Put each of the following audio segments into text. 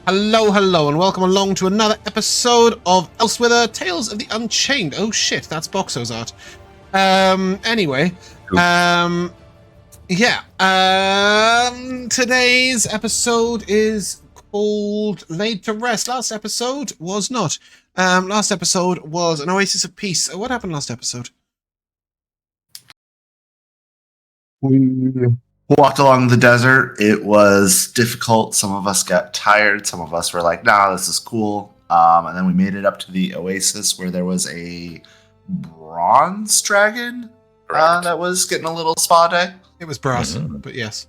Hello, and welcome along to another episode of Elsewhither, Tales of the Unchained. Oh shit, that's Boxo's art. Today's episode is called Laid to Rest. Last episode was not. Last episode was an Oasis of Peace. What happened last episode? We walked along the desert. It was difficult. Some of us got tired. Some of us were like, nah, this is cool. And then we made it up to the Oasis where there was a bronze dragon that was getting a little spa day. It was brass, but yes.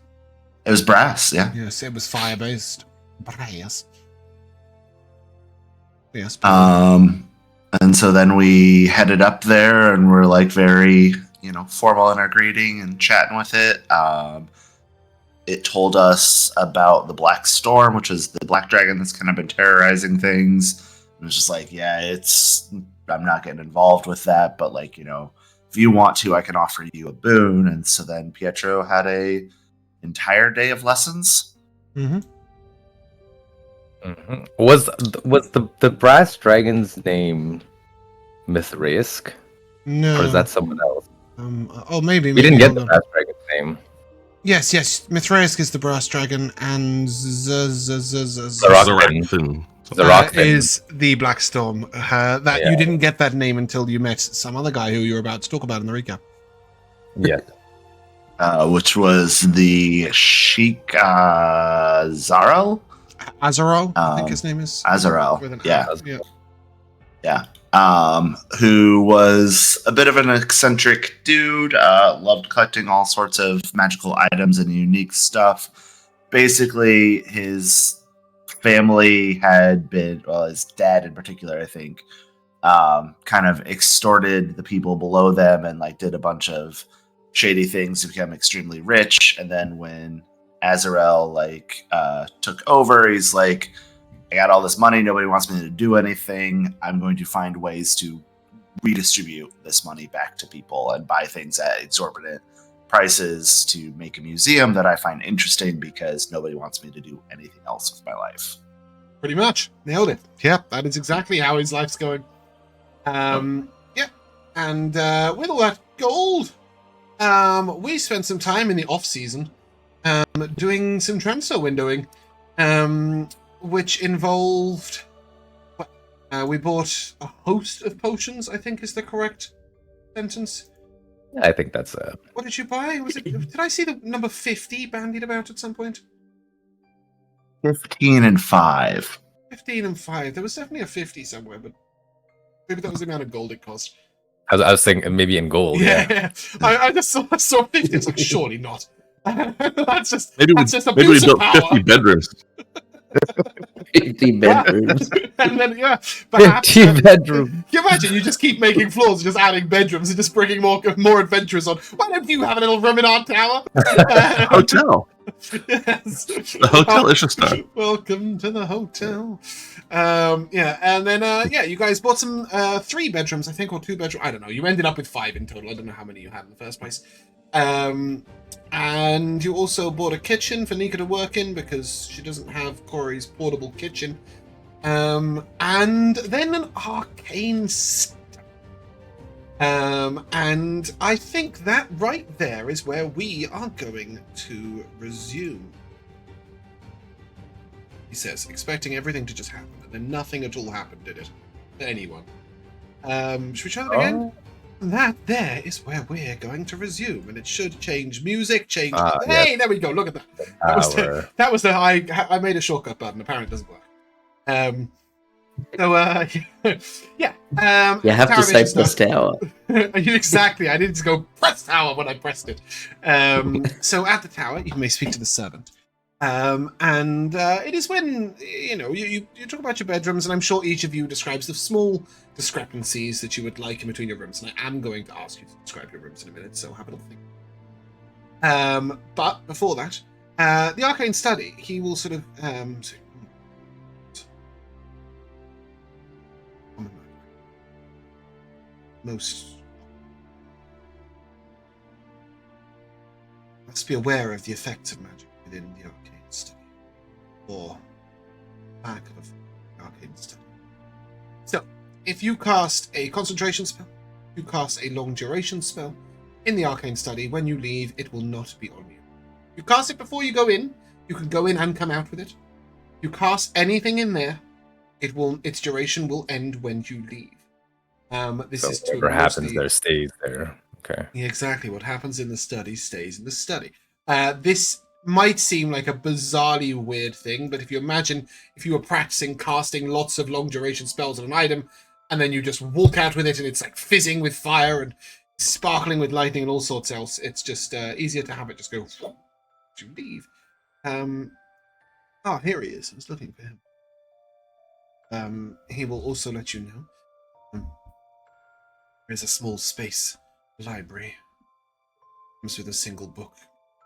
It was brass, yeah. Yes, it was fire-based. Brass. Yes. And so then we headed up there and we're like very, formal in our greeting and chatting with it. It told us about the Black Storm, which is the black dragon that's kind of been terrorizing things. It was just like, I'm not getting involved with that, but if you want to, I can offer you a boon. And so then Pietro had a entire day of lessons. Mm-hmm. Was the brass dragon's name Mithrisk? No. Or is that someone else? Maybe. We didn't get the brass dragon's name. Yes. Mithrisk is the brass dragon, and Zarokfin is the Black Storm. You didn't get that name until you met some other guy who you were about to talk about in the recap. Yeah. Which was the Sheik Zarel? Azarel, I think his name is. Azarel, yeah. Who was a bit of an eccentric dude, loved collecting all sorts of magical items and unique stuff. Basically, his family had been, his dad in particular, I think, kind of extorted the people below them and did a bunch of shady things to become extremely rich. And then when Azarel took over, he's like, I got all this money, nobody wants me to do anything. I'm going to find ways to redistribute this money back to people and buy things at exorbitant prices to make a museum that I find interesting because nobody wants me to do anything else with my life. Pretty much. Nailed it. Yeah, that is exactly how his life's going. And with all that gold, we spent some time in the off-season doing some transfer windowing, which involved... we bought a host of potions, I think is the correct sentence. I think that's What did you buy? Did I see the number 50 bandied about at some point? 15 and 5. 15 and 5. There was definitely a 50 somewhere, but maybe that was the amount of gold it cost. I was thinking maybe in gold. Yeah. I just saw 50. It's like, surely not. That's just maybe we built 50 bedrooms. 50 bedrooms. And then, perhaps 50 bedrooms. Can you imagine? You just keep making floors, just adding bedrooms, and just bringing more adventurers on. Why don't you have a little room in our tower? Hotel. Yes. The hotel is just done. Welcome to the hotel. And then you guys bought some 3 bedrooms, I think, or 2 bedrooms. I don't know. You ended up with 5 in total. I don't know how many you had in the first place. And you also bought a kitchen for Nikha to work in because she doesn't have Corey's portable kitchen. And then an arcane staff. And I think that right there is where we are going to resume. He says, expecting everything to just happen, and then nothing at all happened, did it? To anyone. Should we try that again? That there is where we're going to resume, and it should change music, change... Hey, there we go, look at that. That was the I made a shortcut button, apparently it doesn't work. You have to say press tower. Exactly, I needed to go press tower when I pressed it. So at the tower, you may speak to the servant. It is when, you talk about your bedrooms, and I'm sure each of you describes the small discrepancies that you would like in between your rooms, and I am going to ask you to describe your rooms in a minute, so have a little think. But before that, the arcane study, he will sort of must be aware of the effects of magic within the arcane study, or back of Arcane Study. So, if you cast a concentration spell, you cast a long duration spell in the Arcane Study, when you leave, it will not be on you. You cast it before you go in, you can go in and come out with it. You cast anything in there, its duration will end when you leave. This So is to whatever happens mostly- there stays there. Okay. Yeah, exactly. What happens in the study stays in the study. This might seem like a bizarrely weird thing, but if you imagine if you were practicing casting lots of long duration spells on an item, and then you just walk out with it and it's like fizzing with fire and sparkling with lightning and all sorts else, it's just easier to have it just go to leave. Here he is. I was looking for him. He will also let you know. There's a small space library. Comes with a single book.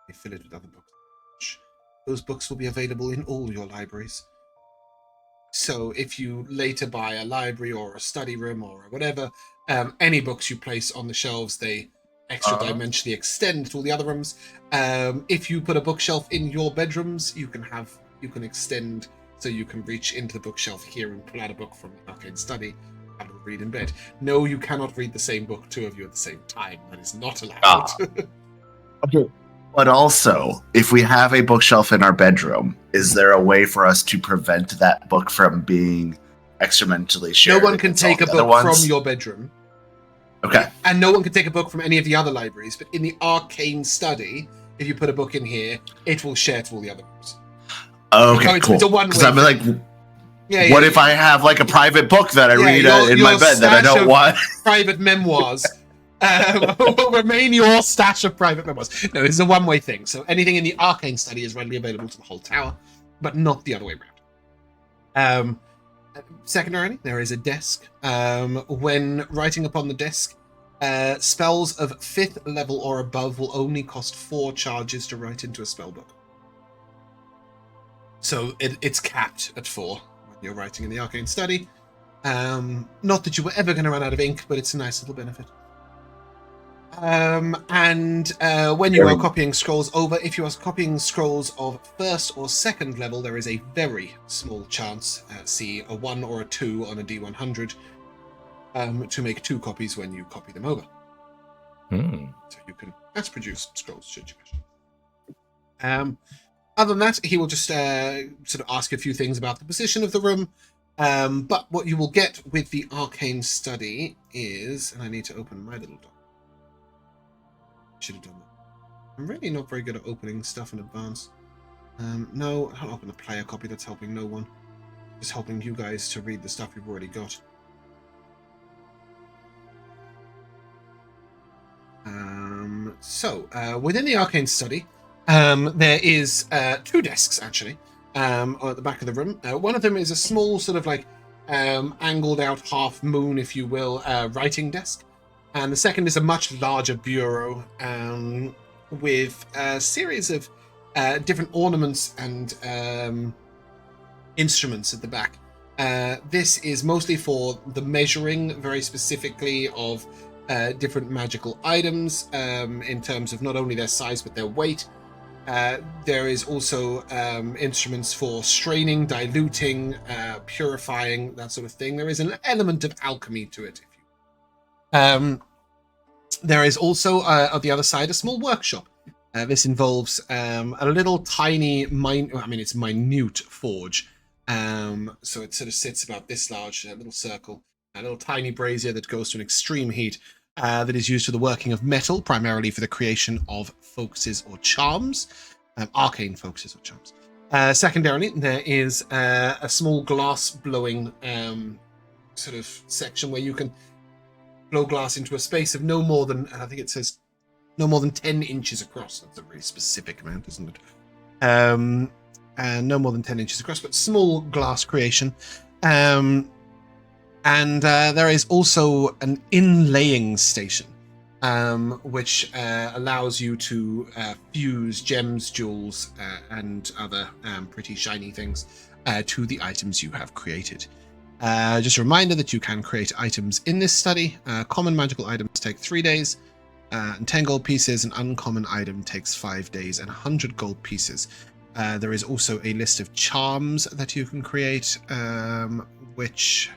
They fill it with other books. Those books will be available in all your libraries. So if you later buy a library or a study room or whatever, any books you place on the shelves, they extra dimensionally extend to all the other rooms. If you put a bookshelf in your bedrooms, you can extend so you can reach into the bookshelf here and pull out a book from the Arcane Study and read in bed. No, you cannot read the same book, two of you at the same time. That is not allowed. But also, if we have a bookshelf in our bedroom, is there a way for us to prevent that book from being exponentially shared? No one can take a book from your bedroom. Okay. And no one can take a book from any of the other libraries, but in the Arcane Study, if you put a book in here, it will share to all the other rooms. Okay, it's cool. a one-way Because I'm like, Yeah, what if I have like a private book that I read in my your bed that I stash don't of want? Private memoirs will remain your stash of private memoirs. No, this is a one-way thing. So anything in the Arcane Study is readily available to the whole tower, but not the other way around. Secondarily, there is a desk. When writing upon the desk, spells of 5th level or above will only cost 4 charges to write into a spell book. So it's capped at 4 when you're writing in the Arcane Study. Not that you were ever going to run out of ink, but it's a nice little benefit. When you are copying scrolls over, if you are copying scrolls of 1st or 2nd level, there is a very small chance, see a 1 or a 2 on a D100, to make 2 copies when you copy them over. So you can mass produce scrolls should you wish. Other than that, he will just sort of ask a few things about the position of the room. But what you will get with the Arcane Study is, and I need to open my little doc. Should have done that. I'm really not very good at opening stuff in advance. No, I'll open a player copy. That's helping no one. Just helping you guys to read the stuff you've already got. Within the Arcane Study, there is 2 desks, actually, at the back of the room. One of them is a small sort of like angled out half moon, if you will, writing desk. And the second is a much larger bureau with a series of different ornaments and instruments at the back. This is mostly for the measuring, very specifically, of different magical items in terms of not only their size but their weight. There is also instruments for straining, diluting, purifying, that sort of thing. There is an element of alchemy to it. There is also, on the other side, a small workshop. This involves a little tiny, it's minute forge. So it sort of sits about this large, a little circle, a little tiny brazier that goes to an extreme heat that is used for the working of metal, primarily for the creation of focuses or charms, arcane focuses or charms. Secondarily, there is a small glass blowing sort of section where you can blow glass into a space of no more than, I think it says, no more than 10 inches across. That's a really specific amount, isn't it? And no more than 10 inches across, but small glass creation. And there is also an inlaying station, which allows you to fuse gems, jewels, and other pretty shiny things to the items you have created. Just a reminder that you can create items in this study. Common magical items take 3 days and 10 gold pieces. An uncommon item takes 5 days and 100 gold pieces. There is also a list of charms that you can create, which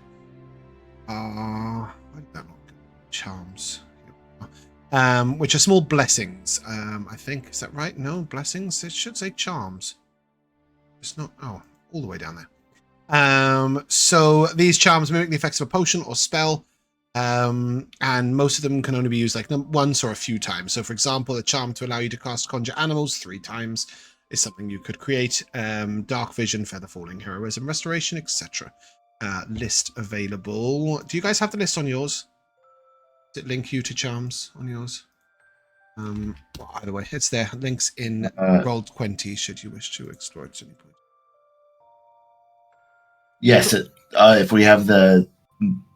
are... Why did that not go? Charms. Which are small blessings, I think. Is that right? No, blessings? It should say charms. It's not... Oh, all the way down there. So these charms mimic the effects of a potion or spell, and most of them can only be used like once or a few times. So, for example, a charm to allow you to cast Conjure Animals 3 times is something you could create. Dark Vision, Feather Falling, Heroism, Restoration, etc. List available. Do you guys have the list on yours? Does it link you to charms on yours? Well, either way, it's there. Links in Roll20 should you wish to explore it at any point. Yes, if we have the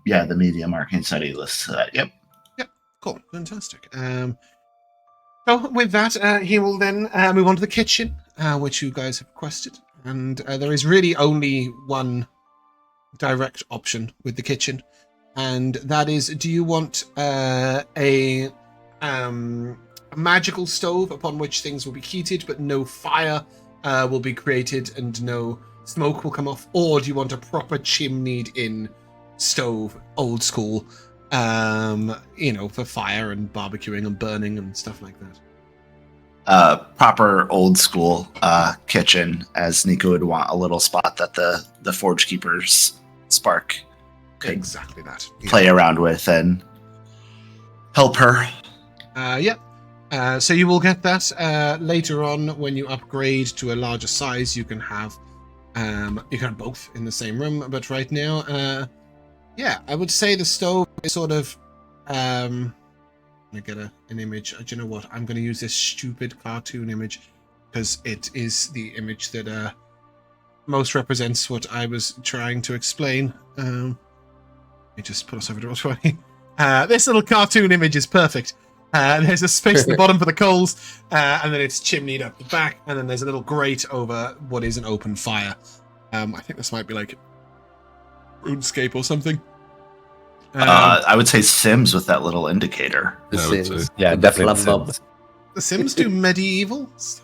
medium arcane study list. Yep. Cool, fantastic. So with that, he will then move on to the kitchen, which you guys have requested, and there is really only one direct option with the kitchen. And that is, do you want a magical stove upon which things will be heated, but no fire will be created and no smoke will come off? Or do you want a proper chimneyed-in stove, old school, for fire and barbecuing and burning and stuff like that? Proper old school kitchen, as Nikha would want a little spot that the Forge Keeper's spark could Exactly that. play around with and help her. So you will get that later on when you upgrade to a larger size. You can have both in the same room, but right now, I would say the stove is sort of. Let me get an image. Do you know what? I'm going to use this stupid cartoon image because it is the image that most represents what I was trying to explain. Let me just put us over to Roll20. This little cartoon image is perfect. There's a space at the bottom for the coals, and then it's chimneyed up the back, and then there's a little grate over what is an open fire. I think this might be like RuneScape or something. I would say Sims with that little indicator. The I would Sims. say. Yeah, definitely. Flub Sims. The Sims do medieval stuff.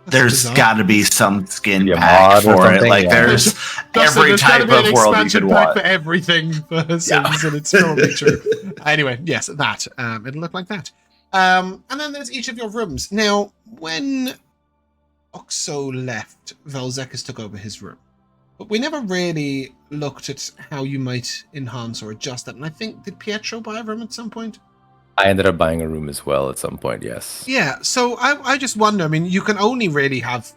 That's There's bizarre. got to be some skin Yeah, pack mod or for it. something, Like yeah. there's Dustin, every there's gotta type be an of world you expansion could pack want. for everything for Sims, and it's probably true. Anyway, yes, that. It'll look like that. And then there's each of your rooms. Now, when Oxo left, Vel'zekiss took over his room. But we never really looked at how you might enhance or adjust that. And I think, did Pietro buy a room at some point? I ended up buying a room as well at some point, yes. Yeah, so I just wonder, I mean, you can only really have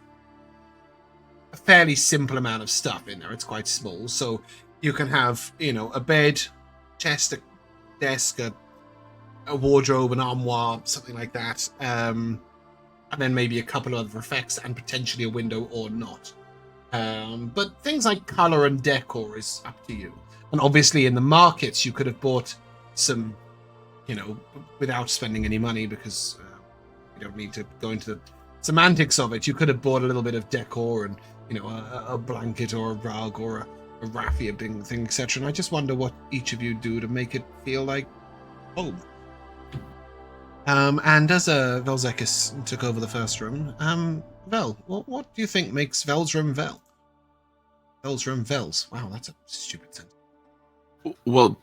a fairly simple amount of stuff in there. It's quite small. So you can have, a bed, chest, a desk, a wardrobe, an armoire, something like that. And then maybe a couple of other effects and potentially a window or not. But things like color and decor is up to you. And obviously in the markets, you could have bought some, without spending any money, because you don't need to go into the semantics of it. You could have bought a little bit of decor and, a blanket or a rug or a raffia thing, etc. And I just wonder what each of you do to make it feel like home. And as Vel'zekiss took over the first room, Vel, what do you think makes Vel's room Vel? Vel's room Vel's. Wow, that's a stupid sentence. Well,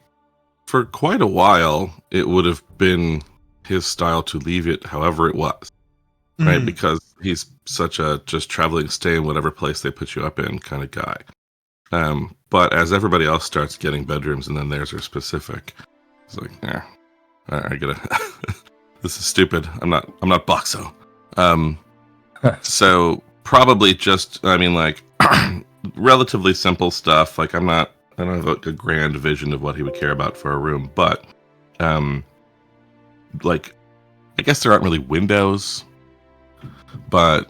for quite a while, it would have been his style to leave it however it was, right? Because he's such a just traveling, stay in whatever place they put you up in kind of guy. But as everybody else starts getting bedrooms and then theirs are specific, it's like, I gotta. This is stupid. I'm not Boxo. So probably just, relatively simple stuff. Like I don't have a grand vision of what he would care about for a room, but I guess there aren't really windows, but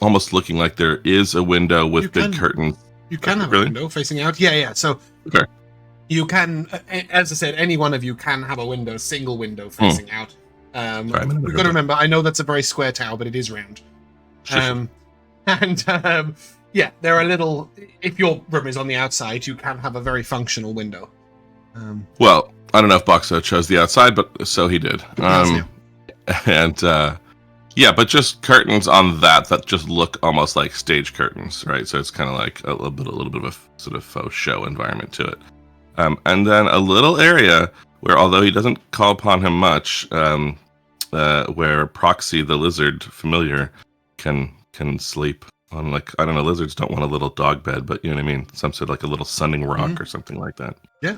almost looking like there is a window with big curtains. You can have a window facing out. Yeah. So okay. You can, as I said, any one of you can have a window, single window facing out. We've got to remember, I know that's a very square tile, but it is round. Sure. There are little, if your room is on the outside, you can have a very functional window. Well, I don't know if Boxo chose the outside, but so he did. And Yeah, but just curtains on that just look almost like stage curtains, right? So it's kind of like a little bit of a sort of faux show environment to it. And then a little area where, although he doesn't call upon him much, where Proxy, the lizard familiar, can sleep on, like, I don't know, lizards don't want a little dog bed, but you know what I mean? Some sort of like a little sunning rock or something like that. Yeah.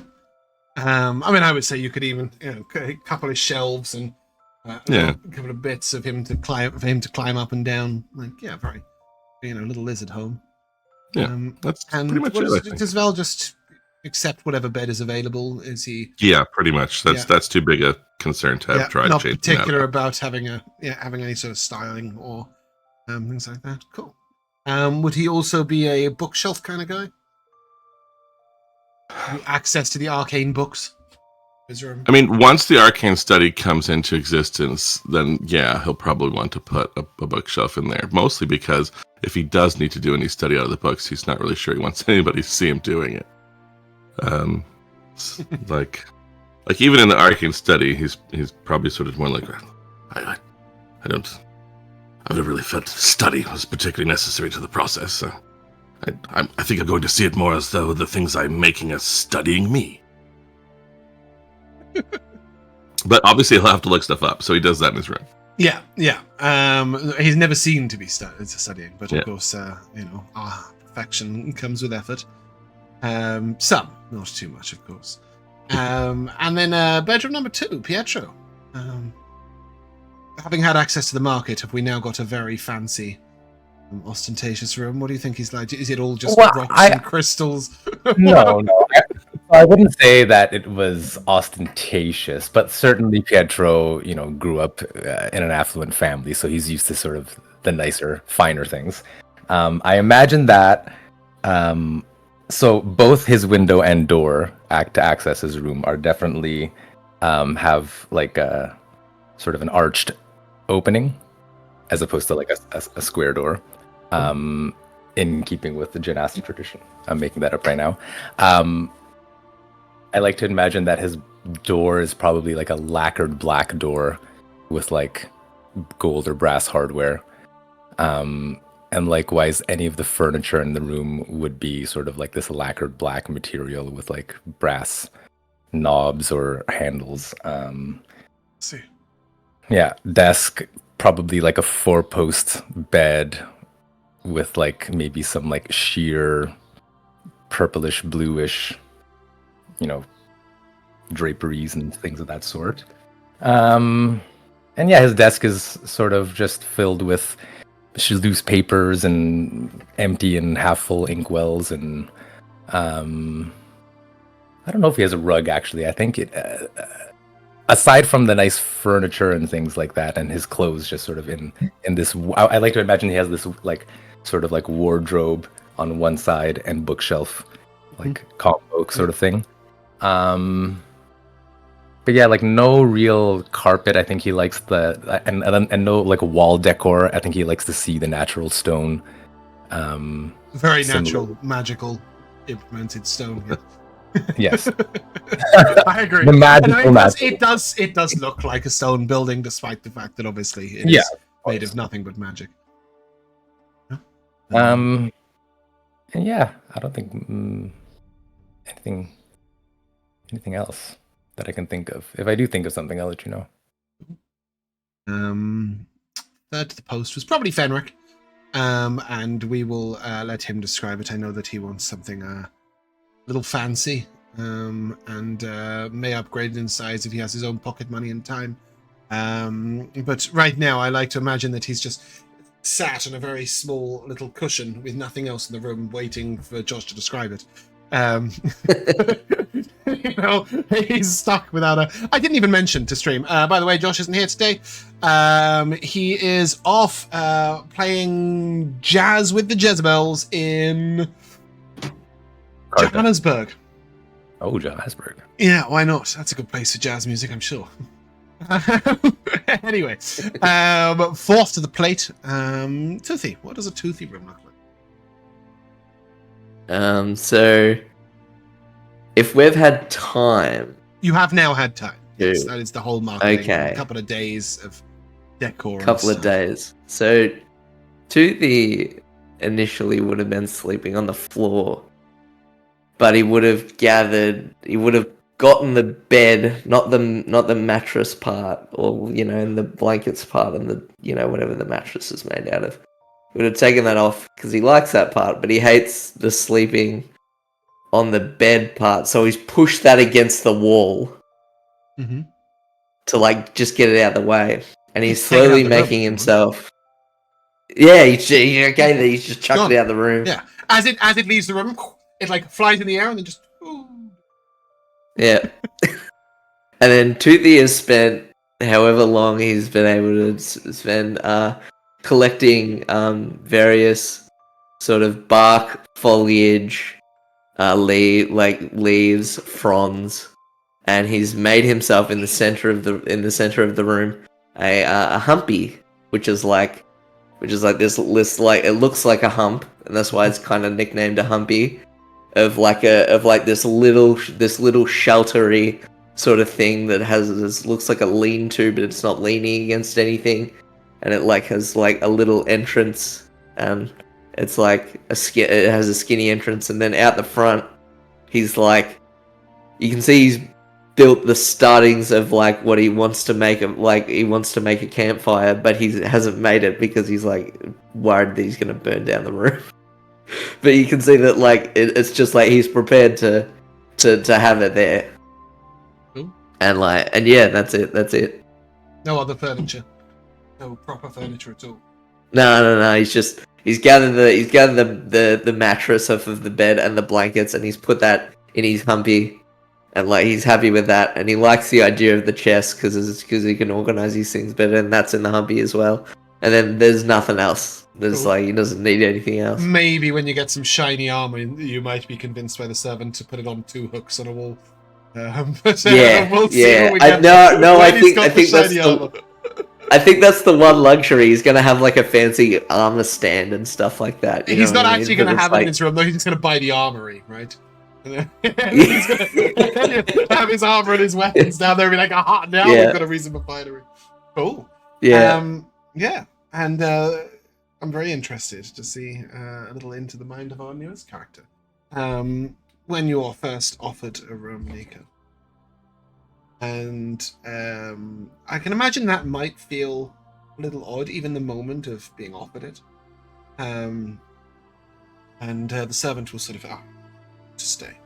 I mean, I would say you could even, a couple of shelves and a couple of bits of him to climb up and down. Like, yeah, very, little lizard home. Yeah, that's pretty much it. Does Vel just accept whatever bed is available? Is he? Yeah, pretty much. That's too big a concern to have tried. Not particular about having any sort of styling or things like that. Cool. Would he also be a bookshelf kind of guy? Access to the arcane books? I mean, once the arcane study comes into existence, then yeah, he'll probably want to put a bookshelf in there. Mostly because if he does need to do any study out of the books, he's not really sure he wants anybody to see him doing it. Like even in the arcane study, he's probably sort of more like, I've never really felt study was particularly necessary to the process. So I think I'm going to see it more as though the things I'm making are studying me. But obviously he'll have to look stuff up, so he does that in his room. Yeah. He's never seen to be studying, but of course, perfection comes with effort. Some, not too much, of course. And then bedroom number 2, Pietro. Having had access to the market, have we now got a very fancy, ostentatious room? What do you think he's like? Is it all just rocks and crystals? No. I wouldn't say that it was ostentatious, but certainly Pietro, grew up in an affluent family, so he's used to sort of the nicer, finer things. I imagine that. So both his window and door to access his room are definitely have like a sort of an arched opening, as opposed to like a square door. In keeping with the Genasi tradition, I'm making that up right now. I like to imagine that his door is probably like a lacquered black door with like gold or brass hardware. And likewise, any of the furniture in the room would be sort of like this lacquered black material with like brass knobs or handles. See. Yeah, desk, probably like a 4-post bed with like maybe some like sheer purplish, bluish, draperies and things of that sort. And yeah, his desk is sort of just filled with loose papers and empty and half full inkwells, and I don't know if he has a rug actually. I think it aside from the nice furniture and things like that, and his clothes just sort of in this, I like to imagine he has this like sort of like wardrobe on one side and bookshelf like combo sort of thing. But yeah, like no real carpet. I think he likes and no like wall decor. I think he likes to see the natural stone. Very natural, magical, implemented stone. Yeah. Yes, I agree. The magical, it does look like a stone building, despite the fact that obviously it is made of nothing but magic. And yeah, I don't think anything else that I can think of. If I do think of something, I'll let you know. Third to the post was probably Fenric, and we will let him describe it. I know that he wants something a little fancy, and may upgrade it in size if he has his own pocket money and time. But right now, I like to imagine that he's just sat on a very small little cushion with nothing else in the room, waiting for Josh to describe it. He's stuck without I didn't even mention to stream. By the way, Josh isn't here today. He is off playing jazz with the Jezebels in Johannesburg. Oh, Johannesburg. Yeah, why not? That's a good place for jazz music, I'm sure. Anyway, fourth to the plate. Toothy. What does a Toothy room look like? So if we've had time, you have now had time. Yes, that is the whole marketing. Okay. A couple of days of decor and couple of stuff. days. So Toothy initially would have been sleeping on the floor, but he would have gotten the bed, not the mattress part, or and the blankets part, and the whatever the mattress is made out of. He would have taken that off because he likes that part, but he hates the sleeping on the bed part. So he's pushed that against the wall Mm-hmm. to just get it out of the way, and he's Take it out slowly the room, making if you himself. Yeah, he's just chucked Gone. it out of the room. Yeah, as it leaves the room, it flies in the air and then just. Ooh. Yeah. And then Toothy has spent however long he's been able to spend collecting various sort of bark, foliage, leaves, fronds, and he's made himself in the center of the room a humpy, which is like this it looks like a hump, and that's why it's kind of nicknamed a humpy, of this little sheltery sort of thing that looks like a lean-to, but it's not leaning against anything, and it has a little entrance, and it's it has a skinny entrance, and then out the front he's you can see he's built the startings of what he wants to make he wants to make a campfire, but he hasn't made it because he's worried that he's going to burn down the room. But you can see that it's just he's prepared to have it there. Ooh. And yeah, that's it. No other furniture. No proper furniture at all. No. He's gathered the mattress off of the bed and the blankets, and he's put that in his humpy, and he's happy with that, and he likes the idea of the chest because he can organize these things better, and that's in the humpy as well. And then there's nothing else. There's he doesn't need anything else. Maybe when you get some shiny armor, you might be convinced by the servant to put it on 2 hooks on a wall. But we'll see when we get I think that's the one luxury. He's gonna have a fancy armor stand and stuff like that. He's not actually going to have it in his room, though. He's just going to buy the armory, right? He's going to have his armor and his weapons down there and be now we've got a reason for fighting. Cool. Yeah. Yeah. And I'm very interested to see a little into the mind of our newest character. When you are first offered a room, Nikha. And I can imagine that might feel a little odd, even the moment of being offered it. And the servant will sort of to stay.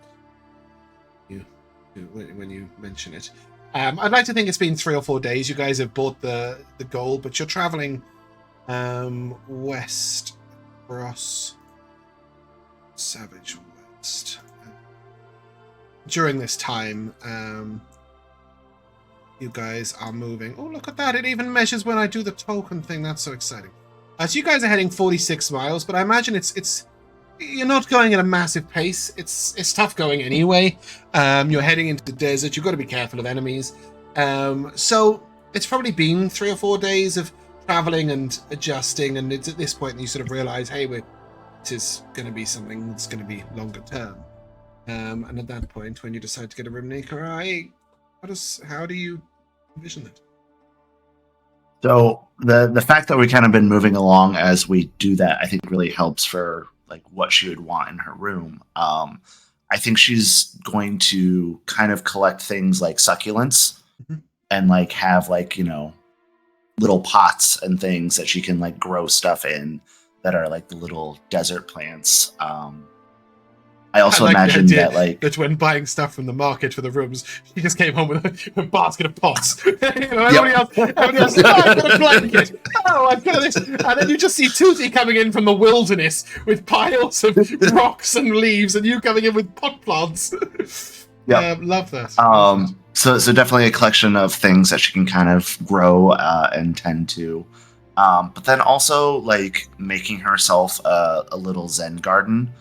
When you mention it. I'd like to think it's been 3 or 4 days. You guys have bought the gold, but you're traveling west across Savage West. During this time, you guys are moving. Oh, look at that. It even measures when I do the token thing. That's so exciting. So you guys are heading 46 miles, but I imagine it's you're not going at a massive pace. It's tough going anyway. You're heading into the desert. You've got to be careful of enemies. So it's probably been 3 or 4 days of traveling and adjusting, and it's at this point that you sort of realize, hey, this is going to be something that's going to be longer term. And at that point, when you decide to get a room, Nikha, how do you envision that? So the fact that we kind of been moving along as we do that, I think really helps for what she would want in her room. I think she's going to kind of collect things like succulents and have little pots and things that she can grow stuff in that are the little desert plants. I also imagine that when buying stuff from the market for the rooms, she just came home with a basket of pots. Everybody else, oh, I've got a blanket. Oh, I've got this. And then you just see Toothy coming in from the wilderness with piles of rocks and leaves, and you coming in with pot plants. Yeah, love that. So definitely a collection of things that she can kind of grow and tend to. But then also making herself a little Zen garden.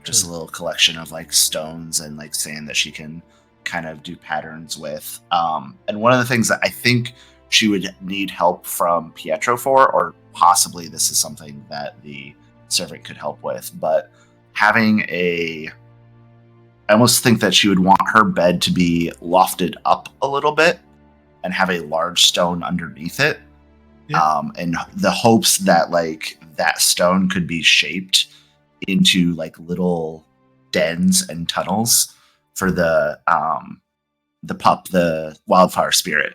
Just a little collection of stones and sand that she can kind of do patterns with. And one of the things that I think she would need help from Pietro for, or possibly this is something that the servant could help with, but having I almost think that she would want her bed to be lofted up a little bit and have a large stone underneath it. and the hopes that like that stone could be shaped into like little dens and tunnels for the wildfire spirit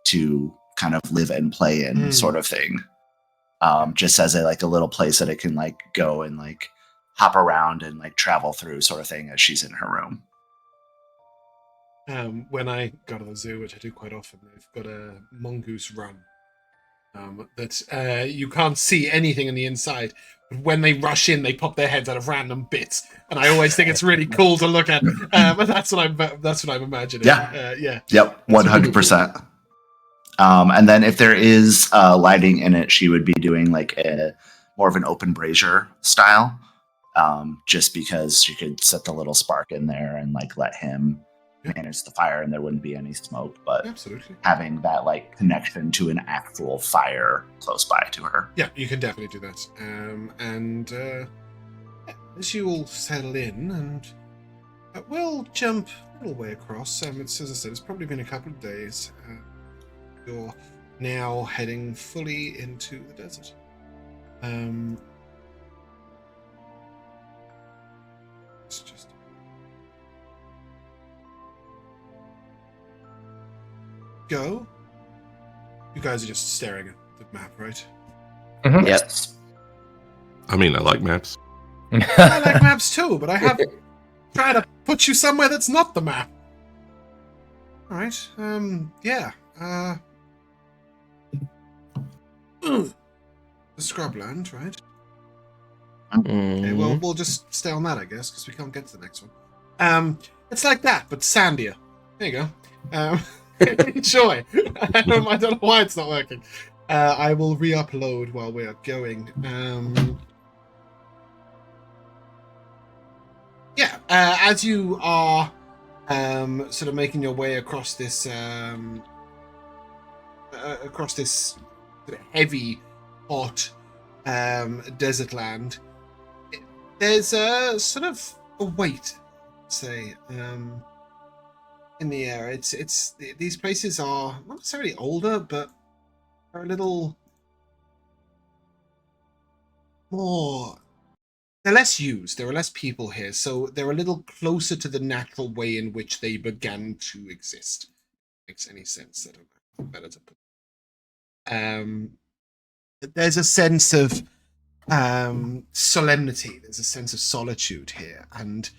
to kind of live and play in, sort of thing. Just as a little place that it can like go and like hop around and like travel through, sort of thing, as she's in her room. When I go to the zoo, which I do quite often, they've got a mongoose run that you can't see anything on the inside. But when they rush in, they pop their heads out of random bits, and I always think it's really cool to look at. But that's what I'm imagining. Yeah. Yep. 100%. And then if there is lighting in it, she would be doing like a more of an open brazier style, just because she could set the little spark in there and like let him manage the fire, and there wouldn't be any smoke. But absolutely having that like connection to an actual fire close by to her. Yeah, you can definitely do that. And as you all settle in, and we'll jump a little way across. It's, as I said, it's probably been a couple of days. You're now heading fully into the desert. It's just go. You guys are just staring at the map, right? Mhm. Yep. I mean, I like maps. I like maps too, but I have tried to put you somewhere that's not the map. All right. Yeah. The scrubland, right? Okay, well, we'll just stay on that, I guess, because we can't get to the next one. It's like that, but sandier. There you go. Enjoy. I don't know why it's not working. I will re-upload while we are going. As you are sort of making your way across this sort of heavy, hot desert land, there's a sort of a weight, say, in the air. It's these places are not necessarily older, but are a little more. They're less used. There are less people here, so they're a little closer to the natural way in which they began to exist. Makes any sense? I don't know. Better to put. There's a sense of solemnity. There's a sense of solitude here, and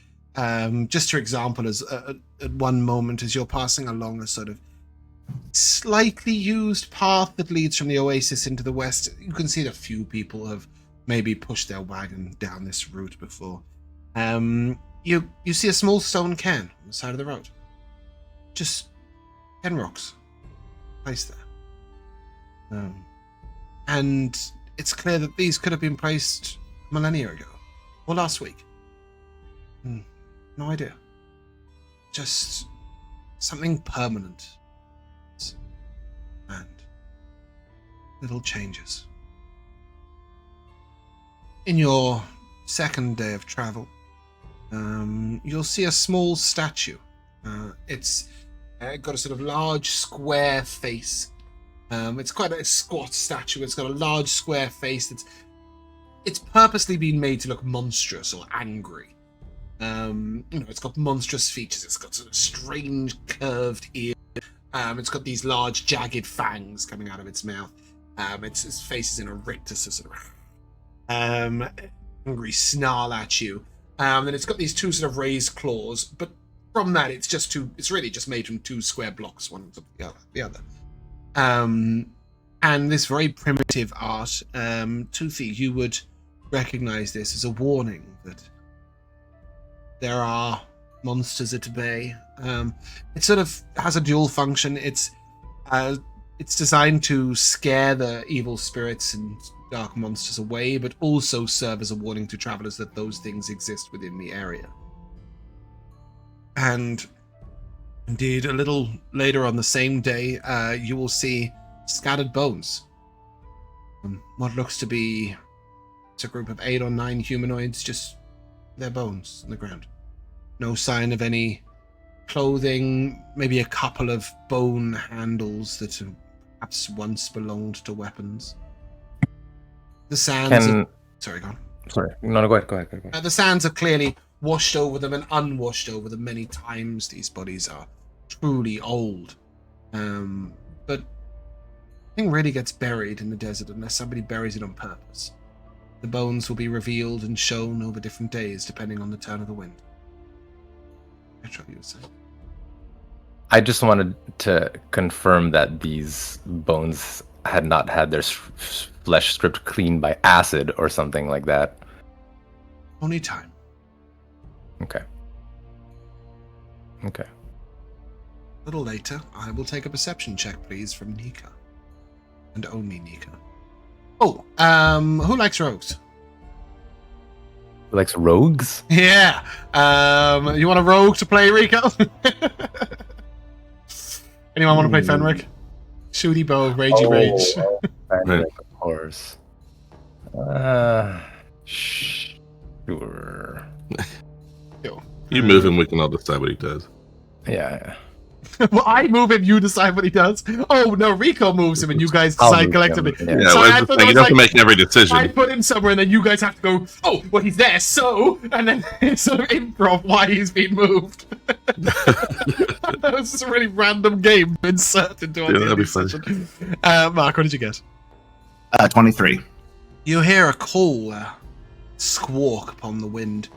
just for example, as at one moment as you're passing along a sort of slightly used path that leads from the oasis into the west, you can see that a few people have maybe pushed their wagon down this route before. You see a small stone cairn on the side of the road. Just 10 rocks placed there. And it's clear that these could have been placed millennia ago, or last week. No idea. Just something permanent. And little changes. In your second day of travel, you'll see a small statue. It's got a sort of large square face. It's quite a squat statue. It's got a large square face. It's purposely been made to look monstrous or angry. It's got monstrous features. It's got sort of strange curved ears. It's got these large jagged fangs coming out of its mouth. Its face is in a rictus of sort of angry snarl at you. And it's got these two sort of raised claws, but from that it's really just made from two square blocks, one on top of the other. And this very primitive art, Toothy, you would recognize this as a warning that there are monsters at bay. It sort of has a dual function. It's designed to scare the evil spirits and dark monsters away, but also serve as a warning to travelers that those things exist within the area. And indeed, a little later on the same day, you will see scattered bones. What looks to be a group of 8 or 9 humanoids, just their bones on the ground. No sign of any clothing, maybe a couple of bone handles that perhaps once belonged to weapons. The sands... Sorry, go on. Sorry, no, go ahead. The sands have clearly washed over them and unwashed over them many times. These bodies are truly old. But nothing really gets buried in the desert unless somebody buries it on purpose. The bones will be revealed and shown over different days, depending on the turn of the wind. Pietro, you were saying? I just wanted to confirm that these bones had not had their flesh stripped clean by acid or something like that. Only time. Okay. A little later, I will take a perception check, please, from Nikha. And only Nikha. Oh, who likes rogues? Who likes rogues? Yeah. You want a rogue to play, Rico? Anyone want to play Fenric? Shooty bow, ragey rage. Fenric, of course. Sure. You move him, we can all decide what he does. Yeah. Well, I move him, you decide what he does. Oh, no, Rico moves him and you guys I'll decide move collectively. him, Yeah, So well, I it's the thought thing, it you was don't have to like- make every decision. I put him somewhere and then you guys have to go, oh, well, he's there, so... And then it's sort of improv why he's been moved. That was just a really random game to insert into our that'd be D&D fun. session. Mark, what did you get? 23. You hear a call squawk upon the wind.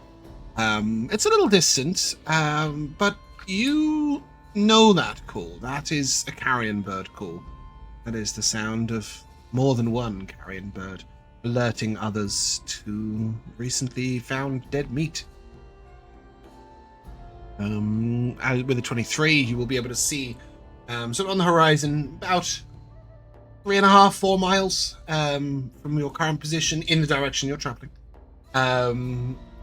It's a little distant, but you know that call. That is a carrion bird call. That is the sound of more than one carrion bird alerting others to recently found dead meat. With a 23, you will be able to see sort of on the horizon about 3.5, 4 miles from your current position in the direction you're traveling.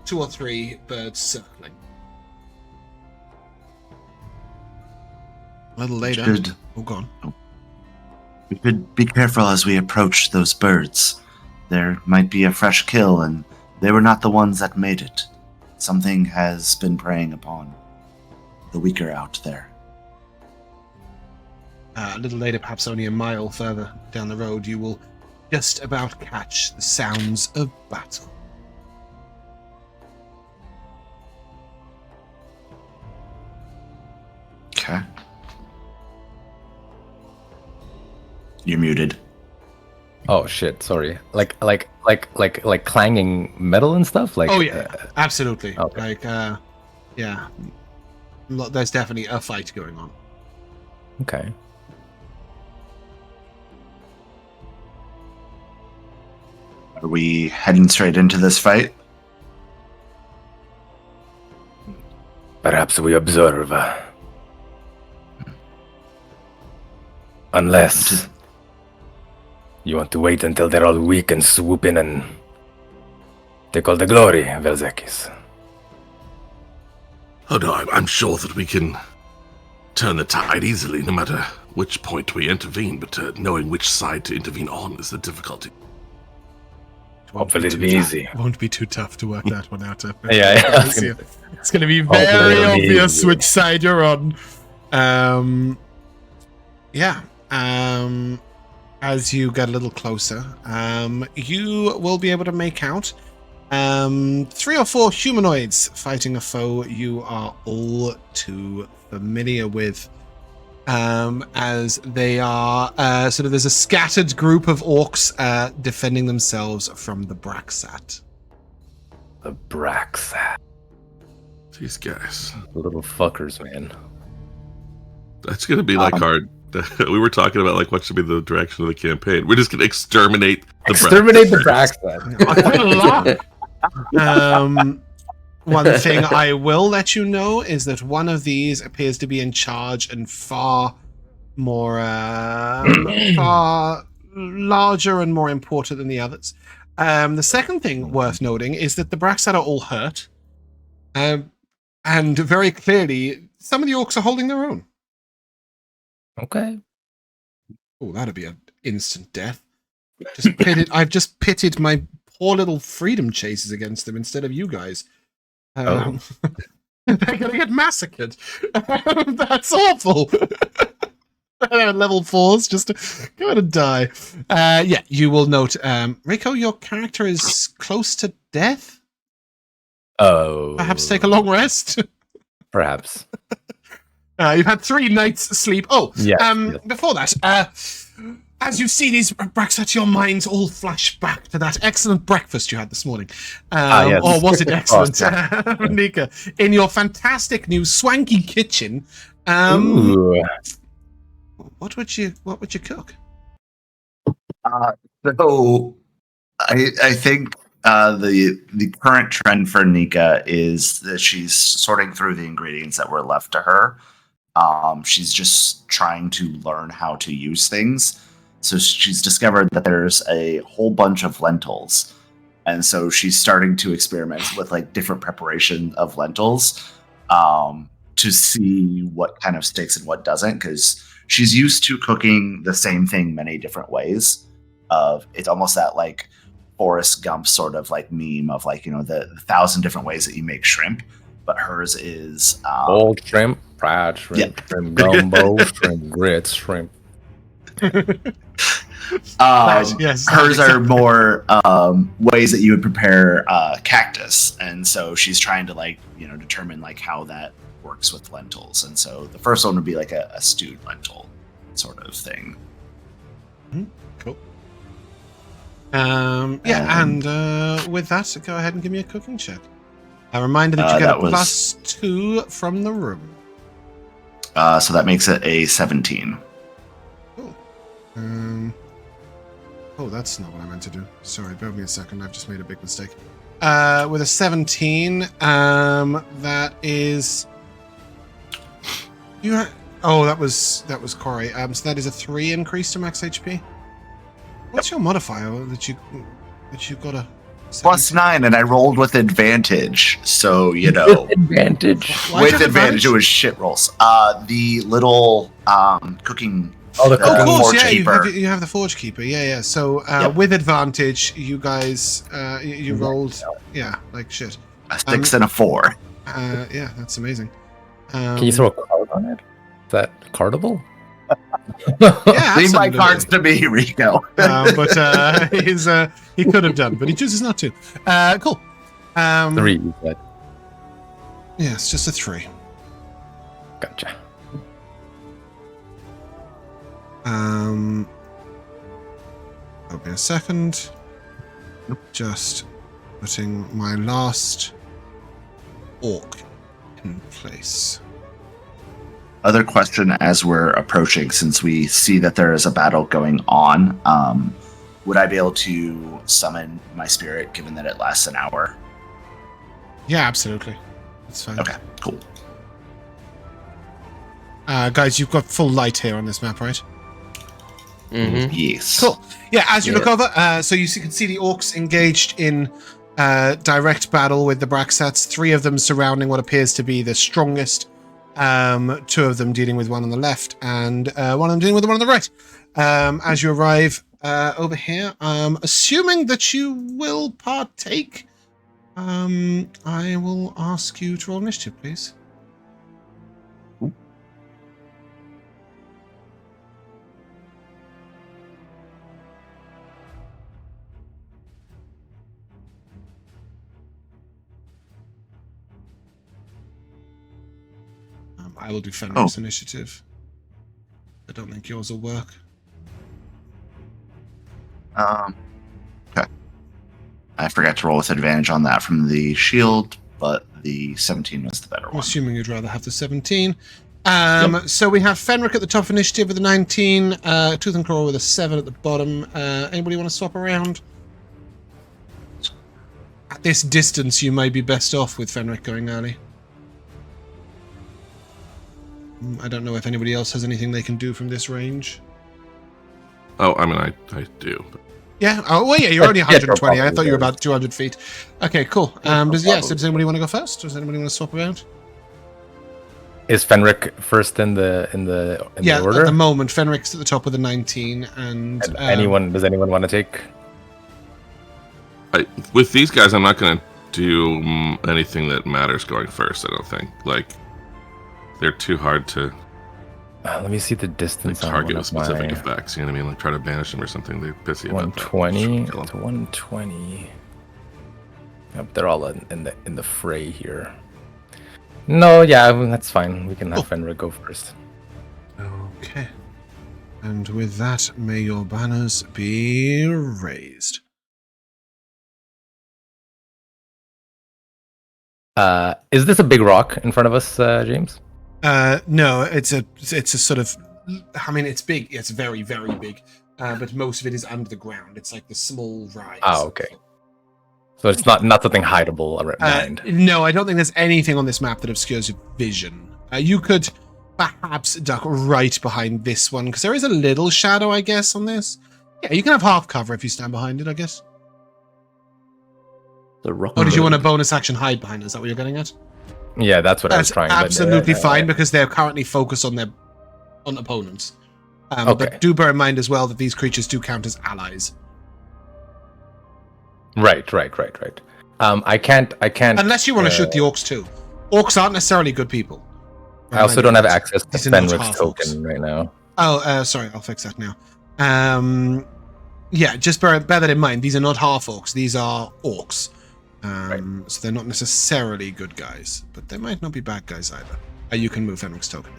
2 or 3 birds circling. A little later. Good. Oh, gone. We could be careful as we approach those birds. There might be a fresh kill, and they were not the ones that made it. Something has been preying upon the weaker out there. A little later, perhaps only a mile further down the road, you will just about catch the sounds of battle. Okay. You're muted. Oh shit! Sorry. Like clanging metal and stuff. Like. Oh yeah, absolutely. Okay. Like, yeah, there's definitely a fight going on. Okay. Are we heading straight into this fight? Perhaps we observe. Unless you want to wait until they're all weak and swoop in and take all the glory, Vel'zekiss. Oh no, I'm sure that we can turn the tide easily, no matter which point we intervene, but knowing which side to intervene on is the difficulty. Hopefully it'll be easy. Won't be too tough to work that one out. Yeah. It's going to be Hopefully very it'll be obvious easy. which side you're on. As you get a little closer, you will be able to make out 3 or 4 humanoids fighting a foe you are all too familiar with. As they are sort of, there's a scattered group of orcs defending themselves from the Braxat. The Braxat. These guys. Little fuckers, man. That's gonna be like our. We were talking about like what should be the direction of the campaign. We're just gonna exterminate the Braxat. One thing I will let you know is that one of these appears to be in charge and far more, far larger and more important than the others. The second thing worth noting is that the Braxat are all hurt. And very clearly, some of the orcs are holding their own. Okay. Oh, that'd be an instant death. I've just pitted my poor little freedom chasers against them instead of you guys. They're gonna get massacred. That's awful. Level 4s just to go ahead and die. Yeah, you will note, Rico, your character is close to death. Oh. Perhaps take a long rest. Perhaps. You've had 3 nights sleep. Oh, yes. Before that, as you see these Braxat, your minds all flash back to that excellent breakfast you had this morning. Yes. Or was it excellent, Oh, Nikha? In your fantastic new swanky kitchen. Ooh. What would you cook? So I think the current trend for Nikha is that she's sorting through the ingredients that were left to her. She's just trying to learn how to use things. So she's discovered that there's a whole bunch of lentils. And so she's starting to experiment with like different preparation of lentils to see what kind of sticks and what doesn't, because she's used to cooking the same thing many different ways. It's almost that like Forrest Gump sort of like meme of like, the 1,000 different ways that you make shrimp, but hers is Old shrimp, fried shrimp, shrimp gumbo, shrimp grits, shrimp. Yes, hers are more ways that you would prepare cactus, and so she's trying to like determine like how that works with lentils. And so the first one would be like a stewed lentil sort of thing. Cool. And with that, go ahead and give me a cooking check. A reminder that you get a +2 from the room. So that makes it a 17. Cool. Oh, that's not what I meant to do. Sorry, bear with me a second. I've just made a big mistake. With a 17, that is... that was Corey. So that is a 3 increase to max HP. What's your modifier that you got a... +9, and I rolled with advantage, so Advantage. Why'd you have advantage it was shit rolls. The little cooking. Oh, the Of course, Forge yeah, Keeper. you have the Forge Keeper. Yeah. So Yep. with advantage, you guys you rolled like shit. A 6 and a 4. Yeah, that's amazing. Can you throw a card on it? Is that cardable? Yeah, Leave my absolutely. cards to me, Rico. But he could have done, but he chooses not to. Cool. 3, you said. Yeah, it's just a 3. Gotcha. Hold me a second. Just putting my last orc in place. Other question as we're approaching, since we see that there is a battle going on, would I be able to summon my spirit given that it lasts an hour? Yeah, absolutely. That's fine. Okay, cool. Guys, you've got full light here on this map, right? Mm-hmm. Yes. Cool. Yeah, as you Yeah. look over, so you can see the orcs engaged in direct battle with the Braxats. 3 of them surrounding what appears to be the strongest. 2 of them dealing with one on the left, and 1 of them dealing with the one on the right. As you arrive over here, assuming that you will partake, I will ask you to roll initiative, please. I will do Fenric's initiative. I don't think yours will work. Okay. I forgot to roll with advantage on that from the shield, but the 17 was the better I'm one. assuming you'd rather have the 17. So we have Fenric at the top of initiative with a 19, Tooth and Claw with a 7 at the bottom. Anybody want to swap around? At this distance, you may be best off with Fenric going early. I don't know if anybody else has anything they can do from this range. Oh, I mean, I do. Yeah. Oh, well, yeah. You're only Pietro 120. I thought you were probably about 200 feet. Okay, cool. Does anybody want to go first? Does anybody want to swap around? Is Fenric first in the order? At the moment, Fenric's at the top with a 19, and Does anyone want to take? With these guys, I'm not going to do anything that matters going first. I don't think. Like, they're too hard to Let me see the Like distance on target one with of my specific effects. You know what I mean? Like try to banish them or something. They piss you about that. 120. Kill 'em. It's 120. Yep, they're all in the fray here. No, yeah, that's fine. We can have Fenric go first. Okay. And with that, may your banners be raised. Is this a big rock in front of us, James? No, it's a sort of. I mean, it's big. It's very, very big. But most of it is under the ground. It's like the small rise. Oh, okay. So it's not something hideable behind. No, I don't think there's anything on this map that obscures your vision. You could perhaps duck right behind this one because there is a little shadow, I guess, on this. Yeah, you can have half cover if you stand behind it, I guess. The rock. Or did you want a bonus action hide behind? Is that what you're getting at? Yeah, that's what I was trying. Absolutely fine because they're currently focused on their opponents. Okay. But do bear in mind as well that these creatures do count as allies. Right. I can't. Unless you want to shoot the orcs too. Orcs aren't necessarily good people. I also don't have access to These are not Fenric's half token orcs. right now. Oh, sorry, I'll fix that now. Yeah, just bear that in mind. These are not half orcs. These are orcs. So they're not necessarily good guys, but they might not be bad guys either. You can move Fenric's token.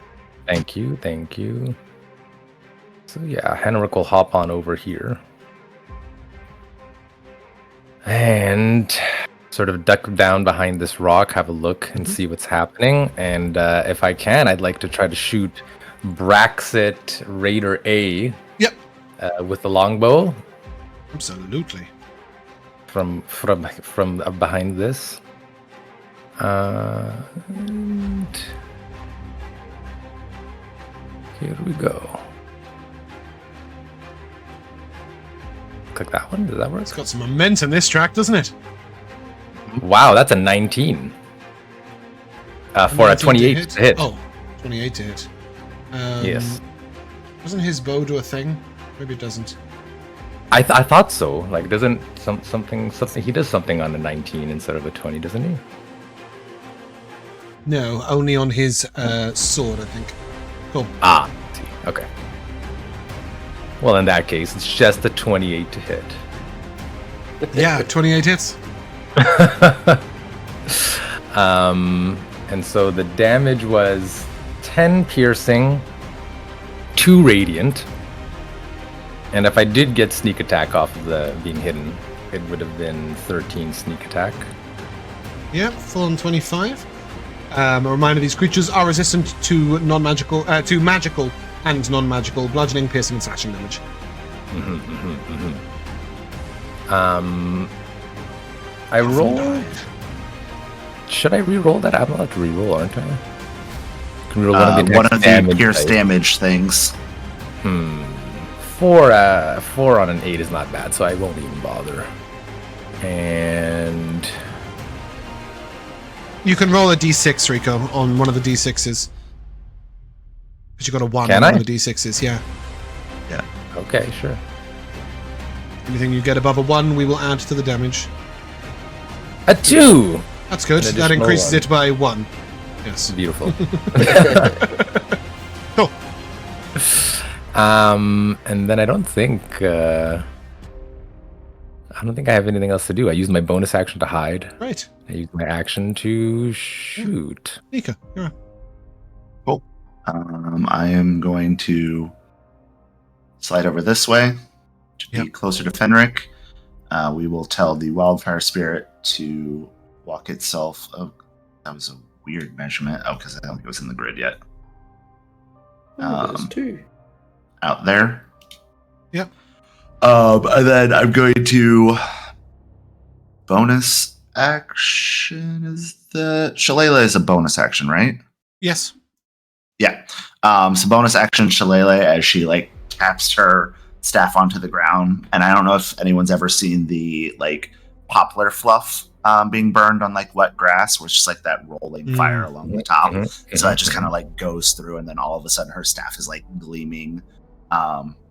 Thank you. So yeah, Henrik will hop on over here. And sort of duck down behind this rock, have a look and see what's happening. And if I can, I'd like to try to shoot Braxit Raider A. Yep. With the longbow. Absolutely. From behind this. And here we go. Click that one. Does that work? It's got some momentum, this track, doesn't it? Wow, that's a 19. For a 28 to hit. Oh, 28 to hit. Yes. Doesn't his bow do a thing? Maybe it doesn't. I thought so. Like, doesn't something he does something on a 19 instead of a 20, doesn't he? No, only on his sword, I think. Cool. Ah, see. Okay. Well, in that case, it's just a 28 to hit. Yeah, 28 hits. And so the damage was 10 piercing, 2 radiant. And if I did get sneak attack off of the being hidden, it would have been 13 sneak attack. Yep, full on 25. A reminder: these creatures are resistant to magical and non-magical bludgeoning, piercing, and slashing damage. I rolled. Should I re-roll that? I'm allowed to re-roll, aren't I? Can re-roll one of the pierce type. damage things. 4 on an 8 is not bad, so I won't even bother. And You can roll a d6, Rico, on one of the d6s. Because you got a 1 Can on I? one of the d6s, yeah. okay, sure. Anything you get above a 1, we will add to the damage. A 2. That's good. An That additional increases 1. it by 1. Yes. Beautiful. Cool. And then I don't think I have anything else to do. I used my bonus action to hide. Right. I used my action to shoot. Nikha, you're on. I am going to slide over this way to be closer to Fenric. We will tell the Wildfire Spirit to walk itself. Oh, that was a weird measurement. Oh, because I don't think it was in the grid yet. There's 2. Out there. Yep. And then I'm going to bonus action. Is that Shillelagh is a bonus action, right? Yes. Yeah. So bonus action Shillelagh as she taps her staff onto the ground. And I don't know if anyone's ever seen the poplar fluff being burned on wet grass, where it's just that rolling fire along the top. So that just kind of goes through, and then all of a sudden her staff is gleaming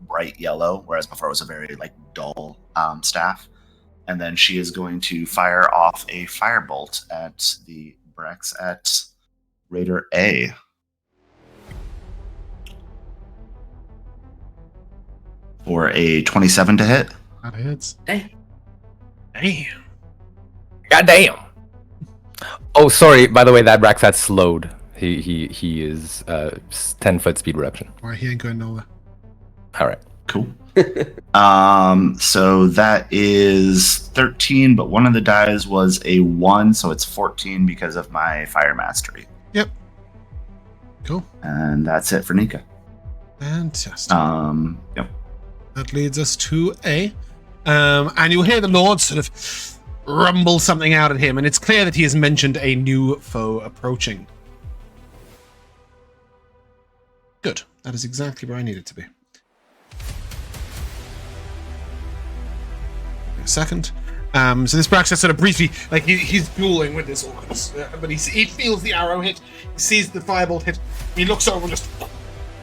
bright yellow, whereas before it was a very dull staff. And then she is going to fire off a firebolt at the Brex at Raider A. for a 27 to hit. That hits. Hey. Damn. God damn. Oh, sorry. By the way, that Braxat's slowed. He is 10-foot speed reduction. Alright, he ain't going nowhere. All right. Cool. So that is 13, but one of the dies was a 1, so it's 14 because of my fire mastery. Yep. Cool. And that's it for Nikha. Fantastic. Yep. That leads us to A. And you'll hear the Lord sort of rumble something out at him, and it's clear that he has mentioned a new foe approaching. Good. That is exactly where I need it to be. A second. So this Braxton sort of briefly, like he's dueling with this Orcus, but he feels the arrow hit, he sees the firebolt hit, he looks over and just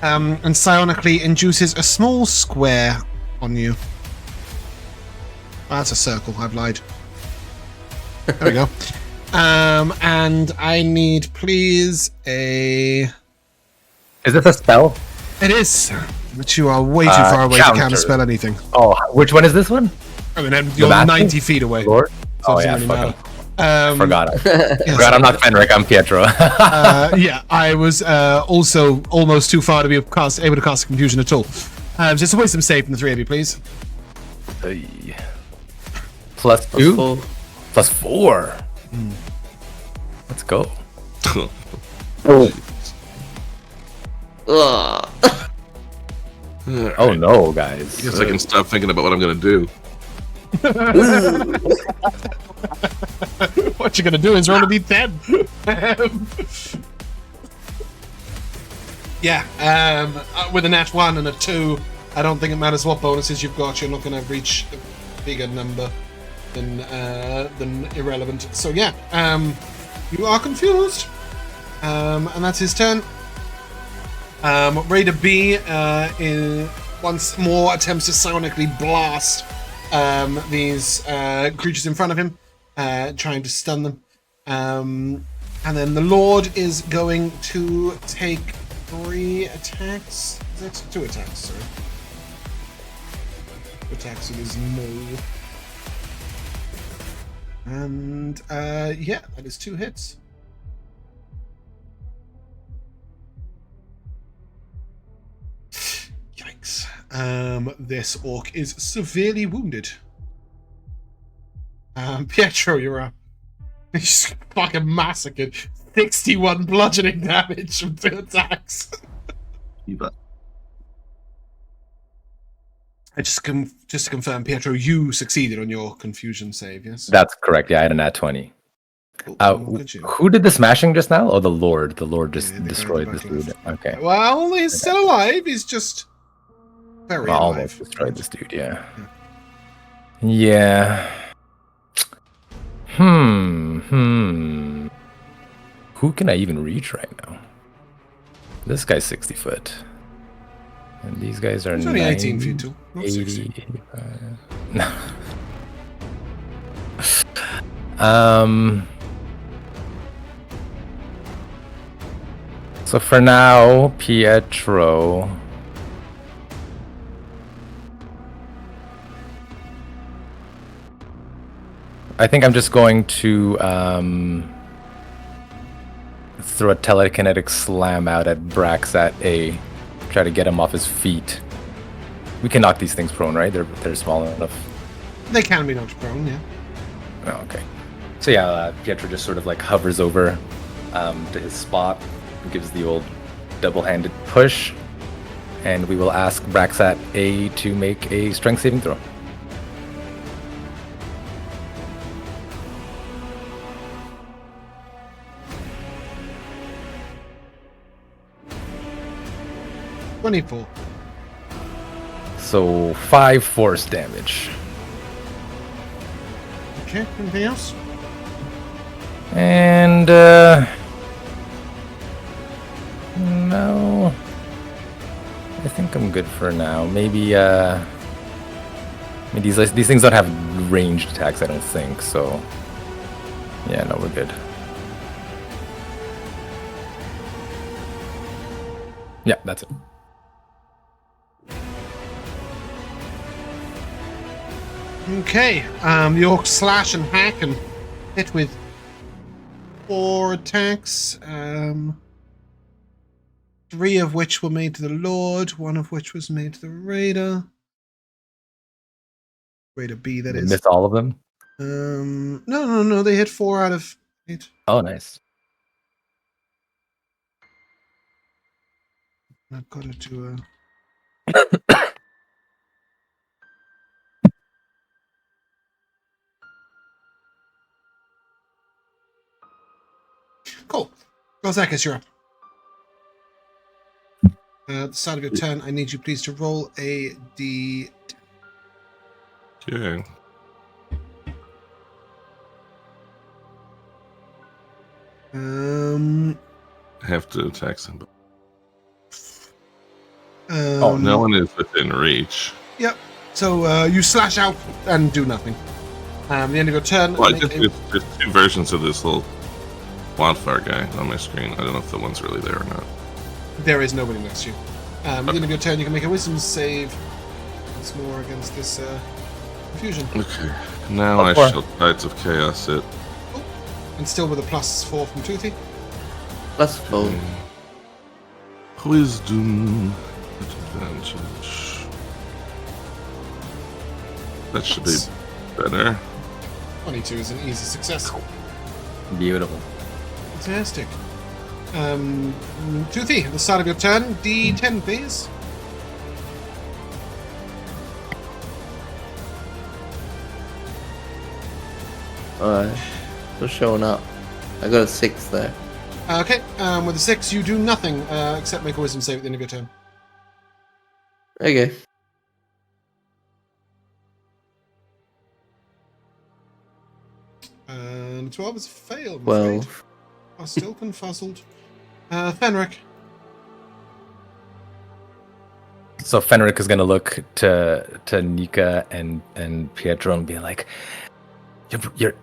and psionically induces a small square on you. Oh, that's a circle. I've lied. There we go. And I need, please, a. Is this a spell? It is, but you are way too far away to counterspell anything. Oh, which one is this one? I mean, you're 90 feet away. Lord? So Oh it yeah, doesn't really Forgot. yes. Forgot I'm not Fenric, I'm Pietro. Yeah, I was also almost too far to be able to cast confusion at all. Just waste some save from the three of you, please. +2? +4. Let's go. Ugh. Oh no, guys. Guess I can stop thinking about what I'm gonna do. What you're gonna do is roll a d10. With a nat 1 and a 2, I don't think it matters what bonuses you've got. You're not gonna reach a bigger number than irrelevant. So yeah, you are confused, and that's his turn. Raider B once more attempts to psionically blast these creatures in front of him, trying to stun them. And then the Lord is going to take 3 attacks. Is it 2 attacks? Sorry. 2 attacks with his maul. And yeah, that is 2 hits. Yikes. This orc is severely wounded. Pietro, you're up. He's fucking massacred. 61 bludgeoning damage from 2 attacks. Just to confirm, Pietro, you succeeded on your confusion save, yes? That's correct. Yeah, I had a nat 20. Who did the smashing just now? Oh, the Lord. The Lord just destroyed this dude. Okay. Well, he's still alive. He's just very alive. Almost destroyed this dude, yeah. Yeah. Who can I even reach right now? This guy's 60 foot. And these guys are He's only 18 feet tall. Not 80, 60. 85. So for now, Pietro. I think I'm just going to throw a telekinetic slam out at Braxat A. Try to get him off his feet. We can knock these things prone, right? They're small enough. They can be knocked prone, yeah. Oh, okay. So yeah, Pietro just sort of like hovers over to his spot, gives the old double-handed push, and we will ask Braxat A to make a strength saving throw. So 5 force damage. Okay, anything else? And no, I think I'm good for now. Maybe I mean, these things don't have ranged attacks, I don't think. So yeah, no, we're good. Yeah, that's it. Okay, the orcs slash and hack and hit with 4 attacks. 3 of which were made to the Lord, 1 of which was made to the Raider. Raider B, that is. Missed all of them? No, they hit 4 out of 8. Oh, nice. I've got it to Cool. Vel'zekiss, you're up. At the start of your turn, I need you please to roll a D. Okay. I have to attack somebody. No one is within reach. Yep. So you slash out and do nothing. The end of your turn. Well, there's 2 versions of this little Wildfire guy on my screen. I don't know if the one's really there or not. There is nobody next to you. At the end of your turn, you can make a wisdom save once more against this confusion. Okay. Now I shall Tides of Chaos it. Oh, and still with a +4 from Toothy. +4. Wisdom advantage. That should be better. 22 is an easy success. Beautiful. Fantastic. Toothy, at the start of your turn, D10, please. Still showing up. I got a 6 there. Okay, with a 6, you do nothing except make a wisdom save at the end of your turn. Okay. And 12 is a fail, I'm 12. afraid. Are still confuzzled. Fenric. So Fenric is gonna look to Nikha and Pietro and be like, "You're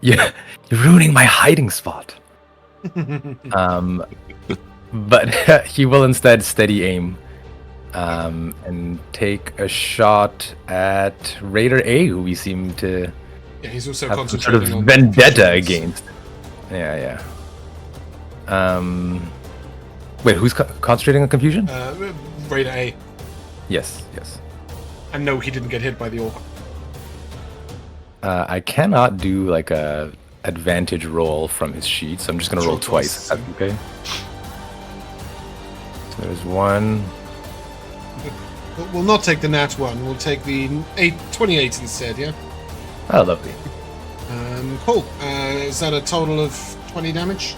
ruining my hiding spot." But he will instead steady aim, and take a shot at Raider A, who we seem to Yeah, he's also have some sort concentrating of on vendetta confusions. against. Yeah. Wait, who's concentrating on confusion? Raider A. Yes. And no, he didn't get hit by the orc. I cannot do like a advantage roll from his sheet, so I'm just gonna roll twice. Okay. So there's 1. We'll not take the nat 1. We'll take the 28 instead. Yeah. Oh, lovely. Cool. Is that a total of 20 damage?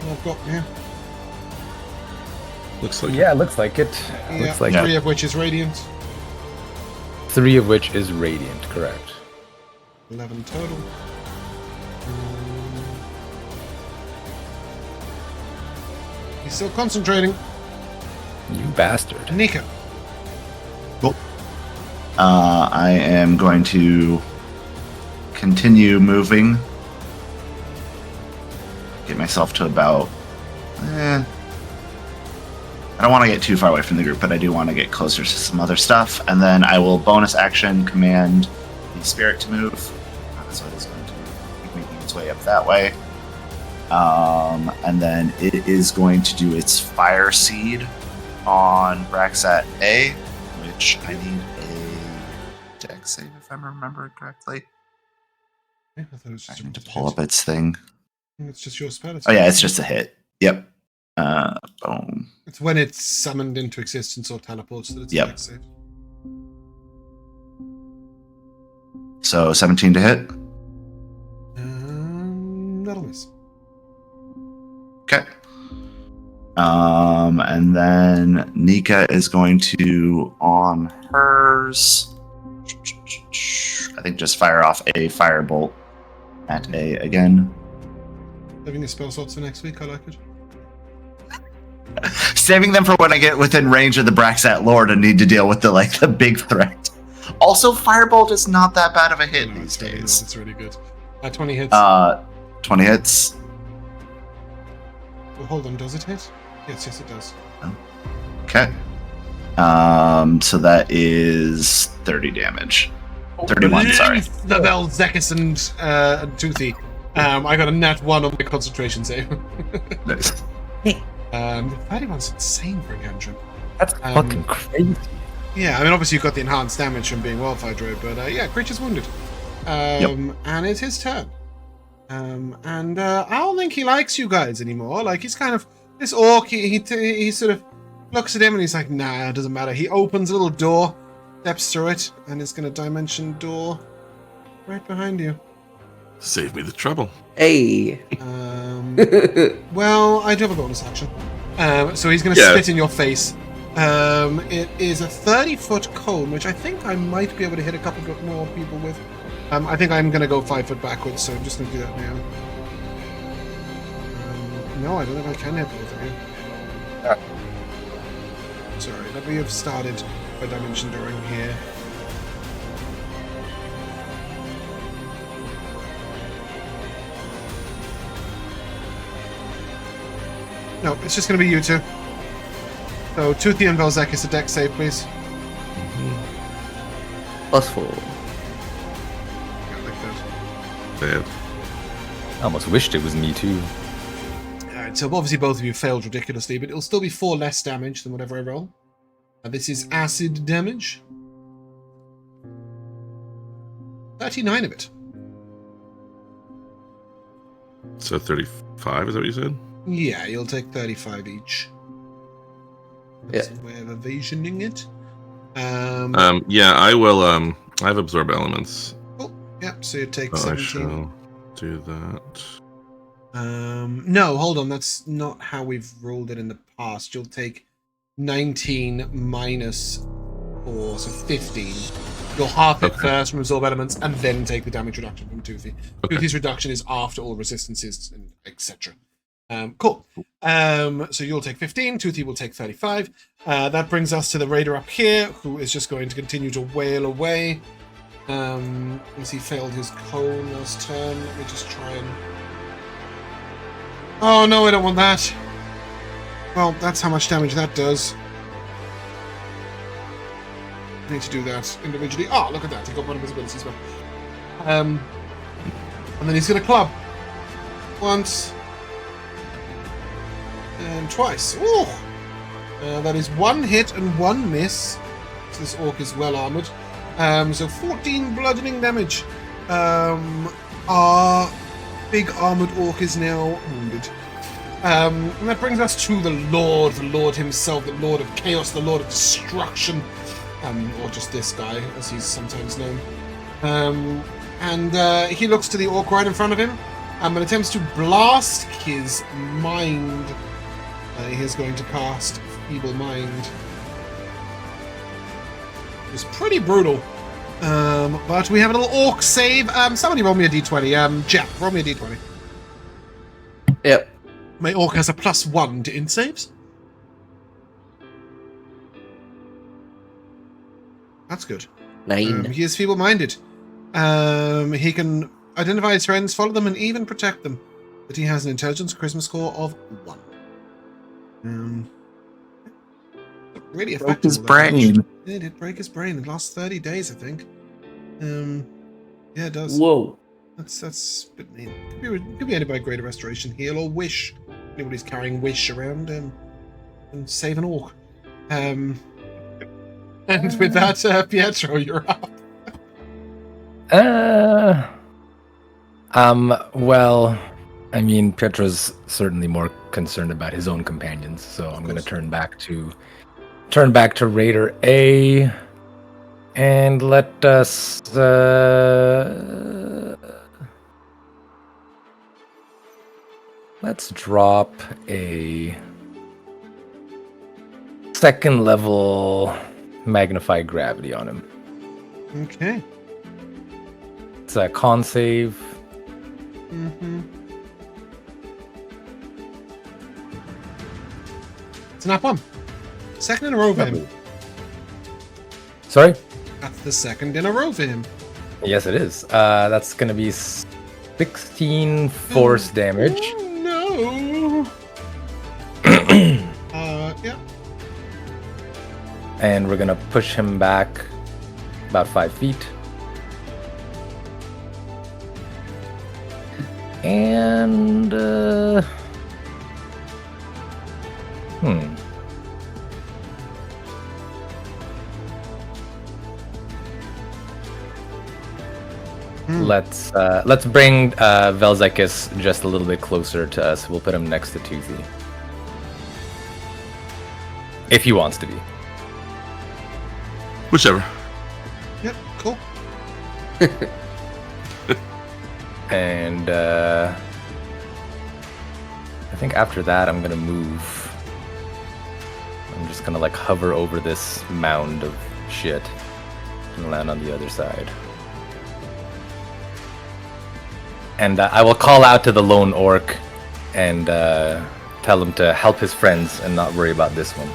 I've got here. Looks like Yeah, looks like it. Yeah, Looks like 3 of which is radiant. 3 of which is radiant. Correct. 11 total. He's still concentrating. You bastard. Nikha. I am going to continue moving. Get myself to about... I don't want to get too far away from the group, but I do want to get closer to some other stuff. And then I will bonus action command the spirit to move. So it is going to keep making its way up that way. And then it is going to do its fire seed on Braxat A, which I need a dex save if I'm remembering correctly. Yeah, I thought it was I just need to pull up its thing. It's just your spell. Oh yeah, it's just a hit. Yep. Boom. It's when it's summoned into existence or teleports that it's Yep. a dex save. So 17 to hit. That'll miss. Okay. And then Nikha is going to, on hers, I think just fire off a firebolt at A again. Having the spell slots for next week, I like it. Saving them for when I get within range of the Braxat Lord and need to deal with the big threat. Also, firebolt is not that bad of a hit No, these it's really good. days. It's really good. 20 hits. 20 hits. Oh, hold on, does it hit? Yes, it does. Okay. So that is 30 damage. 31, sorry. The Vel'zekiss and Toothy. I got a nat 1 on my concentration save. Nice. 31's insane for a cantrip. That's fucking crazy. Yeah, I mean, obviously you've got the enhanced damage from being Wildfire Druid, but yeah, creature's wounded. And it's his turn. And I don't think he likes you guys anymore. Like, he's kind of... This orc, he sort of looks at him and he's like, nah, it doesn't matter. He opens a little door, steps through it, and is going to dimension door right behind you. Save me the trouble. Hey. Well, I do have a bonus action. So he's going to spit in your face. It is a 30-foot cone, which I think I might be able to hit a couple of more people with. I think I'm going to go 5 foot backwards, so I'm just going to do that now. No, I don't think I can hit both of you. Sorry, let me have started by dimension dooring here. No, it's just going to be you two. So, Toothy and Vel'zekiss, a deck save, please. +4. Yeah, like that. Bad. I almost wished it was me too. Alright, so obviously both of you failed ridiculously, but it'll still be 4 less damage than whatever I roll. This is acid damage. 39 of it. So 35, is that what you said? Yeah, you'll take 35 each. That's a way of evasioning it. Yeah, I will. I have absorb elements. Oh, yeah, so you take So I 17. shall do that. No, hold on, that's not how we've rolled it in the past. You'll take 19 minus 4, so 15. You'll half it first from absorb elements, and then take the damage reduction from Toothy. Toothy's reduction is after all resistances, and etc. Cool. So you'll take 15, Toothy will take 35. That brings us to the raider up here, who is just going to continue to wail away. As he failed his cone last turn. Let me just try and... Oh no, I don't want that. Well, that's how much damage that does. I need to do that individually. Oh, look at that. He got one of his abilities as well. And then he's going to club. Once. And twice. Ooh! That is 1 hit and 1 miss. So this orc is well armored. So 14 bludgeoning damage. Our big armored orc is now wounded. And that brings us to the Lord himself, the Lord of Chaos, the Lord of Destruction. Or just this guy, as he's sometimes known. And he looks to the orc right in front of him and attempts to blast his mind. He is going to cast Feeble Mind. It's pretty brutal. But we have a little orc save. Somebody roll me a d20. Jeff, roll me a d20. Yep. My orc has a +1 to int saves. That's good. 9. He is feeble-minded. He can identify his friends, follow them, and even protect them. But he has an intelligence charisma score of 1. Really effective. Broke his brain. It did break his brain in the last 30 days, I think. Yeah, it does. Whoa. That's a bit mean. Could be aided by Greater Restoration, Heal, or Wish. Anybody's carrying Wish around and save an orc. And with that, Pietro, you're up. Well, I mean, Pietro's certainly more concerned about his own companions, so I'm going to turn back to Raider A, and let us let's drop a 2nd level Magnify Gravity on him. Okay. It's a con save. It's an up 1. 2nd in a row for him. Sorry? That's the 2nd in a row for him. Yes, it is. That's going to be 16 force damage. Oh, no. Yeah. And we're going to push him back about 5 feet. And let's bring Vel'zekiss just a little bit closer to us. We'll put him next to Toothy. If he wants to be. Whichever. Yep, cool. And I think after that I'm gonna move. I'm just gonna like hover over this mound of shit and land on the other side. And I will call out to the lone orc and tell him to help his friends and not worry about this one.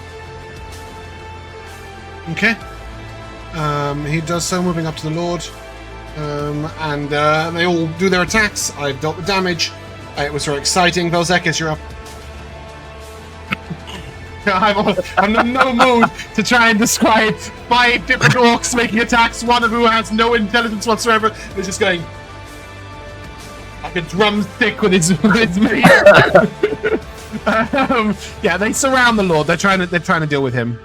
Okay. He does so, moving up to the Lord. And they all do their attacks. I've dealt the damage. It was very exciting. Vel'zekiss, you're up. I'm in no mood to try and describe 5 different orcs making attacks, one of who has no intelligence whatsoever. They're just going like a drumstick with his meat. Yeah, they surround the Lord. They're trying to deal with him.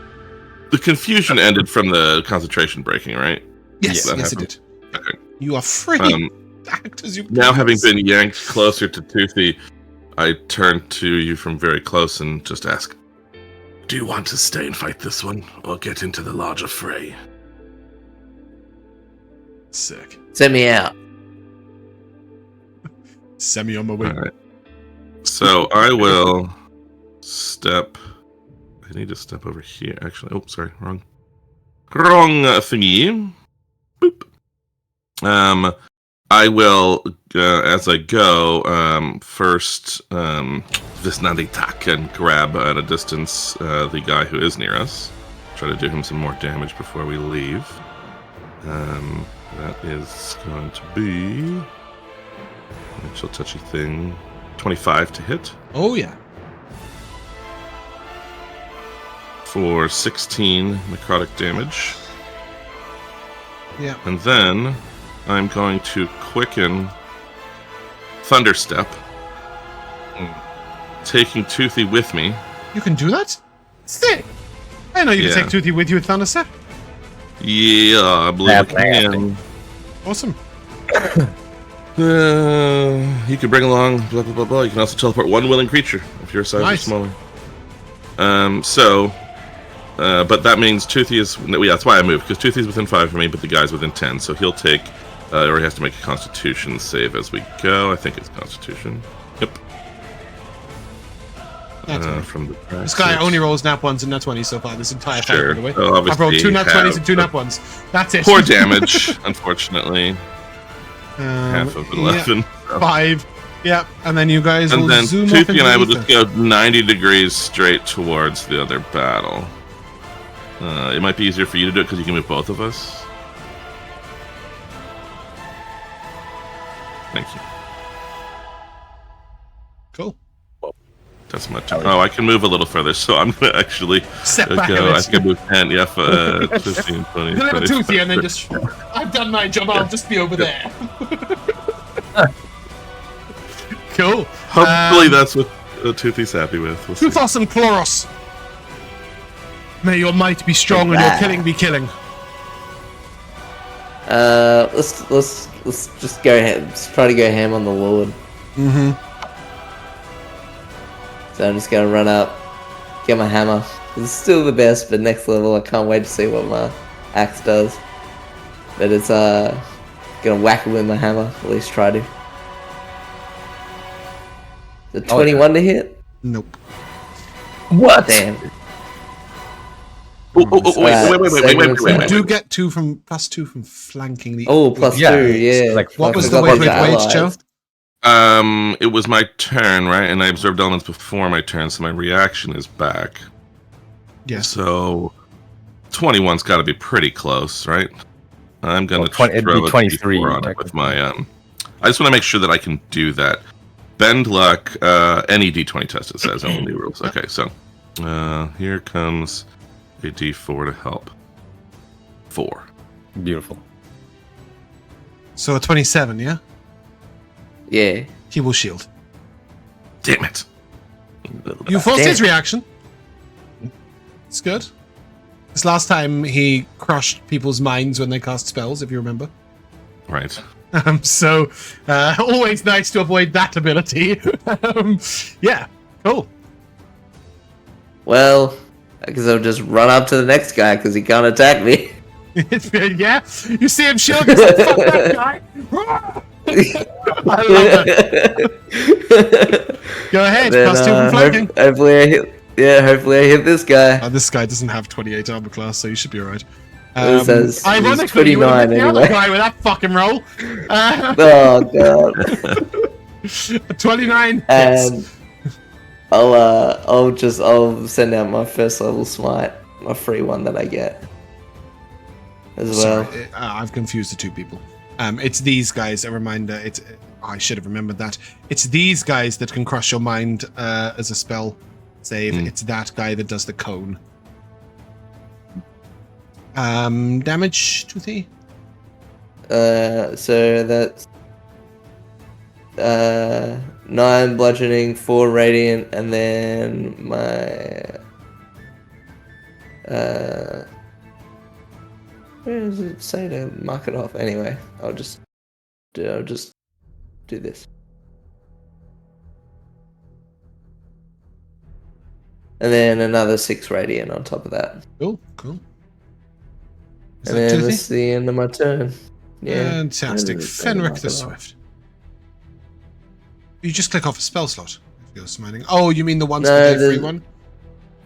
The confusion ended from the concentration breaking, right? Yes, That yes, it happened? did. Okay. You are free. Act as you Now, having please. been yanked closer to Toothy, I turn to you from very close and just ask, do you want to stay and fight this one, or get into the larger fray? Sick. Send me out. Send me on my way. All right. So I will step. I need to step over here, actually. Oh, sorry, wrong thingy. Boop. I will, as I go, first Visnadi attack and grab at a distance the guy who is near us. Try to do him some more damage before we leave. That is going to be actual touchy thing. 25 to hit Oh yeah. for 16 necrotic damage. Yeah. And then I'm going to quicken Thunderstep, taking Toothy with me. You can do that? Sick. I know you can take Toothy with you at Thunderstep. Yeah, I believe I can. Awesome. You can bring along blah blah blah blah. You can also teleport one willing creature if your size is smaller. But that means Toothy is. Yeah, that's why I moved, because Toothy is within 5 for me, but the guy's within 10, so he'll take. Or he has to make a Constitution save as we go. I think it's Constitution. Yep. From the This guy only rolls nat 1s and nat 20s so far this entire fight, by the way. So I've rolled 2 nat 20s and 2 nat 1s. That's it. 4 damage, unfortunately. Half of 11. Yeah, 5. Yeah, and then you guys And will then zoom Toothy off into and I the will ether. just go 90 degrees straight towards the other battle. It might be easier for you to do it because you can move both of us. Thank you. Cool. That's my turn. Oh, I can move a little further, so I'm going to actually Step back go. a I bit. can move 10, yeah, 15, 20, Deliver 20. Toothy and then just... I've done my job, I'll just be over there. Cool. Hopefully that's what Toothy's happy with. We'll see. Toothos and Chloros. May your might be strong and your killing be killing. Let's just go ahead. Let's try to go ham on the Lord. Mm-hmm. So I'm just gonna run up, get my hammer. It's still the best, but next level. I can't wait to see what my axe does. But it's gonna whack it with my hammer. At least try to. The 21 to hit. Nope. What? Damn. You do get +2 from flanking the... Oh, +2, yeah. Like, What was I the forgot wage, about wage, allies. Joe? It was my turn, right? And I observed elements before my turn, so my reaction is back. Yes. So 21's got to be pretty close, right? I'm gonna it'd throw be a 23 D4 on it with my I just want to make sure that I can do that. Bend luck, any D20 test it says only rules. Okay, so here comes a D4 to help. 4. Beautiful. So a 27, yeah? Yeah. he will shield. Damn it. You forced Damn. his reaction. It's good. This last time he crushed people's minds when they cast spells, if you remember. Right. So, always nice to avoid that ability. Yeah, cool. Well, because I'll just run up to the next guy because he can't attack me. Yeah, you see him shield, he's like, fuck that guy. I love it. Go ahead, Then, plus 2 from flanking. hopefully I hit this guy. This guy doesn't have 28 armor class, so you should be alright. It says Ironically, you would have 29 hit the other anyway. guy with that fucking roll. Oh god. 29 hits. And I'll send out my first level smite, my free one that I get. As well. Sorry, I've confused the two people. It's these guys. A reminder. I should have remembered that. It's these guys that can crush your mind as a spell save. It's that guy that does the cone. Damage, Toothy? So that's 9 bludgeoning, 4 radiant, and then my where does it say to mark it off? Anyway, I'll just do this. And then another 6 radiant on top of that. Cool. Is And that then Toothy? this is the end of my turn. Yeah. Fantastic. Where does it say to Fenric mark the it off? Swift. You just click off a spell slot if you're smiting. Oh, you mean the once No, per day free the- one?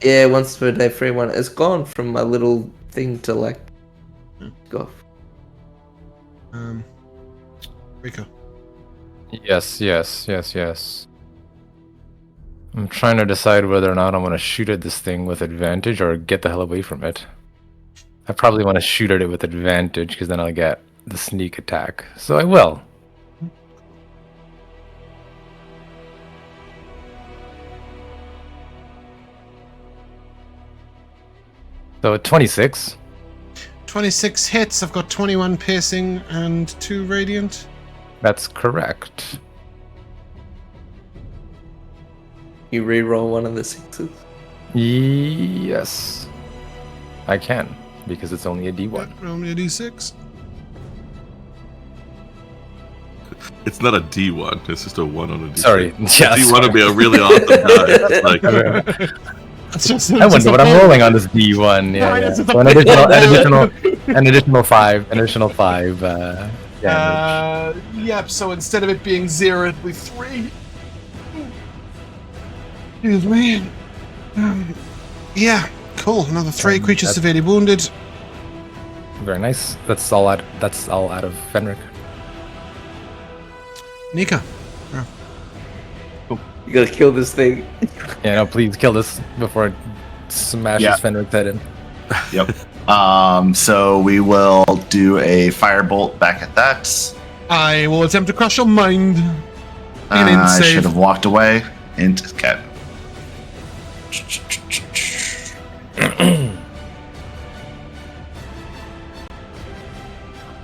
Yeah, once per day free one. It's gone from my little thing to like go off. Rico. Yes. I'm trying to decide whether or not I want to shoot at this thing with advantage or get the hell away from it. I probably want to shoot at it with advantage because then I'll get the sneak attack. So I will. So at 26. 26 hits. I've got 21 piercing and 2 radiant. That's correct. You re-roll one of the 6s. Yes. I can, because it's only a D1. Roll me a d6. It's not a D1. It's just a 1 on a D6. Sorry. Yeah, D1 would be a really awesome die. It's like, It's just, I wonder what I'm rolling on this D1. Yeah, it's yeah. just a So an additional 5 damage. Yep, so instead of it being 0, it'll be 3. Excuse me. Yeah, cool. Another 3 creatures that's- severely wounded. Very nice. That's all out of Fenric. Nikha. You gotta kill this thing. Yeah, no, please kill this before it smashes Yeah. Fenric's head in. Yep. So we will do a firebolt back at that. I will attempt to crush your mind. An int I save. should have walked away. Okay.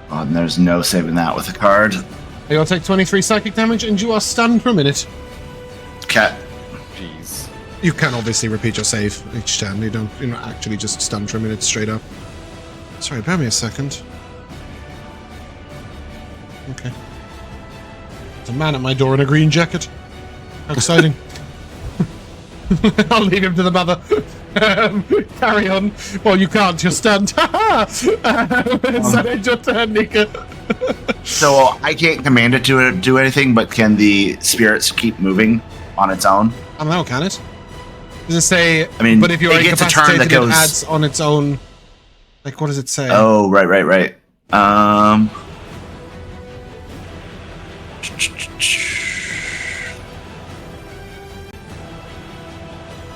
Oh, and there's no saving that with a card. You'll take 23 psychic damage and you are stunned for a minute. Cat. Jeez. You can obviously repeat your save each turn. You're not actually just stunned for a minute straight up. Sorry, bear me a second. Okay. There's a man at my door in a green jacket. How exciting. I'll leave him to the mother. Carry on. Well, you can't. You're stunned. So end your turn, Nikha. So I can't command it to do anything, but can the spirits keep moving on its own? I don't know, can it? Does it say... I mean, but if you're it gets a turn incapacitated, that goes- it adds on its own... Like, what does it say? Oh, right.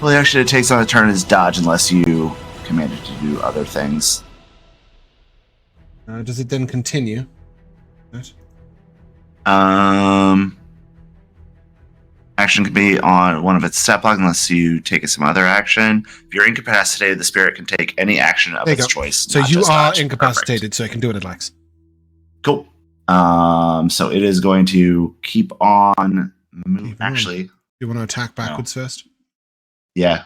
Well, actually, it takes on a turn as dodge unless you command it to do other things. Does it then continue? Right. Action can be on one of its step block unless you take some other action. If you're incapacitated, the spirit can take any action of There you its go. choice. So not you just are dodge. incapacitated, so it can do what it likes. Perfect. Cool. So it is going to keep on move. Actually, you want to attack backwards first? Yeah.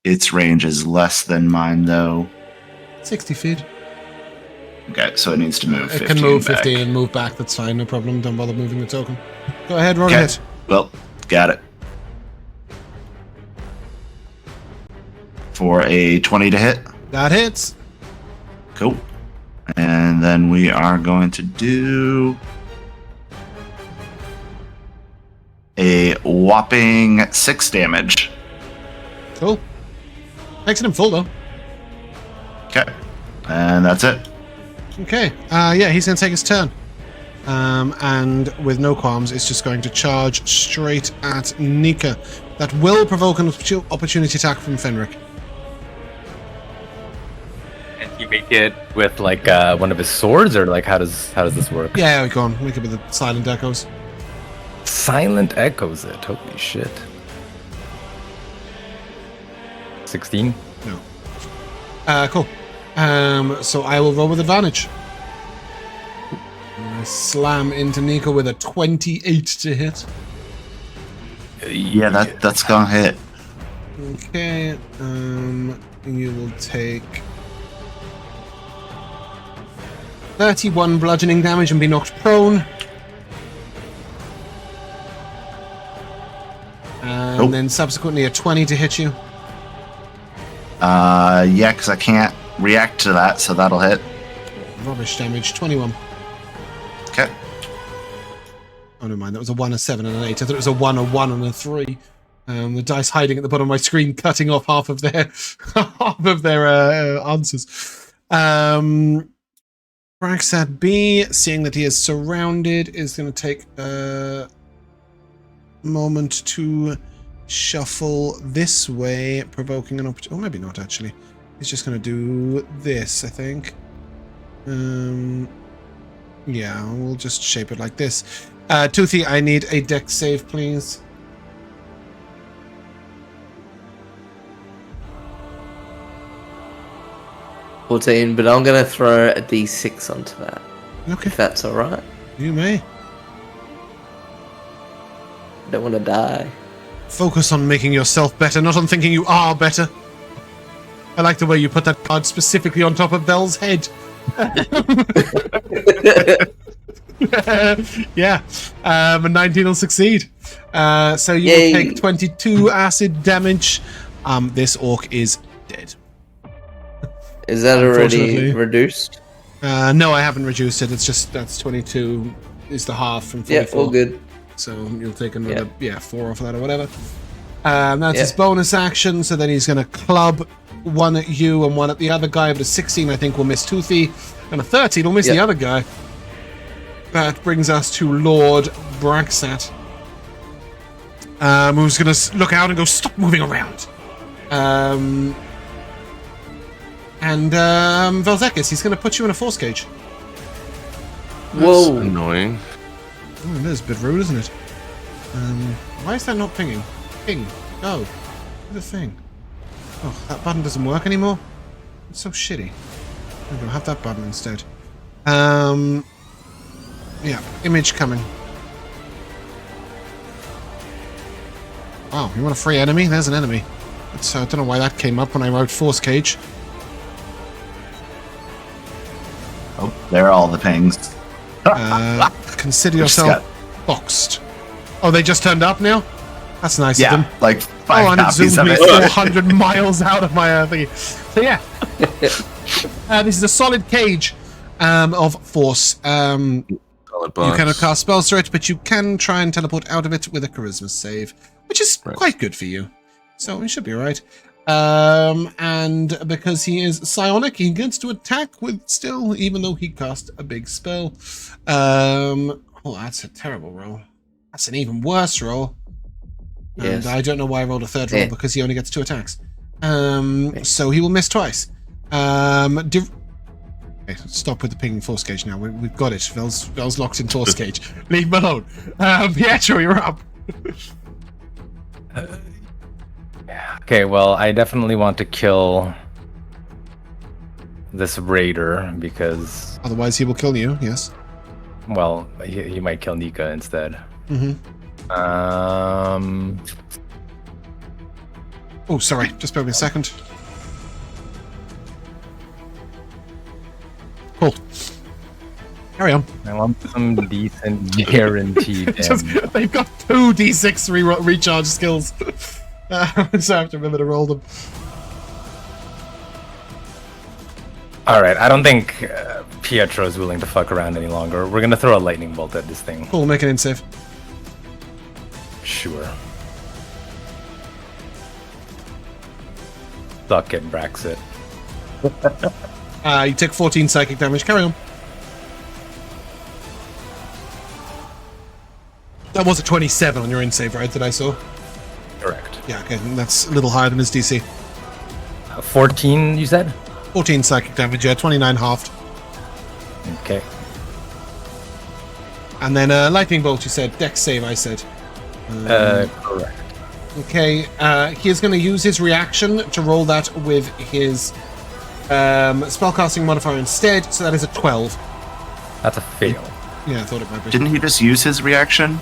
Its range is less than mine, though. 60 feet. Okay, so it needs to move 15 It can move back. 15 and move back. That's fine. No problem. Don't bother moving the token. Go ahead, roll a Okay. hit. Well, got it. For a 20 to hit. That hits. Cool. And then we are going to do a whopping 6 damage. Cool. Makes it in full, though. Okay. And that's it. Okay. Yeah, he's going to take his turn. And with no qualms, it's just going to charge straight at Nikha. That will provoke an opportunity attack from Fenric. And you make it with like one of his swords, or like how does this work? Yeah, go on. Make it with the silent echoes. Silent echoes it. Holy shit. 16. No. Cool. So I will roll with advantage. I slam into Nikha with a 28 to hit. Yeah, that's gonna hit. Okay. You will take 31 bludgeoning damage and be knocked prone. And Nope. then subsequently a 20 to hit you. Yeah, because I can't react to that, so that'll hit. Rubbish damage, 21. Okay. Oh, never mind. That was a 1, a 7, and an 8. I thought it was a 1, and a 3. The dice hiding at the bottom of my screen, cutting off half of their answers. Braxad B, seeing that he is surrounded, is going to take a moment to shuffle this way, provoking an opportunity. Oh, maybe not, actually. He's just going to do this, I think. Yeah, we'll just shape it like this. Toothy, I need a dex save, please. But I'm gonna throw a d6 onto that. Okay, If that's alright. you may. I don't want to die. Focus on making yourself better, not on thinking you are better. I like the way you put that card specifically on top of Vel's head. Yeah, a 19 will succeed. So you Yay. will take 22 acid damage. This orc is dead. Is that already Unfortunately. reduced? No, I haven't reduced it. It's just that's 22 is the half from 44. Yeah, all good. So you'll take another 4 off of that or whatever. That's his Yeah. bonus action. So then he's going to club one at you and one at the other guy. But a 16, I think, will miss Toothy, and a 13 will miss the other guy. That brings us to Lord Braxat, who's going to look out and go, "Stop moving around." And Vel'zekiss, he's going to put you in a force cage. Whoa. Annoying. Oh, it is a bit rude, isn't it? Why is that not pinging? Ping. Go. Do the thing. Oh, that button doesn't work anymore? It's so shitty. I'm going to have that button instead. Yeah, image coming. Wow, you want a free enemy? There's an enemy. It's, I don't know why that came up when I wrote force cage. Oh, there are all the pings. Consider Just yourself boxed. Oh, they just turned up now? That's nice of Yeah, them. like 5 Oh, and it copies zoomed of me it. 400 miles out of my thingy. So yeah, this is a solid cage of force. Solid You box. cannot cast spells through it, but you can try and teleport out of it with a charisma save, which is quite good for you. So it should be alright. And because he is psionic, he gets to attack with still, even though he cast a big spell. Oh, that's a terrible roll. That's an even worse roll. Yes. And I don't know why I rolled a third roll, Yeah. because he only gets 2 attacks. So he will miss twice. Okay, stop with the ping force cage now. We've got it. Vel's locked in force cage. Leave him alone. Pietro, you're up. Okay, well, I definitely want to kill this raider because, Otherwise, he will kill you. Yes. well, he might kill Nikha instead. Mm-hmm. Oh, sorry. Just bear with me a second. Cool. Carry on. I want some decent guaranteed damage. They've got 2 D6 recharge skills. So I have to remember to roll them. Alright, I don't think Pietro is willing to fuck around any longer. We're gonna throw a lightning bolt at this thing. Cool, make an in save. Sure. Suck it, Braxit. You take 14 psychic damage. Carry on. That was a 27 on your in save, right? That I saw. Correct. Yeah, okay, that's a little higher than his DC. 14, you said? 14 psychic damage, yeah, 29 halved. Okay. And then lightning bolt, you said. Dex save, I said. Correct. Okay, he is going to use his reaction to roll that with his spellcasting modifier instead, so that is a 12. That's a fail. Yeah, I thought it might be. Didn't he just use his reaction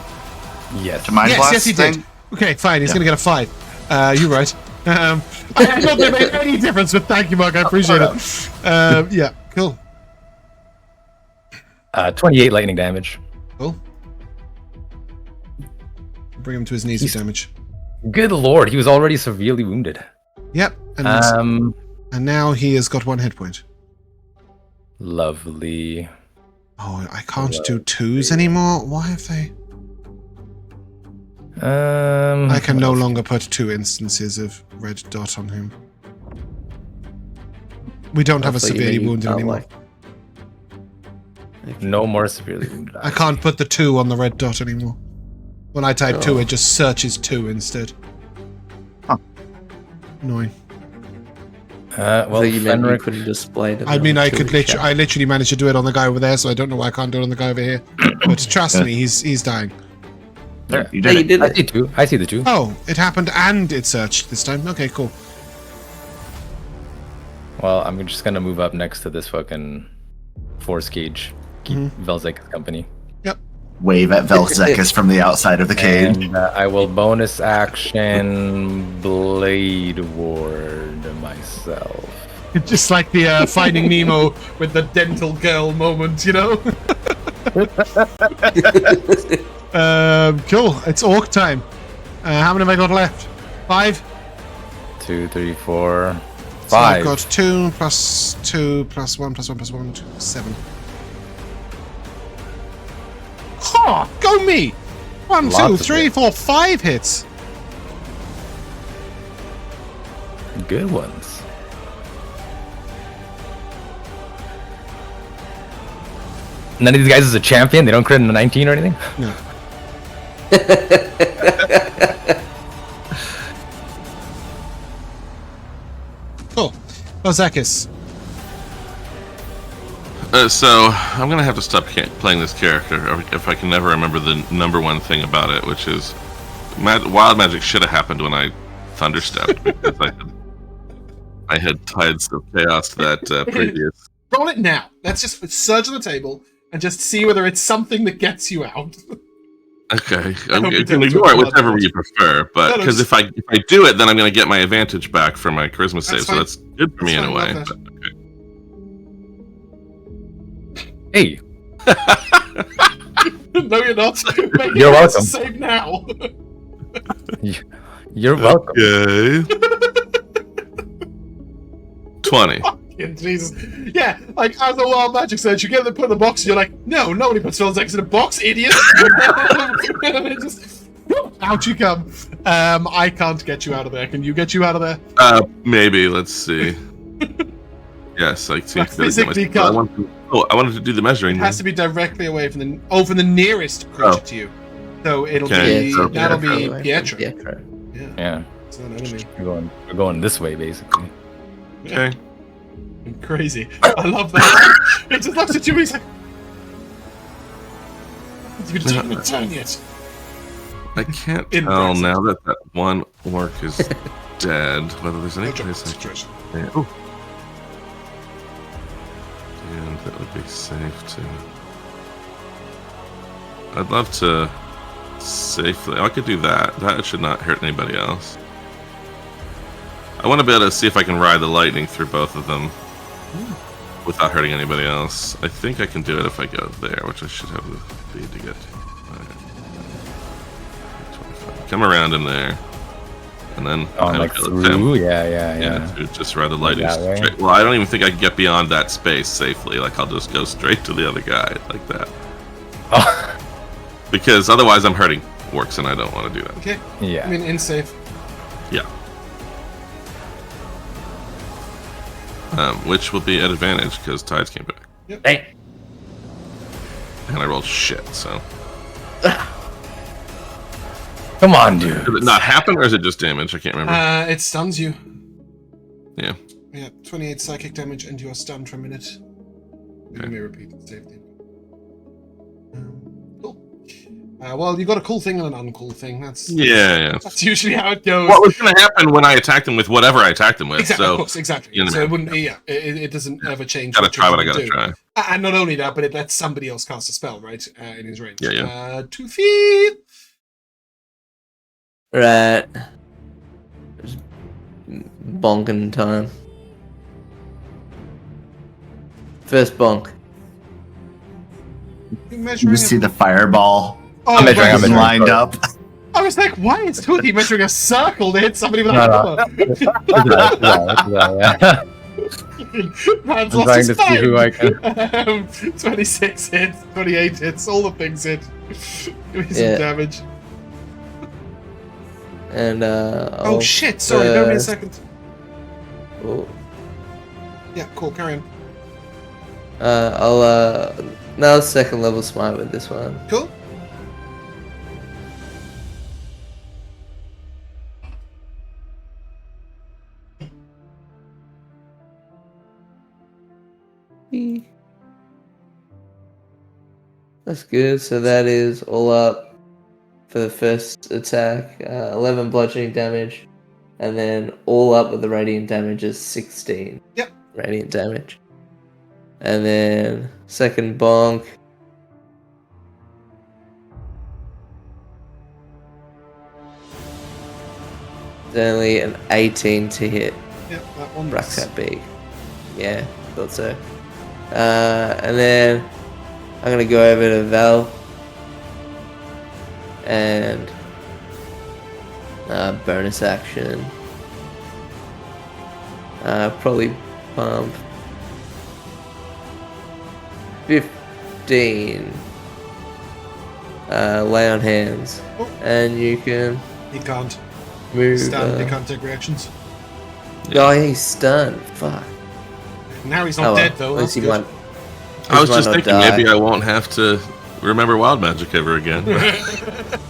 Yes. to Mind Blast? Yes, he did. Okay, fine, he's going to get a 5. You're right. I thought that made any difference, but thank you, Mark, I appreciate it. Yeah, cool. 28 lightning damage. Cool. Bring him to his knees with damage. Good lord, he was already severely wounded. Yep, and now he has got 1 hit point. Lovely. Oh, I can't do 2s anymore? Why have they... I can no longer put 2 instances of red dot on him. We don't have a severely wounded anymore. No more severely wounded. I can't put the 2 on the red dot anymore. When I type 2, it just searches 2 instead. Huh. Annoying. Well, you Fenric couldn't display it. I mean, I literally managed to do it on the guy over there, so I don't know why I can't do it on the guy over here. But trust me, he's dying. You You did it. did I it. see 2. I see the 2. Oh, it happened and it searched this time. Okay, cool. Well, I'm just gonna move up next to this fucking force cage. Keep Vel'zekiss company. Yep. Wave at Vel'zekiss from the outside of the cage. And I will bonus action Blade Ward myself. Just like the Finding Nemo with the dental girl moment, you know? Cool. It's orc time. How many have I got left? 5? 2, 3, 4, So I've 5. got 2 plus 2 plus 1 plus 1 plus 1, 7. Ha! Go me! 1, 2, Lots of 3, hits. 4, 5 hits. Good ones. None of these guys is a champion? They don't crit in a 19 or anything? No. Cool. Vel'zekiss. So I'm gonna have to stop playing this character if I can never remember the number one thing about it, which is wild magic should have happened when I thunderstepped because I had tides of chaos to that previous. Roll it now. Let's just surge on the table and just see whether it's something that gets you out. Okay, I hope you you can don't ignore it do whichever wild you prefer, but No, no, because just- if I do it, then I'm gonna get my advantage back for my charisma save, so fine. that's good for me That's in a fine, way. love but- okay. Hey, No, you're not. Make You're it welcome. Save now. you're welcome. Okay. 20. Fucking Jesus. Yeah, like as a wild magic search, you get them put in the box, and you're like, no, nobody puts Vel'zekiss in a box, idiot. And it just, out you come. I can't get you out of there. Can you get you out of there? Maybe. Let's see. Yes, I see. I physically can't. I wanted to do the measuring. It has to be directly away from the nearest creature to you. So it'll Okay, be so that'll be Pietro. Pietro. Pietro. Yeah, Yeah, it's not an enemy. we're going this way basically. Okay. Crazy. I love that. It just looks at you and he's like, have you taken a turn yet? I can't In tell Brexit. now that one orc is dead whether there's any place I can. Yeah. Oh. And that would be safe too. I'd love to safely. I could do that. That should not hurt anybody else. I want to be able to see if I can ride the lightning through both of them without hurting anybody else. I think I can do it if I go there, which I should have the speed to get to. Right. 25. Come around in there. And then like through? Yeah. To just ride the lightning That way? straight. Well, I don't even think I can get beyond that space safely. Like, I'll just go straight to the other guy like that. Oh, Because otherwise I'm hurting orcs and I don't want to do that. Okay. yeah. I mean, in safe. Yeah. Which will be at advantage because tides came back. Hey. And I rolled shit, so. Come on, dude. Did it not happen or is it just damage? I can't remember. It stuns you. Yeah. Yeah, 28 psychic damage and you are stunned for a minute. You may repeat the save thing. Cool. Well, you got a cool thing and an uncool thing. That's That's usually how it goes. What was going to happen when I attacked him with whatever I attacked him with? Exactly, So, of course, exactly. you know, So it wouldn't. Yeah, it doesn't ever change. Gotta what try you're what I gonna gotta do. try. And not only that, but it lets somebody else cast a spell, right? In his range. Yeah. 2 feet. Right. Just bonking time. First bonk. You You measuring just see it? the fireball Oh, measuring, right. I'm measuring. lined up. I was like, why is Toothy measuring a circle to hit somebody with a No. hammer? Man's I'm lost trying his to see who I can. 26 hits, 28 hits, all the things hit. Give me some Yeah. damage. And Oh shit, sorry, give me a second. Oh. Yeah, cool, carry on. I'll now second level smite with this one. Cool. That's good. So that is all up for the first attack. 11 bludgeoning damage, and then all up with the radiant damage is 16. Yep. Radiant damage, and then second bonk. It's only an 18 to hit. Yeah, that one. Racks that big. Yeah, thought so. And then I'm gonna go over to Val and bonus action. Probably pump 15. Lay on hands, Oh. and you can He can't move. stand, he can't take reactions. Oh, he's stunned. Fuck. Now he's not Oh, well, dead though. at least That's he good. might. I was might just not thinking die. maybe I won't have to remember wild magic ever again.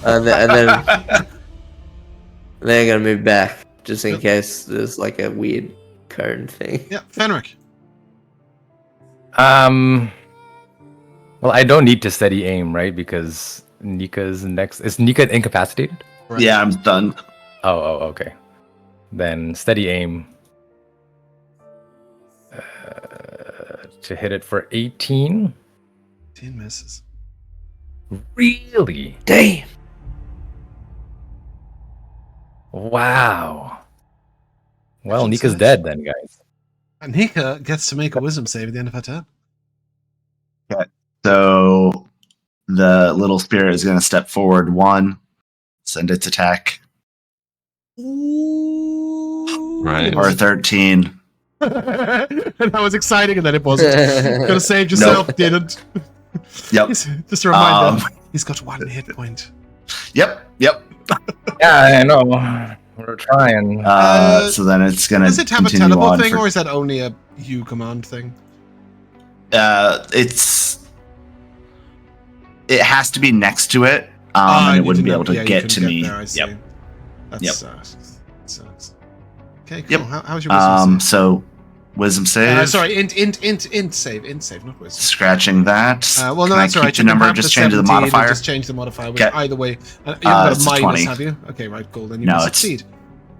And then they're gonna move back just in case there's like a weird cone thing. Yeah, Fenric. Well, I don't need to steady aim, right? Because Nikha's next. Is Nikha incapacitated? Right. Yeah, I'm stunned. Oh, okay. Then steady aim. To hit it for 18. 10 misses. Really? Damn. Wow. Well, That's Nikha's nice. dead then, guys. And Nikha gets to make a wisdom save at the end of her turn. So the little spirit is going to step forward 1, send its attack, Ooh. Right. or 13. That was exciting, and then it wasn't. Could have saved yourself, didn't. Yep. Just a reminder. Um, He's got 1 hit point. Yep. Yeah, I know. We're trying. So then it's going to Does it have a continue teleport on thing, for- or is that only a U command thing? It has to be next to it, I and need it wouldn't be know- able to yeah, you get couldn't to me. There, I see. Yep. That Yep. sucks. Okay, cool. Yep. How's your wisdom save? So wisdom save. Sorry, int save, not wisdom. Scratching that. Well, no, Can that's I all right. keep the number, just change the 17 and modifier. Just change the modifier. Which Okay. either way, you haven't got it's a a minus, 20. have you? Okay, right, cool. Then you No, will it's- succeed.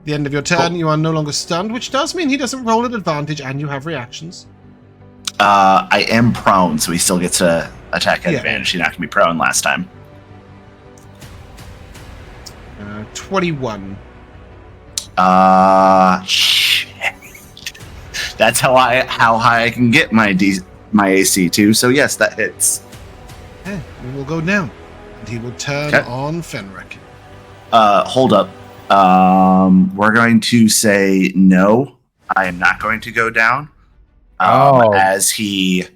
The end of your turn, you are no longer stunned, which does mean he doesn't roll at advantage, and you have reactions. I am prone, so he still gets to attack at Yeah. advantage. He not gonna be prone last time. 21. Shit. That's how high I can get my AC to. So yes, that hits. Okay, we will go down. And he will turn on Fenric. Hold up. We're going to say no. I am not going to go down. As he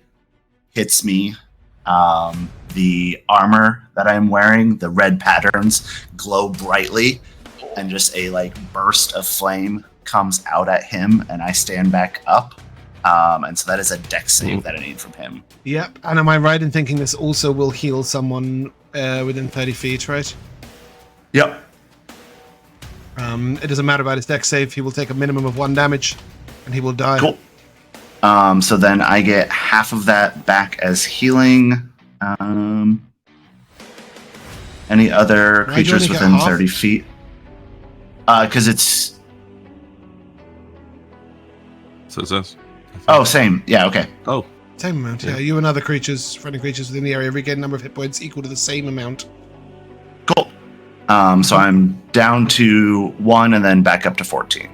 hits me, the armor that I'm wearing, the red patterns glow brightly, and just a burst of flame comes out at him, and I stand back up. And so that is a dex save that I need from him. Yep. And am I right in thinking this also will heal someone within 30 feet, right? Yep. It doesn't matter about his dex save. He will take a minimum of 1 damage, and he will die. Cool. So then I get half of that back as healing. Any other creatures within 30 feet? Because it's... So this. Oh, same. Yeah, okay. Oh. Same amount, yeah. You and other creatures, friendly creatures within the area, regain a number of hit points equal to the same amount. Cool. So I'm down to 1 and then back up to 14.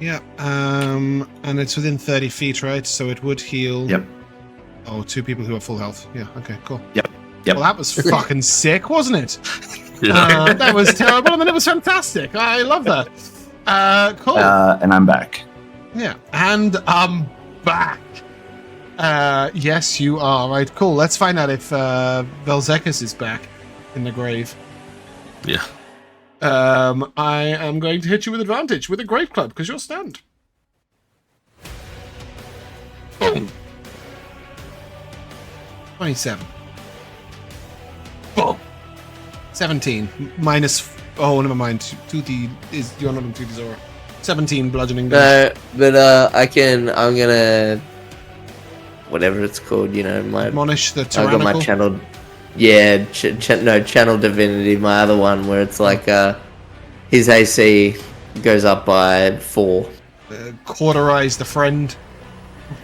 Yeah, and it's within 30 feet, right? So it would heal... Yep. Oh, 2 people who are full health. Yeah, okay, cool. Yep. Well, that was fucking sick, wasn't it? Yeah. That was terrible, and then it was fantastic. I love that. Cool. And I'm back. Yeah, and I'm back. Yes, you are. Right, cool. Let's find out if Vel'zekiss is back in the grave. Yeah. I am going to hit you with advantage with a grave club because you're stunned. Boom. 27. Boom. 17 minus. Oh, never mind. 2d is you're not on 2d Zora. 17 bludgeoning damage. But I'm gonna whatever it's called. You know, my Admonish the I got tyrannical. my channeled. Yeah, channel divinity. My other one where it's like his AC goes up by 4. Cauterize the friend.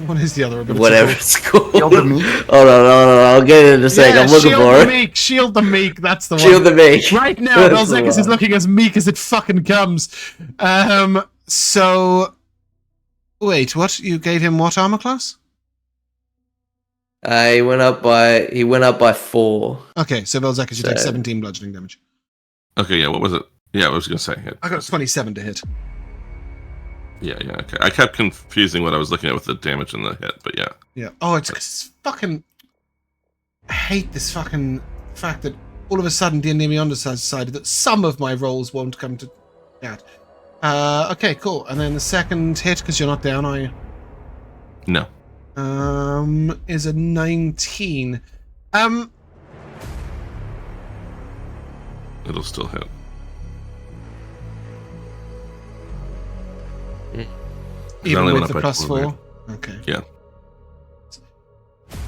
What is the other ability? Whatever it's called. Shield the Meek? Hold on, I'll get it in a sec. I'm looking for it. Meek, shield the meek, that's the one. Shield the Meek. Right now, Vel'zekiss is looking as meek as it fucking comes. So... Wait, what? You gave him what armor class? He went up by 4. Okay, so Vel'zekiss, you take 17 bludgeoning damage. Okay, yeah, what was it? Yeah, I was going to say. I got 27 to hit. Yeah, okay. I kept confusing what I was looking at with the damage and the hit, but yeah. Yeah. Oh, it's fucking... I hate this fucking fact that all of a sudden D&D Beyond has decided that some of my rolls won't come to that. Okay, cool. And then the second hit, because you're not down, are you? No. Is a 19. It'll still hit. Even only with went the up by plus 4, 4? right? Okay. Yeah.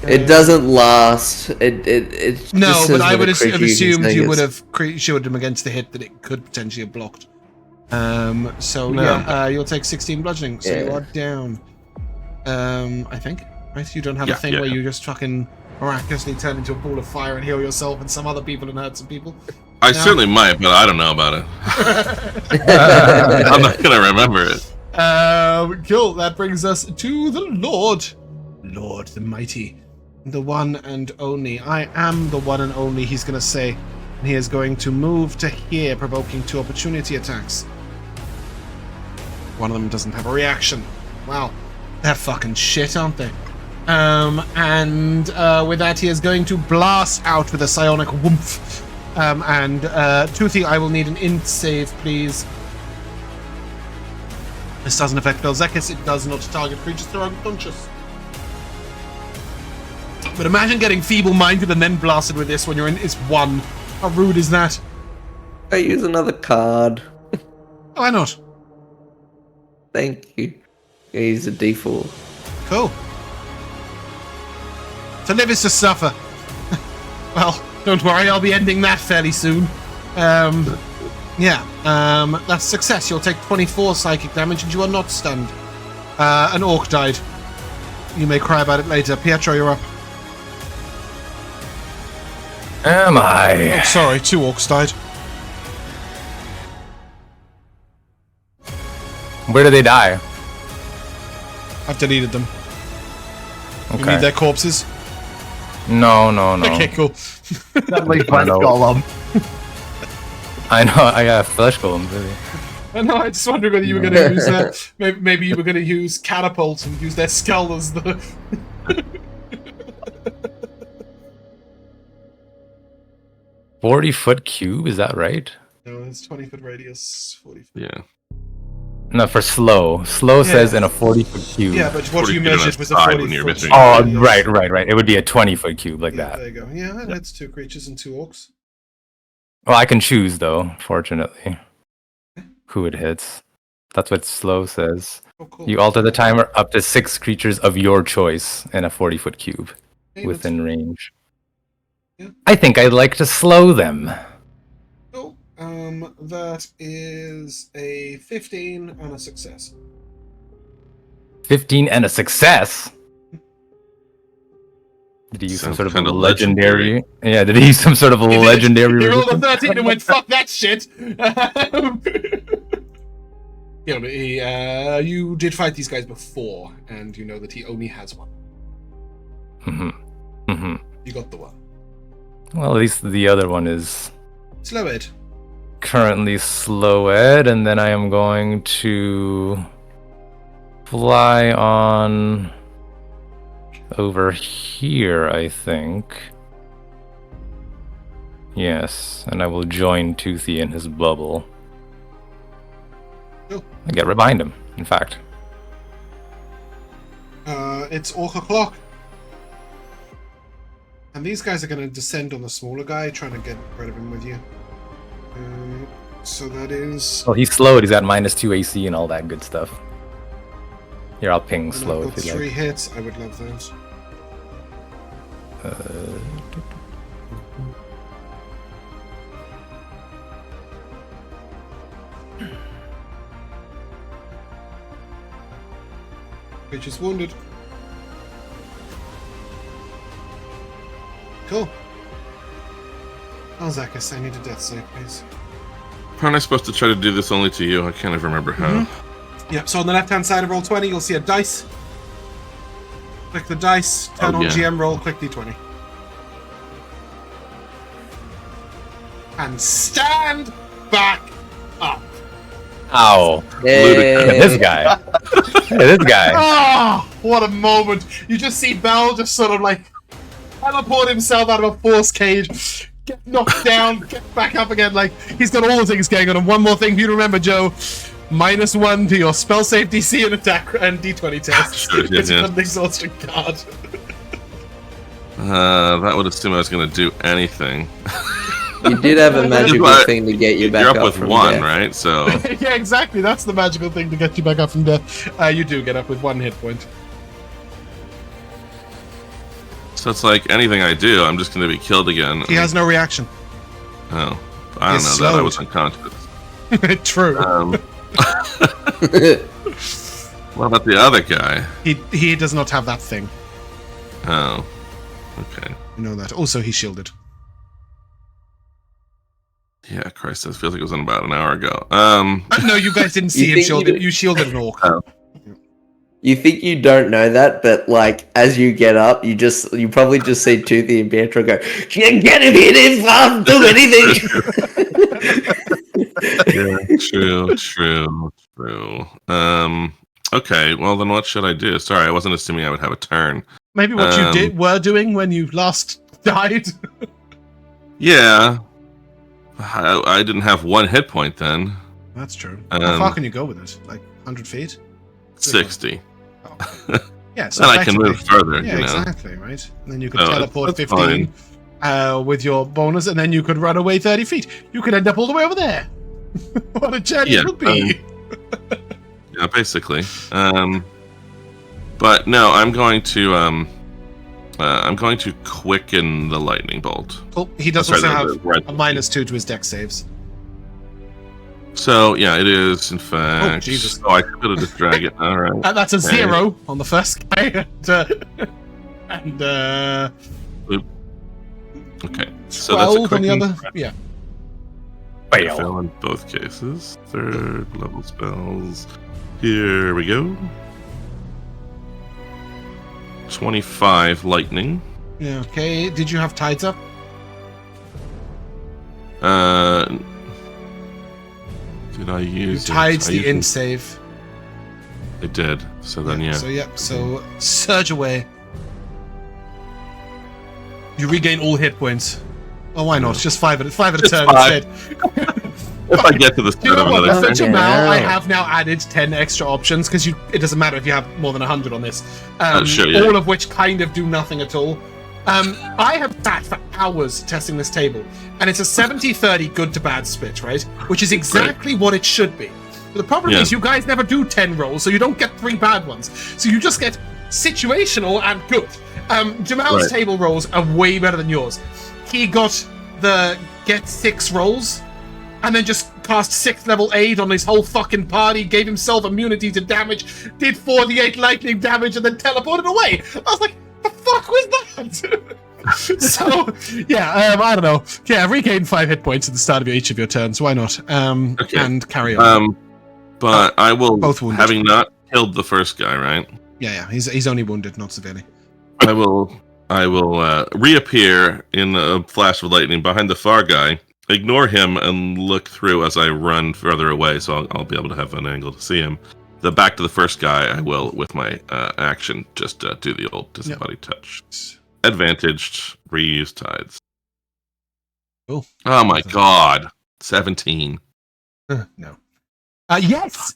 It doesn't last. It No, just but says I when would a have creature assumed uses you would negative. have shielded him against the hit that it could potentially have blocked. So No. yeah, you'll take 16 bludgeoning, so you Yeah. are down. I think, right? You don't have a thing yeah. where you just fucking miraculously turn into a ball of fire and heal yourself and some other people and hurt some people. I No. certainly might, but I don't know about it. I'm not going to remember it. Cool. That brings us to the Lord the Mighty, the one and only. I am the one and only, he's going to say. And he is going to move to here, provoking 2 opportunity attacks. One of them doesn't have a reaction. Wow. They're fucking shit, aren't they? And with that, he is going to blast out with a psionic woomph. Toothy, I will need an int save, please. This doesn't affect Vel'zekiss, it does not target creatures that are unconscious. But imagine getting feeble-minded and then blasted with this when you're in. It's 1. How rude is that? I use another card. Why not? Thank you. I use a D4. Cool. To live is to suffer. Well, don't worry, I'll be ending that fairly soon. That's success. You'll take 24 psychic damage and you are not stunned. An orc died. You may cry about it later. Pietro, you're up. Am Oh, I? sorry, 2 orcs died. Where do they die? I've deleted them. You Okay. need their corpses? No. Okay, cool. Definitely Flesh Golem. I know. I got flesh golems. Really. I know, I just wondered whether you were going to use... maybe you were going to use catapults and use their skull as the... 40-foot cube, is that right? No, it's 20-foot radius, 40 foot. Yeah. No, for slow. Slow says in a 40-foot cube. Yeah, but what 40 you feet on measured the was a side 40 when you're foot. missing Oh, right. It would be a 20-foot cube like Yeah, that. there you go. Yeah, that's 2 creatures and 2 orcs. Well, I can choose, though, fortunately, who it hits. That's what slow says. Oh, cool. You alter the timer up to 6 creatures of your choice in a 40-foot cube Hey, within range. Yeah. I think I'd like to slow them. Cool. That is a 15 and a success. 15 and a success. Did he use some Sounds sort of kinda legendary? Yeah, did he use some sort of a legendary? He rolled a resistance? 13 and went, fuck that shit! You did fight these guys before, and you know that he only has one. You got the one. Well, at least the other one is Slow Ed. currently slow ed, and then I am going to fly on over here, I think. Yes, and I will join Toothy in his bubble. Cool. I get right behind him, in fact. It's Orc o'clock. And these guys are going to descend on the smaller guy, trying to get rid of him with you. So that is... Well, he's slowed. He's got -2 AC and all that good stuff. Here, I'll ping and slow I've got if you 3 like. hits. I would love those. Creature's wounded. Cool. Vel'zekiss, I need a death save, please. Aren't I supposed to try to do this only to you? I can't even remember how. Yep, so on the left-hand side of roll 20, you'll see a dice. Click the dice, turn on yeah. GM roll, click D20. And stand back up. Ow! Yay. This guy. Hey, this guy. Ah, what a moment. You just see Bell just sort of like teleport himself out of a force cage, get knocked down, get back up again. Like, he's got all the things going on. And one more thing for you to remember, Joe. -1 to your spell save DC and attack and D20 test. Sure, It's yeah. an exhaustion card. That would assume I was going to do anything. You did have a magical But thing to get you back You're up up with from 1, death. right? So Yeah, exactly. That's the magical thing to get you back up from death. You do get up with 1 hit point. so it's like anything I do, I'm just going to be killed again. He has no reaction. Oh, I don't He's know that. I slowed. was unconscious. True. What about the other guy? He does not have that thing. Oh, okay. You know that. Also, he's shielded. Yeah, Christ, that feels like it was about an hour ago. No, you guys didn't see You him think shielded. you- You shielded an orc. Oh. You think you don't know that, but like as you get up, you probably just see Toothy and Pietro go, "Get him, hit him, do anything." Yeah, true. Okay, well then what should I do? Sorry, I wasn't assuming I would have a turn. Maybe what you were doing when you last died. Yeah. I didn't have 1 hit point then. That's true. How far can you go with it? Like 100 feet? 60. Oh. Yeah, so Then I can effectively- move further, Yeah, you know. exactly, right? And then you could Oh, teleport that's 15 with your bonus, and then you could run away 30 feet. You could end up all the way over there. What a journey Yeah, it would be. Yeah, basically. But no, I'm going to quicken the lightning bolt. Well, he does Sorry, also the have red- a -2 to his dex saves. So yeah, it is in fact. Jesus. Oh, I could have just drag it. All right. And that's a Okay. 0 on the first guy. And Okay. So that's a 12 on the quicken- other. Yeah. Fail. Fail in both cases. Third level spells. Here we go. 25 lightning. Yeah, okay. Did you have tides up? Did I use Tides it? the int save. I did. So then, yeah. So surge away. You regain all hit points. Oh, why not? Just five at a turn instead. If I get to the start of another For thing. Jamal, I have now added 10 extra options because it doesn't matter if you have more than 100 on this. Sure, yeah. All of which kind of do nothing at all. I have sat for hours testing this table, and it's a 70-30 good to bad split, right? Which is exactly what it should be. But the problem is you guys never do 10 rolls, so you don't get 3 bad ones. So you just get situational and good. Jamal's table rolls are way better than yours. He got the get 6 rolls, and then just cast 6th level aid on his whole fucking party, gave himself immunity to damage, did 4d8 lightning damage, and then teleported away. I was like, the fuck was that? So, yeah, I don't know. Yeah, regain 5 hit points at the start of each of your turns. Why not? And carry on. But I will, both wounded. having not killed the first guy, right? Yeah, he's only wounded, not severely. I will reappear in a flash of lightning behind the far guy, ignore him, and look through as I run further away, so I'll be able to have an angle to see him. Back to the first guy, I will, with my action, just do the old disembodied touch. Advantaged, reuse tides. Cool. Oh my god. 17. No. Yes!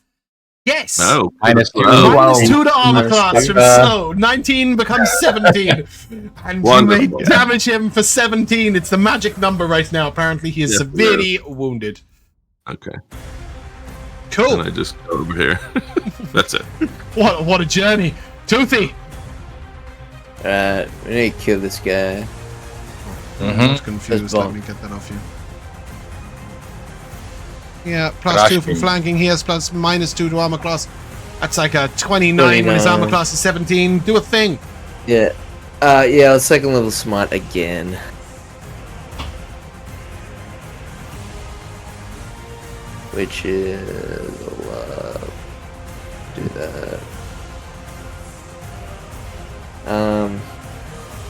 Yes! No. Minus 2. Minus 2 to armor class from slow. 19 becomes 17. And you may damage him for 17. It's the magic number right now. Apparently he is severely wounded. Okay. Cool. And I just go over here. That's it. What a journey. Toothy! Alright, we need to kill this guy. I'm not confused. Let me get that off you. Yeah, +2 from flanking. He has minus 2 to armor class. That's like a 29 when his armor class is 17. Do a thing. Yeah. Yeah, second level smite again. Which is do that.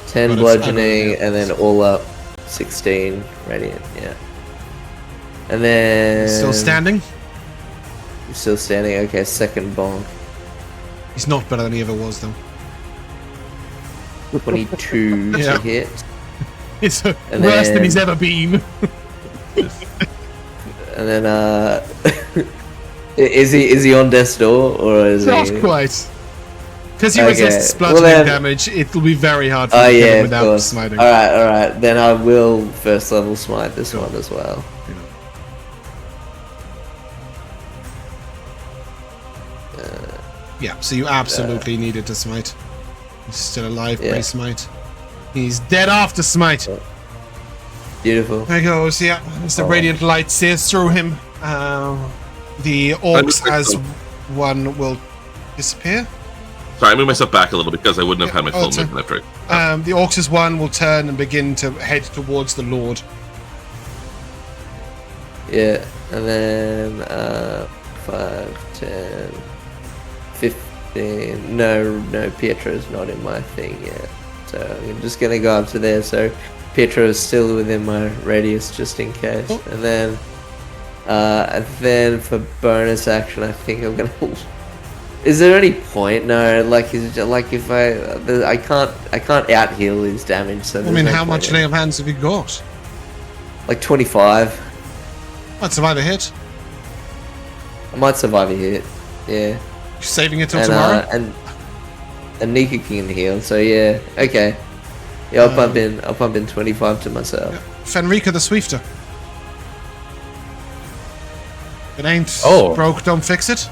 10 bludgeoning and then all up 16 radiant, yeah. And then Still standing? Still standing, okay, second bonk. He's not better than he ever was though. 22 to hit. It's worse than he's ever been. And then is he on death's door or is not he? Quite. Because he resists bludgeoning damage, it will be very hard for him to kill him without smiting. Alright. Then I will first level smite this one as well. Yeah, so you absolutely needed to smite. He's still alive, pre-smite. He's dead after smite. Beautiful. There goes, yeah. As the radiant light sears through him, the orcs as one will disappear. Sorry, I moved myself back a little because I wouldn't have had my full movement after. The orcs as one will turn and begin to head towards the Lord. Yeah, and then 5, 10, 15. No, Pietro's not in my thing yet. So I'm just gonna go up to there. So Pietro is still within my radius, just in case. Oh. And then for bonus action, I think I'm gonna. Is there any point? No, like if I can't out heal his damage. So I mean, how much lay of hands have you got? Like 25. I'd survive a hit. I might survive a hit. Yeah. You're saving it till tomorrow. And Nikha can heal. So yeah, okay. Yeah, I'll pump in 25 to myself. Yeah. Fenric the Swifter. If it ain't broke, don't fix it.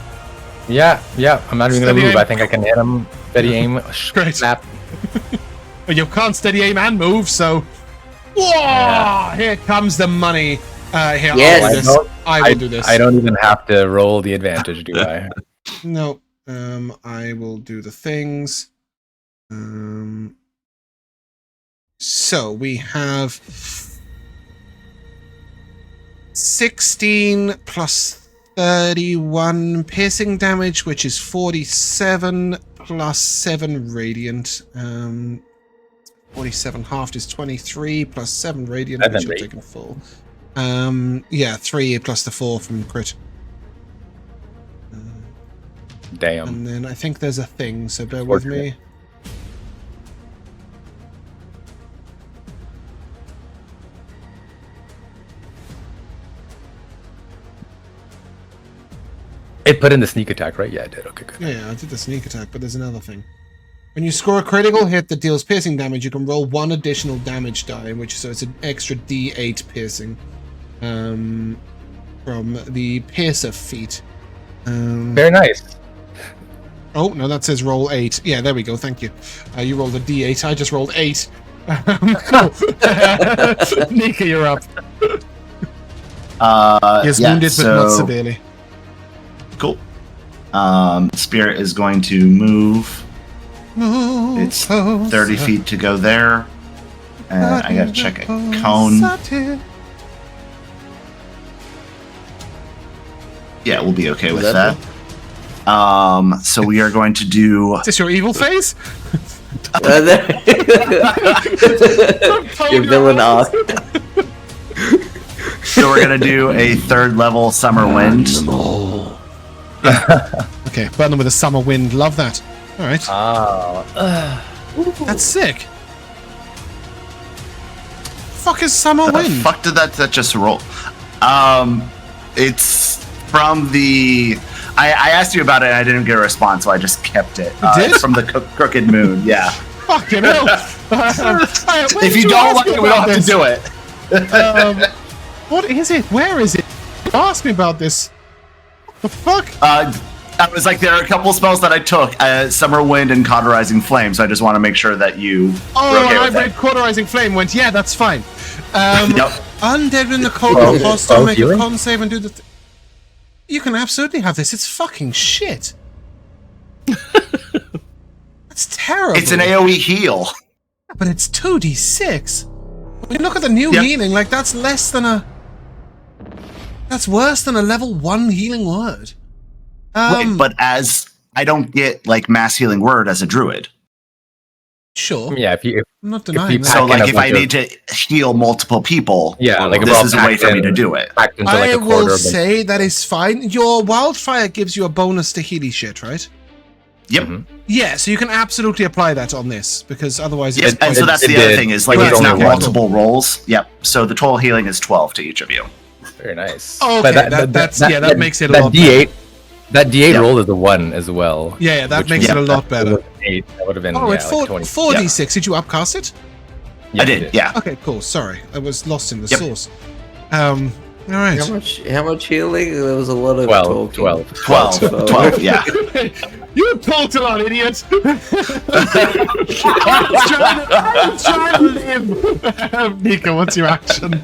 Yeah. I'm not even gonna move. I think I can hit him. Steady aim. Great. Snap. Well, you can't steady aim and move, so. Whoa! Yeah. Here comes the money. Here, yes. I will do this. I don't even have to roll the advantage, do I? No. I will do the things. So we have 16 plus 31 piercing damage, which is 47 plus 7 radiant. 47 halved is 23 plus 7 radiant, which you're taking full. Yeah, 3 plus the 4 from crit. Damn. And then I think there's a thing, so bear with me. It put in the sneak attack, right? Yeah, it did. Okay, good. Yeah, I did the sneak attack, but there's another thing. When you score a critical hit that deals piercing damage, you can roll 1 additional damage die, so it's an extra D8 piercing from the Piercer feat. Very nice. Oh, no, that says roll 8. Yeah, there we go, thank you. You rolled a D8, I just rolled 8. Nikha, you're up. He's wounded, but not severely. Cool. Spirit is going to move. It's 30 feet to go there. And I gotta check a cone. Yeah, we'll be okay with that. So we are going to do... Is this your evil face? Your villain arc. So we're gonna do a 3rd level Summer Wind. Okay, burn them with a summer wind. Love that. All right. That's sick. Fuck is summer wind? The fuck did that just roll? It's from the... I asked you about it and I didn't get a response, so I just kept it. It's from the Crooked Moon, yeah. Fucking hell. If you don't like it, we don't have to do it. What is it? Where is it? Ask me about this. The fuck? I was like, there are a couple spells that I took, Summer Wind and Cauterizing Flame, so I just want to make sure that you were okay with I read Cauterizing Flame, went, yeah, that's fine. Yep. Undead in the cold of hostile, make a con save and do the... You can absolutely have this, it's fucking shit. That's terrible. It's an AoE heal. But it's 2d6. When you look at the new healing, like, that's less than a... That's worse than a level 1 healing word. Wait, but as I don't get like mass healing word as a druid. Sure. Yeah, I'm not denying that. So like if I need to heal multiple people, like this is a way for me to do it. I will say that is fine. Your Wildfire gives you a bonus to healy shit, right? Yep. Mm-hmm. Yeah, so you can absolutely apply that on this because otherwise. Yes, and so that's the other thing is like it's not multiple rolls. Yep. So the total healing is 12 to each of you. Very nice. Oh, okay, that makes it a lot D8, better. That D8 roll is a 1 as well. Yeah, that makes it a lot better. 8, that would have been. Oh, it's 4d6. Did you upcast it? I did. Yeah. Okay, cool. Sorry, I was lost in the source. All right. How much healing? There was a lot of 12. 12. Yeah. You talked a lot, idiot. I was trying to live. Nikha, what's your action?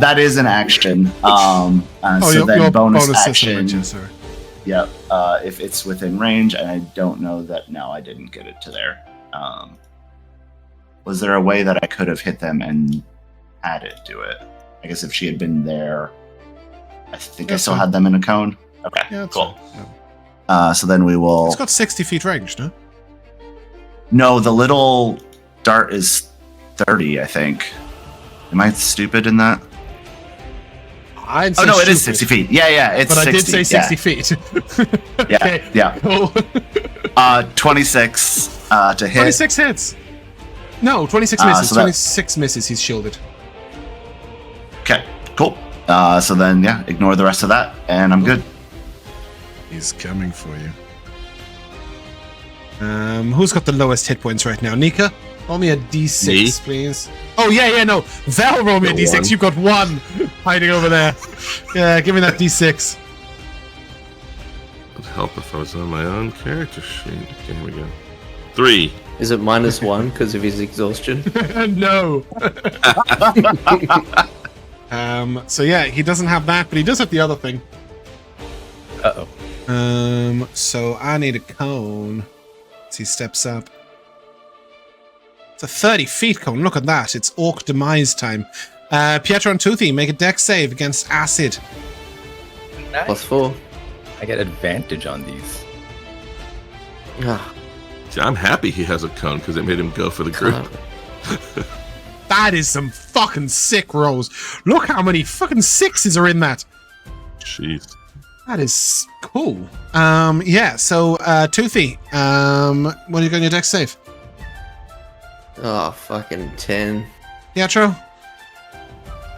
That is an action. So then your bonus action. Sorry. Yep. If it's within range, and I don't know that. No, I didn't get it to there. Was there a way that I could have hit them and had it do it? I guess if she had been there, I think I still had them in a cone. Okay, yeah, cool. Yeah. So then we will... It's got 60 feet range, no? No, the little dart is 30, I think. Am I stupid in that? I'd no, it is 60 feet. Yeah, it's 60. But I did say 60 feet. Okay, yeah. Cool. 26 to hit. 26 hits. No, 26 misses. 26 misses, he's shielded. Okay, cool. So then, ignore the rest of that, and I'm good. He's coming for you. Who's got the lowest hit points right now? Nikha? Roll me a d6, please. Oh, no. Val, roll me a d6. 1. You've got 1 hiding over there. Yeah, give me that d6. Would help if I was on my own character sheet. Okay, here we go. 3. Is it -1 because of his exhaustion? No. So he doesn't have that, but he does have the other thing. Uh-oh. So I need a cone. As he steps up. It's a 30 feet cone. Look at that. It's orc demise time. Pietro and Toothy, make a dex save against acid. +4. I get advantage on these. Ah, See, I'm happy he has a cone because it made him go for the group. That is some fucking sick rolls. Look how many fucking sixes are in that. Jeez. That is cool. Yeah, so Toothy, what are you going your dex save? oh, fucking 10. Pietro?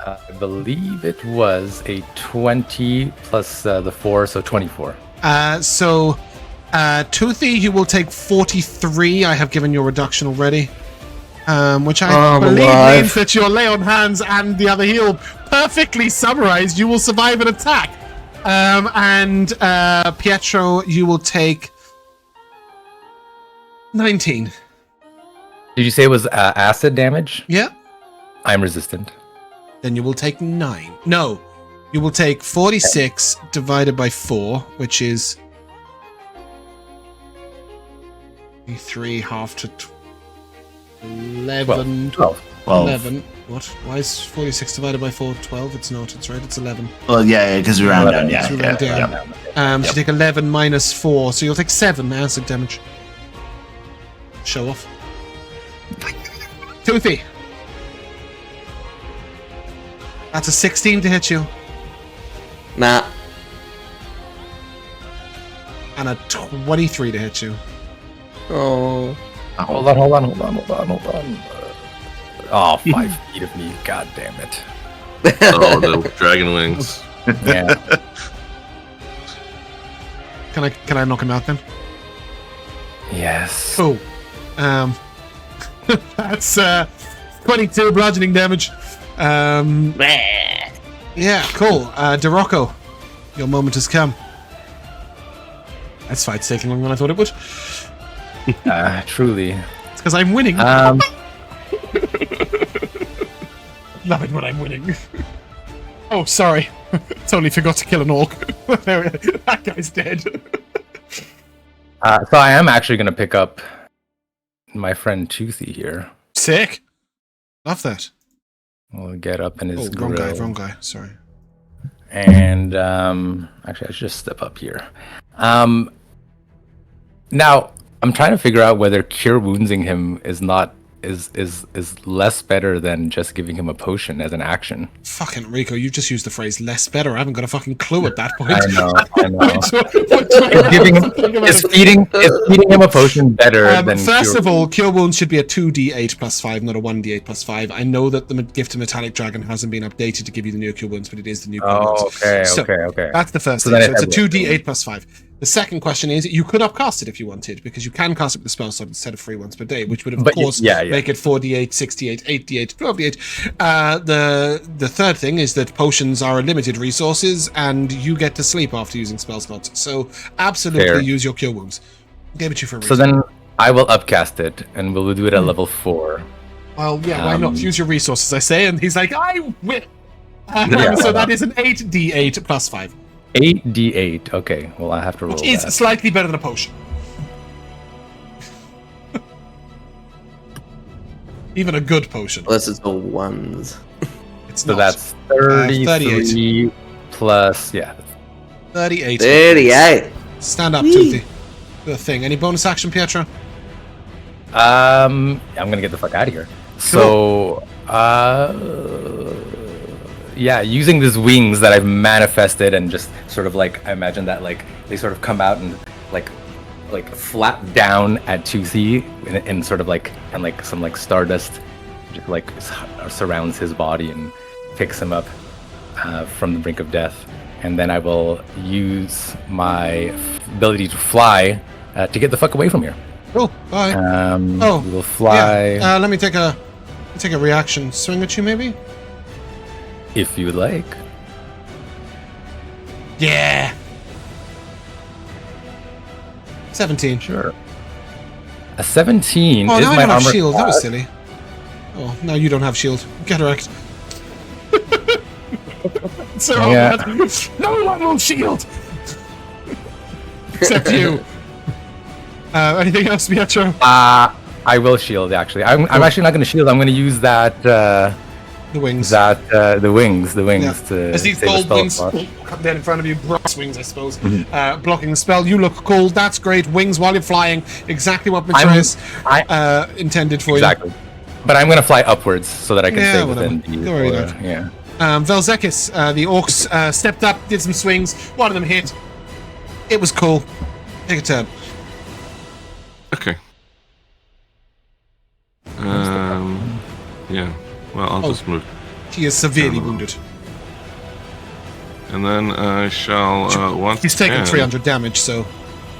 I believe it was a 20 plus the 4, so 24. So Toothy, you will take 43. I have given your reduction already. Which I believe means that your lay on hands and the other heal perfectly summarized. You will survive an attack. And Pietro, you will take 19. Did you say it was acid damage? Yeah. I'm resistant. Then you will take 9. No, you will take 46 divided by 4, which is 3 half to 11. 12. 11. What? Why is 46 divided by 4 12? It's not. It's right. It's 11. Well, yeah, because we round down. Yeah, So we round down. So you take 11 minus 4, so you'll take 7 acid damage. Show off. Toothy. That's a 16 to hit you, Nah. and a 23 to hit you. Oh. Hold on. Oh, 5 feet of me. God damn it. Oh, the dragon wings. Yeah. Can I knock him out then? Yes. Cool. That's 22 bludgeoning damage. Yeah, cool. DeRocco, your moment has come. This fight's taking longer than I thought it would. Truly. It's because I'm winning. Um, Love it when I'm winning. Oh, sorry. Totally forgot to kill an orc. That guy's dead. so I am actually going to pick up my friend Toothy here. Sick. Love that. We'll get up in his wrong grill. guy. Sorry. And actually, I should just step up here. Now I'm trying to figure out whether cure woundsing him is less better than just giving him a potion as an action. Fucking Rico, you just used the phrase "less better." I haven't got a fucking clue at that point. I know. Is feeding him a potion better than first cure of all, cure wounds should be a 2d8 plus 5, not a 1d8 plus 5. I know that the gift of metallic dragon hasn't been updated to give you the new cure wounds, but it is the new cure wounds. Okay. That's the first So thing. then So it's a it 2d8 plus 5. The second question is, you could upcast it if you wanted, because you can cast it with the spell slot instead of 3 once per day, which would, of course, make it 4d8, 6d8, 8d8, 12d8. The third thing is that potions are a limited resources, and you get to sleep after using spell slots. So absolutely use your cure wounds. Gave it to you for a reason. So then I will upcast it, and we'll do it at level 4. Well, yeah, why not? Use your resources, I say, and he's like, I will. So that is an 8d8 plus 5. 8d8. Okay, well I have to roll Which is that. slightly better than a potion. Even a good potion. Unless it's all ones. It's So not. that's 33 plus, 38. 38. Stand up, Toothy. Do a thing. Any bonus action, Pietro? I'm gonna get the fuck out of here. So, using these wings that I've manifested and just sort of like, I imagine that like they sort of come out and like flap down at Toothy and sort of like, and like some like stardust just like surrounds his body and picks him up from the brink of death. And then I will use my ability to fly to get the fuck away from here. Cool. Bye. We will fly. Yeah. Let me take a reaction swing at you, maybe. If you would like. Yeah. 17. Sure. A 17 Oh, is now I my don't have armor shield. That was class. silly. Oh, now you don't have shield. Get wrecked. So no one will shield. Except you. Anything else, Pietro? I will shield, actually. I'm actually not going to shield. I'm going to use that... The The wings. That the wings Yeah. to As these save the gold spell wings slot. come down in front of you, brass wings, I suppose, blocking the spell. You look cool. That's great. Wings while you're flying. Exactly what Mazrea's intended for Exactly. But I'm gonna fly upwards so that I can Yeah, stay whatever. within the Don't worry aura. about it. Yeah. you. Vel'zekiss, the orcs, stepped up, did some swings. One of them hit. It was cool. Take a turn. Okay. Yeah. Well, I'll just move. He is severely wounded. And then I shall once He's taken again 300 damage, so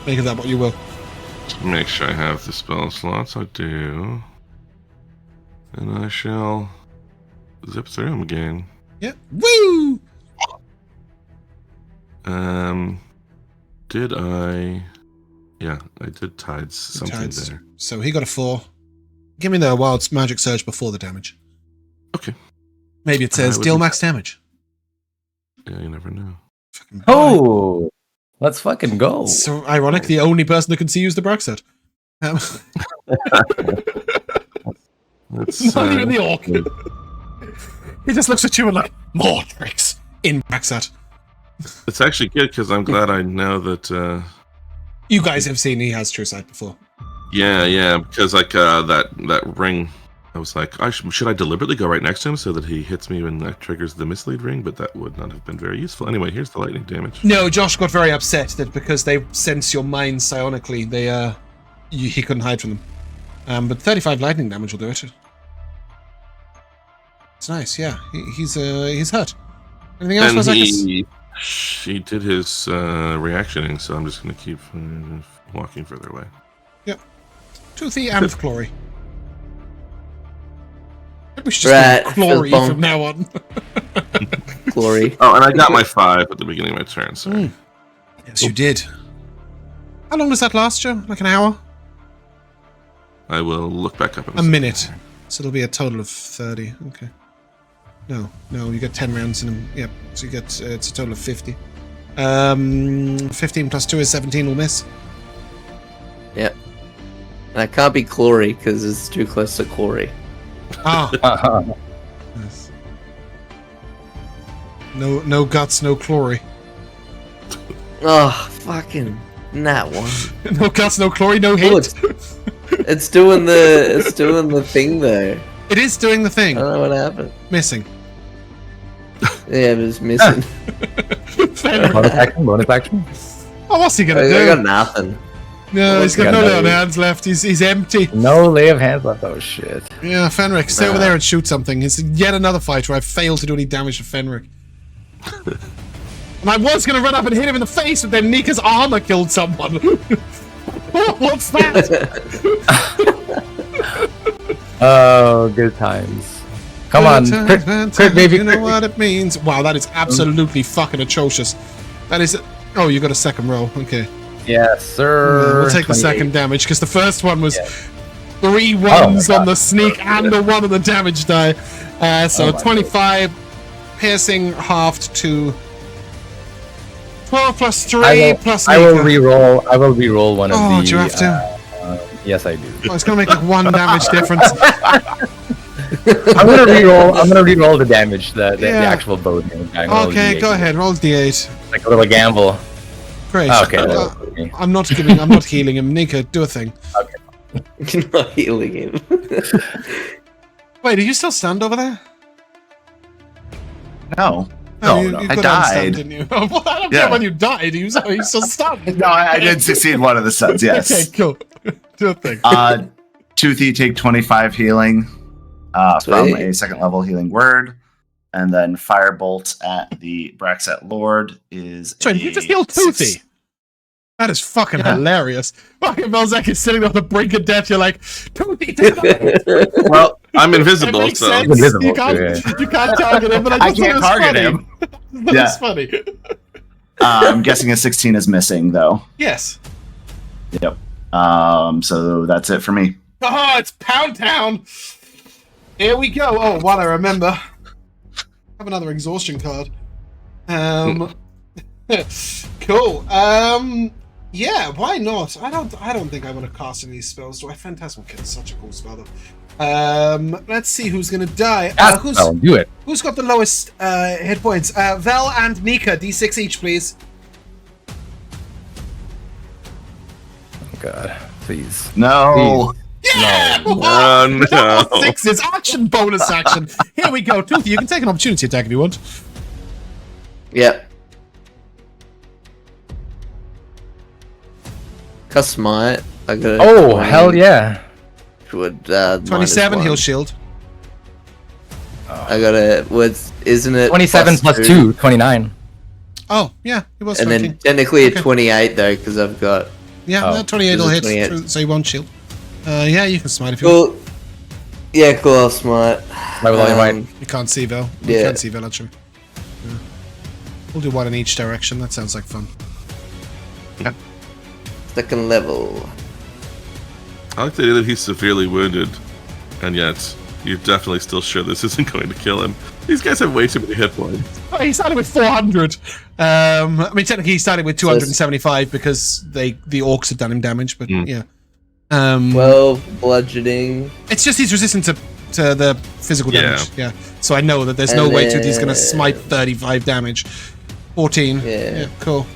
make of that what you will. make sure I have the spell slots. I do. And I shall zip through them again. Yeah. Woo! Did I? Yeah, I did tides something Tides. there. So he got a 4. Give me the wild magic surge before the damage. Okay. Maybe it says would deal be- max damage. Yeah, you never know. Fucking Oh, let's fucking go. so ironic. The only person that can see you is the Brexit. Let's, Not even the orc. He just looks at you and like, more tricks in Brexit. it's actually good because I'm glad I know that. You guys have seen he has True Sight before. Yeah, because like that ring, I was like, should I deliberately go right next to him so that he hits me when that triggers the mislead ring? But that would not have been very useful. Anyway, here's the lightning damage. No, Josh got very upset that because they sense your mind psionically, he couldn't hide from them. But 35 lightning damage will do it. It's nice, yeah. He's hurt. Anything else, And Vel'zekiss? he did his reactioning, so I'm just going to keep walking further away. Toothy and Clory. Maybe we should just Right, call Clory Philbon. from now on. Glory. Oh, and I got my 5 at the beginning of my turn. Sorry. Yes, you did. How long does that last, Joe? Like an hour? I will look back up. In A minute. So it'll be a total of 30. Okay. No, you get 10 rounds in them. Yep. So you get it's a total of 50. 15 plus 2 is 17. Will miss. Yep. And I can't be Glory because it's too close to Glory. Ah. Yes. No guts, no Clory. Oh, fucking that one. No guts, no Clory, no hit. It's doing the thing though. It is doing the I thing. don't know what happened. Missing. Yeah, it was missing. Bonus action. Oh, what's he gonna I do? got nothing. No, he's got got no no- little hands left. He's empty. No lay of hands left. Oh shit. Yeah, Fenric, stay over there and shoot something. It's yet another fight where I failed to do any damage to Fenric. And I was going to run up and hit him in the face, but then Nikha's armor killed someone. What's that? Oh, good times. Come on, crit, baby. You know what it means. Wow, that is absolutely fucking atrocious. That is... Oh, you got a second roll. Okay. Yes, sir. We'll take the 28. second damage, because the first one was Yeah. 3 my ones on God. the sneak and a 1 on the damage die. So Oh my 25, piercing halved to 12 plus 3 plus I will Nikha. re-roll. I will re-roll one of Oh, the. do you have to? Yes, I do. Oh, it's going to make like 1 damage difference. I'm gonna re-roll. I'm gonna re-roll the damage, the Yeah. actual bow damage. I'm gonna roll Okay, D8. go ahead. Roll D8. Like a little gamble. Great. Okay. I'm not giving. I'm not healing him. Nikha, do a thing. You're not healing him. Wait, are you still stunned over there? No. Oh, No, you I got died. unstunned, didn't you? Well, I don't Yeah. care when you died. Are you still stunned? No, I did succeed one of the stuns, yes. Okay, cool. Do a thing. Toothy, take 25 healing from Sweet. a second level healing word. And then Firebolt at the Braxet Lord is. Sorry, a did you just heal Toothy? That is fucking Yeah. hilarious. Fucking Vel'zekiss is sitting on the brink of death. You're like, Toothy, take it. Well, I'm It invisible, makes so sense. Invisible, You can't target him, but I I just thought it can't was target funny. him. That Yeah. was funny. I'm guessing a 16 is missing, though. Yes. Yep. So that's it for me. Oh, it's Pound Town. Here we go. Oh, while I remember, I have another exhaustion card. Cool. Yeah, why not? I don't think I want to cast any of these spells. Do I? Phantasmal Kit is such a cool spell, though. Let's see who's gonna die. Do it. Who's got the lowest hit points? Vel and Nikha, D6 each, please. Oh god, please. No. Yeah! No. Double sixes, action, bonus action. Here we go. Toothy, you can take an opportunity attack if you want. Yep. Cast Smite. I got. Oh hell yeah! Would 27, he'll shield. I got a. Isn't it? 27 plus 2, 29. Oh, yeah, it was And 13. then technically Okay. a 28 though, because I've got. Yeah, Oh. 28 will There's a hit, 28. so you won't shield. Yeah, you can smite if you want. Cool. Yeah, cool. I'll Smite. Right with all your might. You can't see Vel. You Yeah. can't see Vel, actually. Yeah. We'll do one in each direction. That sounds like fun. Second level. I like the idea that he's severely wounded, and yet you're definitely still sure this isn't going to kill him. These guys have way too many hit points. Oh, he started with 400. I mean, technically he started with 275 because the orcs had done him damage, but yeah. 12 bludgeoning. It's just he's resistant to the physical Yeah. damage. Yeah. So I know that there's no And way to he's going to then- smite 35 damage. 14. Yeah. Cool.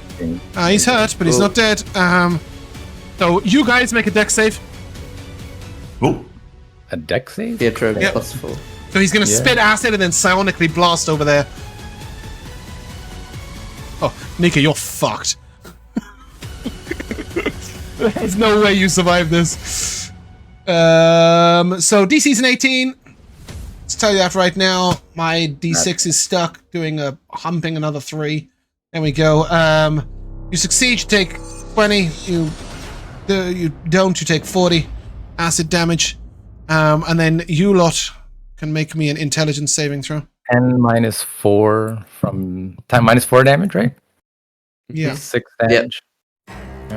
He's hurt, but he's Cool. not dead. So you guys make a dex save. Oh. A deck save? Pietro Yep. plus 4. So he's going to Yeah. spit acid and then psionically blast over there. Oh, Nikha, you're fucked. There's no way you survive this. So DC's an 18. Let's tell you that right now. My D6 is stuck doing a humping another 3. There we go. You succeed, you take 20. You don't, you take 40 acid damage. And then you lot can make me an intelligence saving throw. 10 minus 4 from... minus 4 damage, right? Yeah. 6 damage.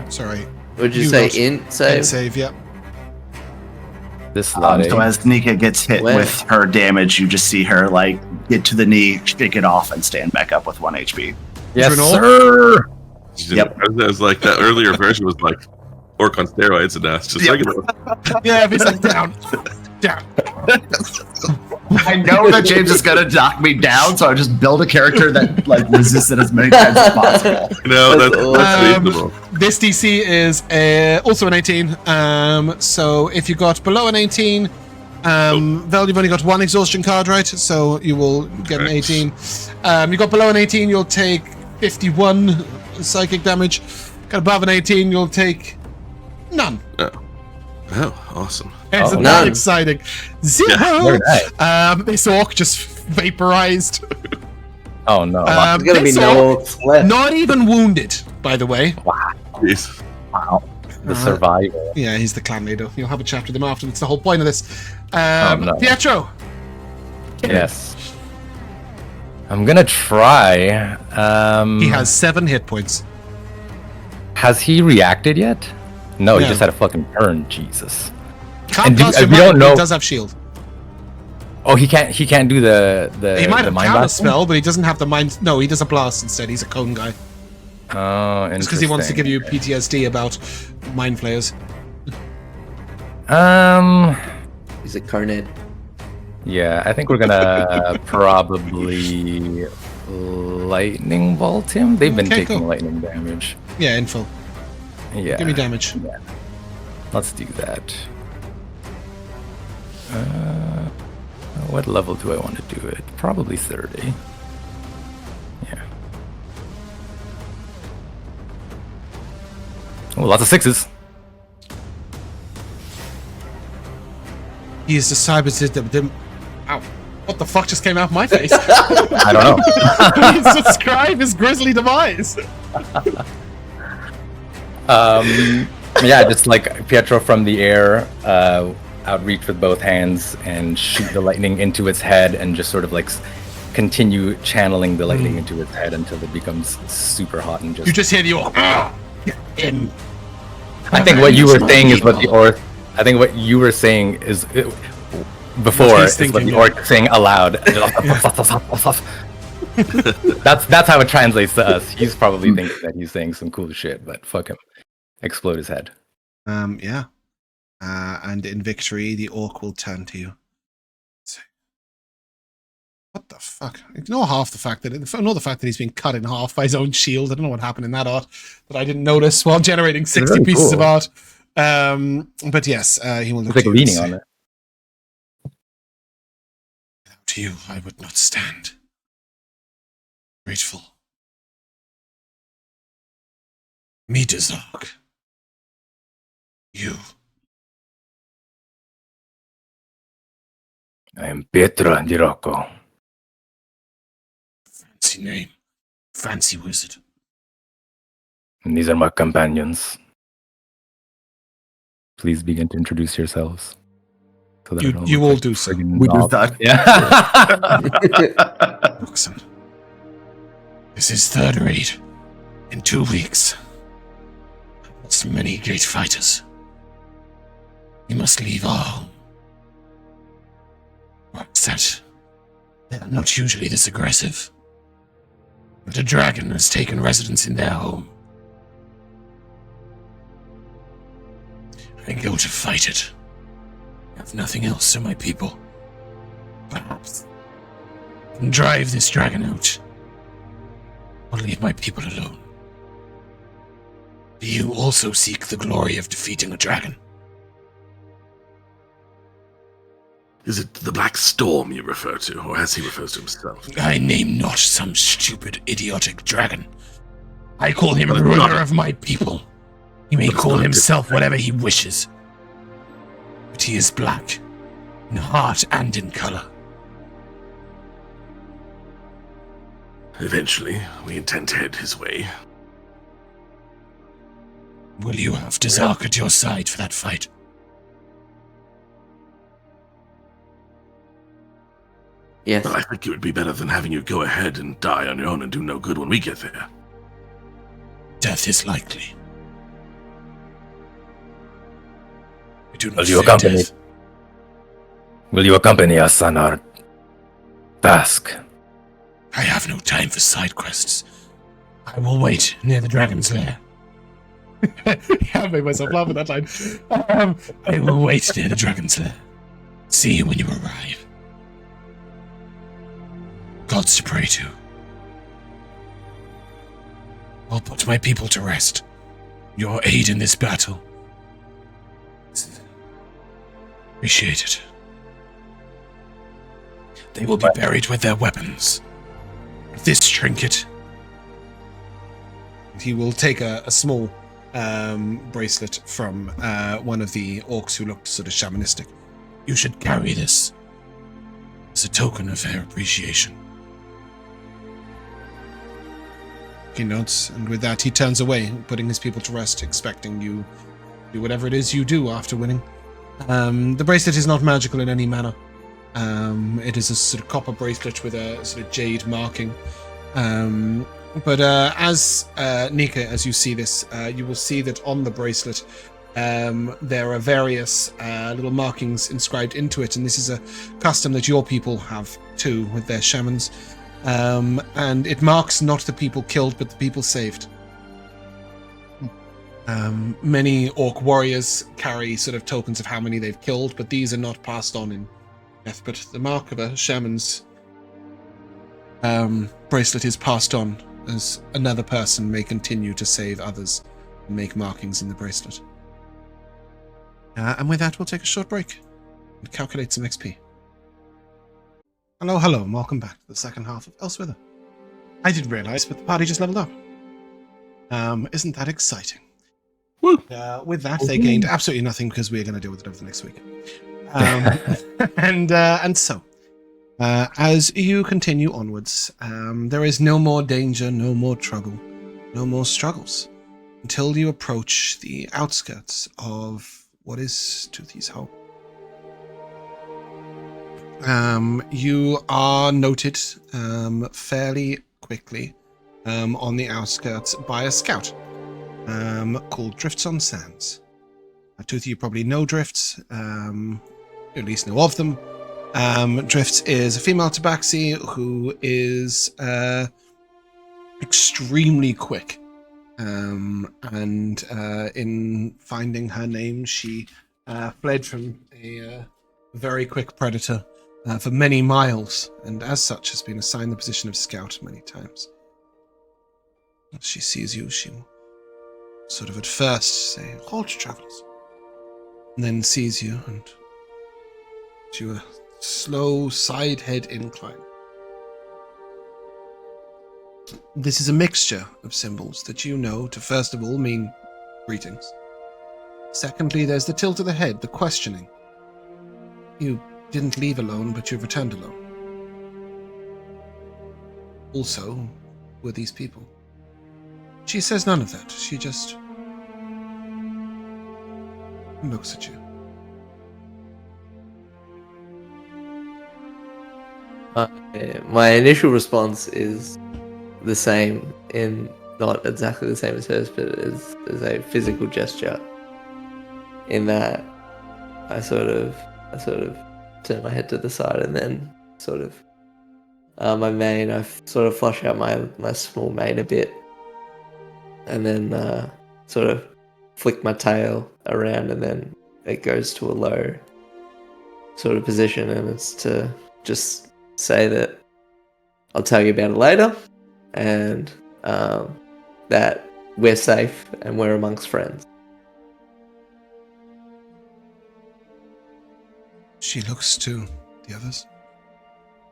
Sorry. Would you You say lot. int save? Save, yeah. This lot. So as Nikha gets hit When? with her damage, you just see her like get to the knee, shake it off, and stand back up with 1 HP. Yes, Renault? sir! Yep. It was like that earlier version was like orc on steroids, and that's just Yep. regular. Yeah, if it's like down. Down. I know that James is gonna knock me down, so I just build a character that like resists it as many times as possible. No, that's Um, reasonable. This DC is also an 18. So if you got below an 18, Vel, you've only got 1 exhaustion card, right? So you will get an Correct. 18. You got below an 18, you'll take 51 psychic damage. Got above an 18, you'll take none. Oh, awesome. Isn't Oh, that none. exciting? 0. Very nice. This orc just vaporized. Oh no. There's gonna be This no orc, orcs left. not even wounded, by the way. Jeez. Wow. The survival. Yeah, he's the clan leader. You'll have a chat with him after. That's the whole point of this. no. Pietro. Yes. I'm gonna try. He has 7 hit points. Has he reacted yet? No, he No. just had a fucking turn. Jesus. Can't And do- cast your we mind, don't but he know- does have shield. Oh, he can't. He can't do the He might the have mind counter blast? spell, but he doesn't have the mind. No, he does a blast instead. He's a cone guy. Oh, interesting. Just because he wants to give you PTSD about mind flayers. He's a carnid. Yeah, I think we're gonna probably lightning bolt him. They've been Okay, taking cool. lightning damage. Yeah, info. Yeah. Give me damage. Let's do that. What level do I want to do it? Probably 30. Yeah. Oh, lots of 6s. He is the cyber system. Ow. What the fuck just came out of my face? I don't know. Please subscribe his grisly demise. Yeah, just like Pietro from the air, outreach with both hands and shoot the lightning into its head and just sort of like continue channeling the lightning into its head until it becomes super hot and just... You just hear the orc. In. I think what you were saying is what the orc... I think what you were saying is... before What he's is what thinking, the yeah. orc is saying aloud. That's how it translates to us. He's probably thinking that he's saying some cool shit, but fuck him. explode his head. Yeah. And in victory, the orc will turn to you. What the fuck? Ignore half the fact that he's been cut in half by his own shield. I don't know what happened in that art that I didn't notice while generating 60 really pieces cool. of art. But yes, he will look It's like to you leaning and on say, it. "Without you, I would not stand. Grateful. Me, Dazark. You. I am Pietro di Rocco. Fancy name. Fancy wizard. And these are my companions. Please begin to introduce yourselves. So that I don't You look all like do so. friggin' We do knob. that. Yeah. Oxen. This is third raid. In 2 weeks. Lost many great fighters. We must leave our home. What's that? They are not usually this aggressive. But a dragon has taken residence in their home. I go to fight it. I have nothing else, so my people. Perhaps. Can drive this dragon out. Or leave my people alone. Do you also seek the glory of defeating a dragon? Is it the Black Storm you refer to, or as he refers to himself? I name not some stupid, idiotic dragon. I call him ruler of my people. He may call himself whatever he wishes. But he is black, in heart and in color. Eventually, we intend to head his way. Will you have Dazark at your side for that fight? Yes. But I think it would be better than having you go ahead and die on your own and do no good when we get there. Death is likely. I do not Will you fear accompany? death. Will you accompany us on our task? I have no time for side quests. I will wait near the dragon's lair. I made myself laugh at that line. I will wait near the dragon's lair. See you when you arrive. Gods to pray to. I'll put my people to rest. Your aid in this battle is appreciated. They will be buried with their weapons. This trinket. He will take a small bracelet from one of the orcs who looked sort of shamanistic. You should carry this as a token of their appreciation. He nods, and with that he turns away, putting his people to rest, expecting you to do whatever it is you do after winning. The bracelet is not magical in any manner. It is a sort of copper bracelet with a sort of jade marking. But as Nikha, as you see this, you will see that on the bracelet there are various little markings inscribed into it, and this is a custom that your people have too with their shamans. And it marks not the people killed, but the people saved. Many orc warriors carry sort of tokens of how many they've killed, but these are not passed on in death. But the mark of a shaman's bracelet is passed on, as another person may continue to save others and make markings in the bracelet. And with that, we'll take a short break and calculate some XP. Hello, and welcome back to the second half of Elsewhither. I didn't realise, but the party just leveled up. Isn't that exciting? Woo. With that, they gained absolutely nothing because we're going to deal with it over the next week. And so, as you continue onwards, there is no more danger, no more trouble, no more struggles, until you approach the outskirts of what is Toothy's home. You are noted fairly quickly on the outskirts by a scout called Drifts on Sands. Toothy, you probably know Drifts, at least know of them. Drifts is a female Tabaxi who is extremely quick And in finding her name, she fled from a very quick predator for many miles, and as such has been assigned the position of scout many times. As she sees you, she will sort of at first say, "Halt, travelers," and then sees you and to a slow side head incline. This is a mixture of symbols that you know to first of all mean greetings. Secondly, there's the tilt of the head, the questioning. You didn't leave alone, but you've returned alone. Also, were these people? She says none of that. She just looks at you. My initial response is the same, in not exactly the same as hers, but as a physical gesture. In that, I sort of turn my head to the side, and then sort of my mane. I sort of flush out my small mane a bit, and then sort of flick my tail around, and then it goes to a low sort of position, and it's to just say that I'll tell you about it later, and that we're safe and we're amongst friends. She looks to the others.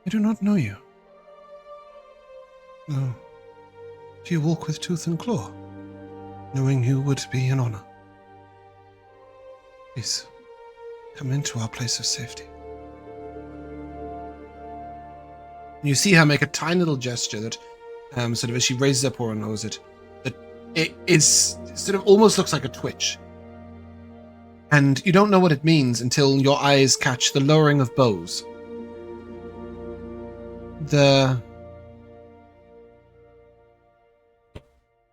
I do not know you. No. Do you walk with tooth and claw, knowing you would be an honor? Please, come into our place of safety. You see her make a tiny little gesture that, sort of as she raises up or knows it, that it is sort of almost looks like a twitch. And you don't know what it means until your eyes catch the lowering of bows.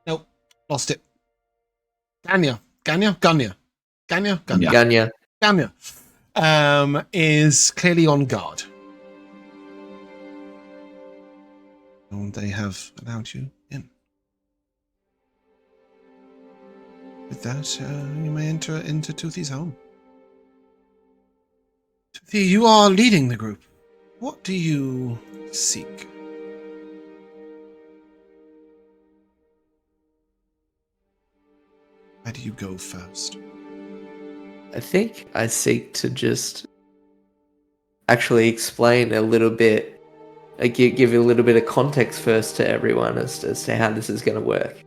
Nope, lost it. Ganya is clearly on guard. And they have allowed you in. With that, you may enter into Toothy's home. Toothy, you are leading the group. What do you seek? Where do you go first? I think I seek to just actually explain a little bit, give you a little bit of context first to everyone as to how this is going to work.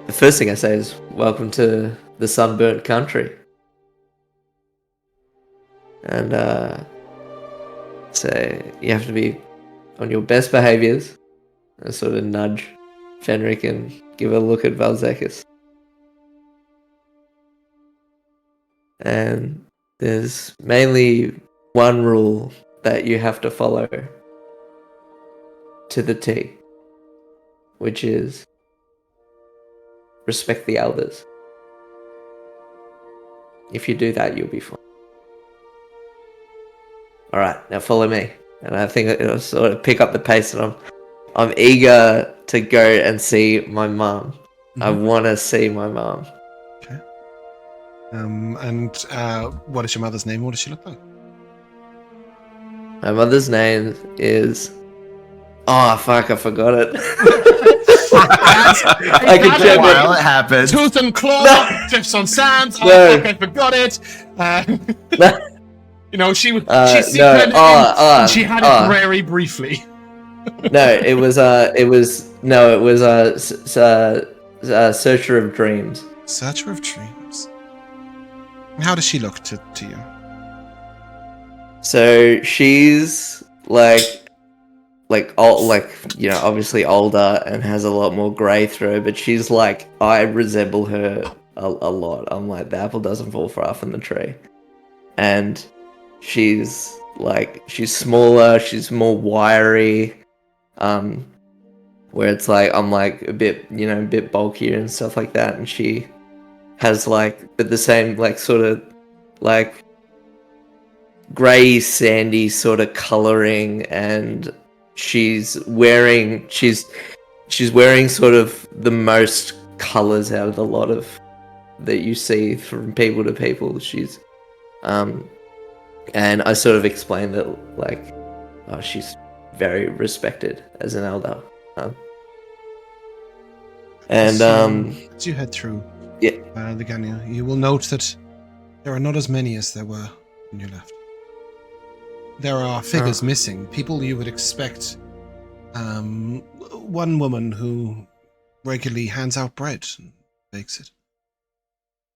The first thing I say is, welcome to the sunburnt country. And say you have to be on your best behaviors. I sort of nudge Fenric and give a look at Vel'zekiss. And there's mainly one rule that you have to follow to the T, which is respect the elders. If you do that, you'll be fine. Alright, now follow me. And I think it'll sort of pick up the pace, and I'm eager to go and see my mum. Mm-hmm. I want to see my mum. Okay. And what is your mother's name? What does she look like? My mother's name is... Oh, fuck, I forgot it. I can check while it happens. Tooth and claw, drifts on sands. Oh, fuck, I forgot it. You know, she seen her name, and she had it very briefly. it was Searcher of Dreams. Searcher of Dreams. And how does she look to you? So she's obviously older and has a lot more grey through her, but she's like, I resemble her a lot. I'm like, the apple doesn't fall far from the tree. And she's smaller, she's more wiry, where it's like I'm like a bit bulkier and stuff like that, and she has but the same sort of grey sandy sort of colouring and she's wearing sort of the most colors out of the lot of that you see from people to people. She's and I sort of explained that, like, she's very respected as an elder. And as you head through yeah, the Gallania, you will note that there are not as many as there were when you left. There are figures missing, people you would expect. One woman who regularly hands out bread and bakes it.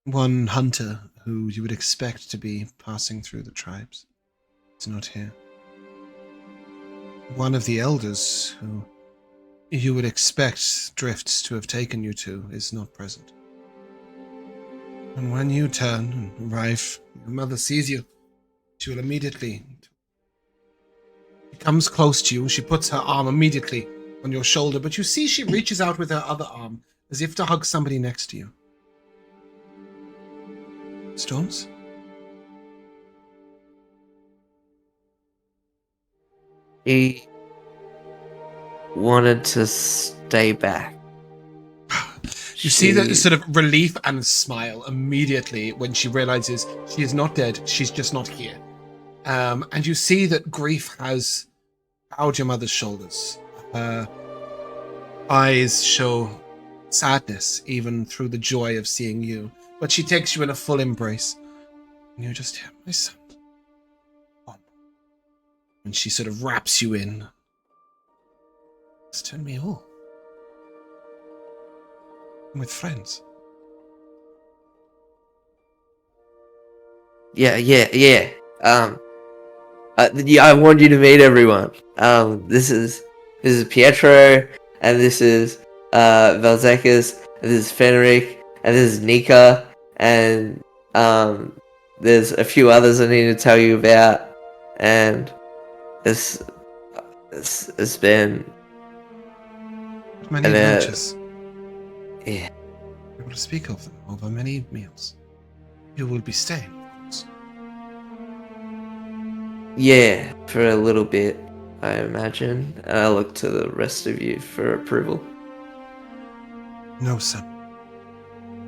One hunter who you would expect to be passing through the tribes is not here. One of the elders who you would expect drifts to have taken you to is not present. And when you turn and arrive, your mother sees you. She will immediately... She comes close to you. She puts her arm immediately on your shoulder, but you see she reaches out with her other arm as if to hug somebody next to you. Storms? he wanted to stay back. You see that sort of relief and smile immediately when she realizes she is not dead, she's just not here. And you see that grief has bowed your mother's shoulders. Her eyes show sadness even through the joy of seeing you. But she takes you in a full embrace. And you're just here, my son. And she sort of wraps you in. It's turned me all. I'm with friends. Yeah. Yeah, I want you to meet everyone. This is Pietro, and this is Vel'zekiss, and this is Fenric, and this is Nikha, and there's a few others I need to tell you about, and it's been Many and, adventures. yeah. We will speak of them over many meals. You will be staying, of course. Yeah, for a little bit, I imagine. And I look to the rest of you for approval. No, son.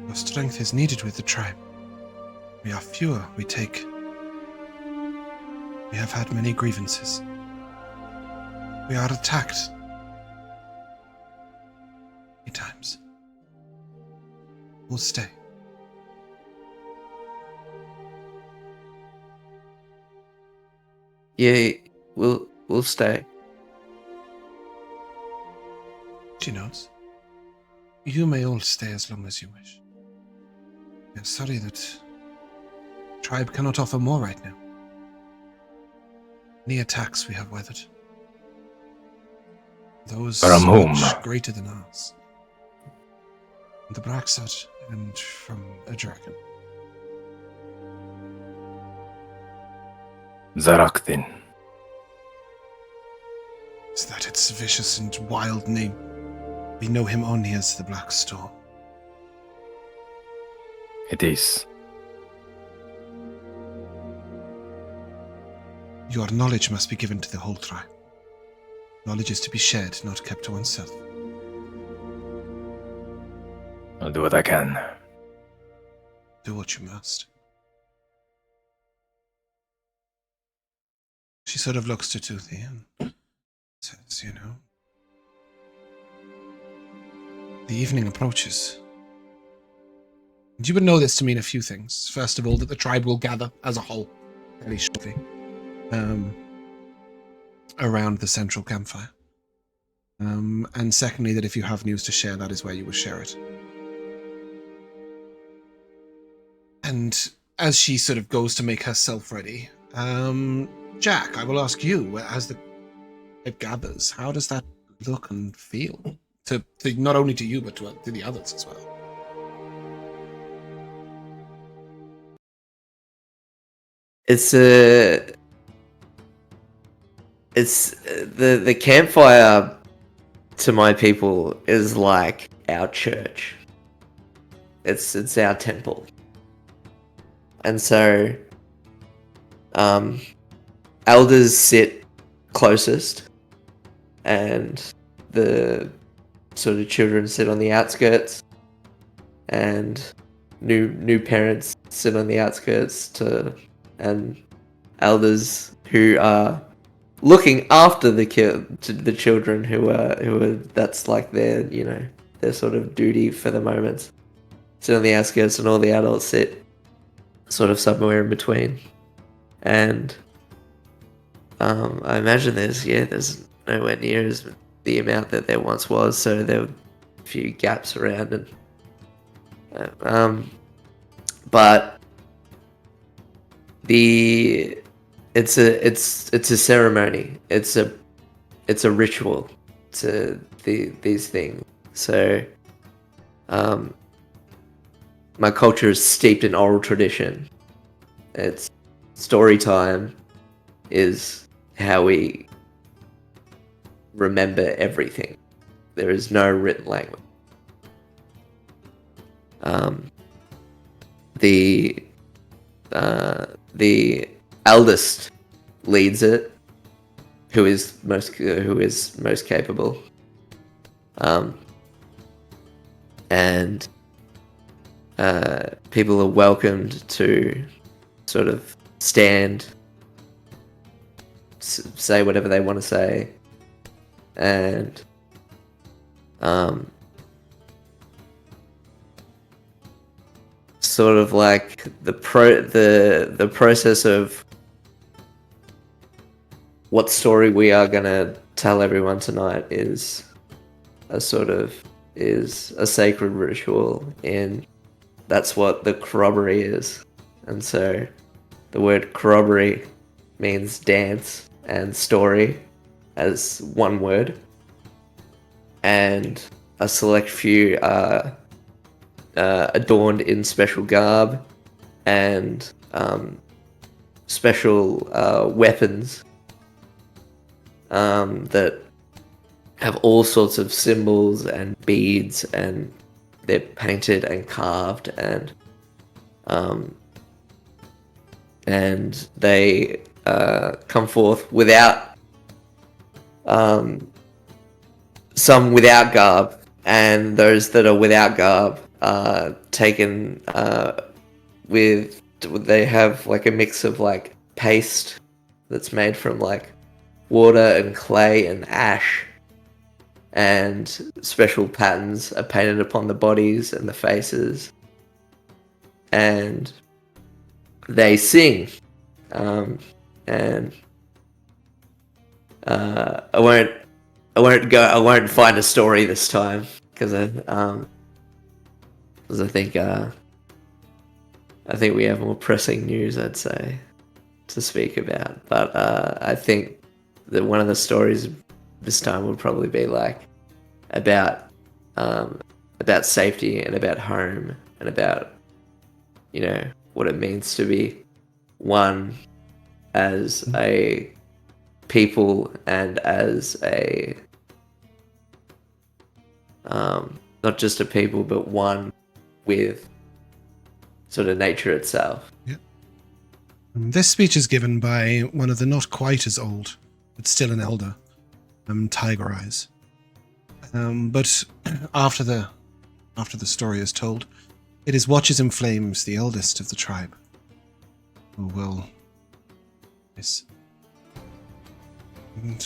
Your strength is needed with the tribe. We are fewer, we take. We have had many grievances. We are attacked. Many times. We'll stay. Yeah, we'll stay. She nods. You may all stay as long as you wish. We are sorry that the tribe cannot offer more right now. Many attacks we have weathered. Those From whom? much greater than ours. The Braxat and from a dragon. Zaraktin. Is that its vicious and wild name? We know him only as the Black Storm. It is. Your knowledge must be given to the whole tribe. Knowledge is to be shared, not kept to oneself. I'll do what I can. Do what you must. She sort of looks to Toothy and says, you know, the evening approaches. And you would know this to mean a few things. First of all, that the tribe will gather as a whole fairly shortly around the central campfire. And secondly, that if you have news to share, that is where you will share it. And as she sort of goes to make herself ready, Jack, I will ask you, as the it gathers, how does that look and feel? To not only to you, but to the others as well. It's the campfire to my people is like our church. It's our temple. And so elders sit closest and the sort of children sit on the outskirts, and new parents sit on the outskirts and elders who are looking after the children who are that's like their their sort of duty for the moment. Sit on the outskirts, and all the adults sit sort of somewhere in between. And I imagine there's nowhere near as the amount that there once was, so there were a few gaps around, and but it's a ceremony. It's a ritual to these things. So my culture is steeped in oral tradition. It's story time is how we remember everything. There is no written language. The eldest leads it, who is most capable, and people are welcomed to sort of stand, say whatever they want to say, and sort of like the process of what story we are gonna tell everyone tonight is a sacred ritual. In that's what the corroboree is, and so the word corroboree means dance and story as one word, and a select few are adorned in special garb and special weapons that have all sorts of symbols and beads, and they're painted and carved, and they come forth without some without garb, and those that are without garb are taken with, they have like a mix of like paste that's made from like water and clay and ash, and special patterns are painted upon the bodies and the faces, and they sing, and I won't find a story this time because I think we have more pressing news, I'd say, to speak about. But I think that one of the stories this time would probably be like about safety and about home and about what it means to be one as a people and as a not just a people, but one with sort of nature itself. Yeah. This speech is given by one of the not quite as old, but still an elder, Tiger Eyes. But after the story is told, it is Watches in Flames, the eldest of the tribe, who will. Yes. And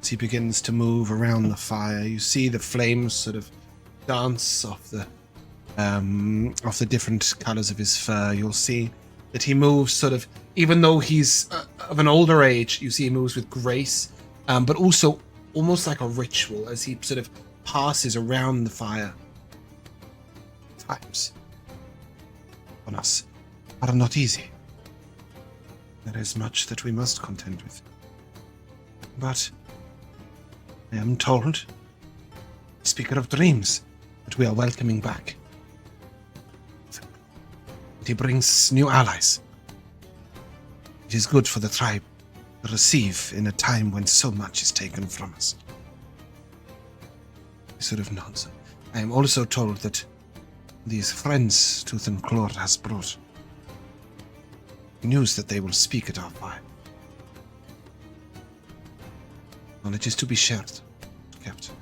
as he begins to move around the fire, you see the flames sort of dance off the different colours of his fur. You'll see that he moves sort of, even though he's of an older age, you see he moves with grace, but also almost like a ritual as he sort of passes around the fire. Times on us are not easy. There is much that we must contend with. But I am told, speaker of dreams, that we are welcoming back. And he brings new allies. It is good for the tribe to receive in a time when so much is taken from us. He sort of nods. I am also told that these friends Tooth and Claw has brought news that they will speak at our fire. Knowledge is to be shared, Captain.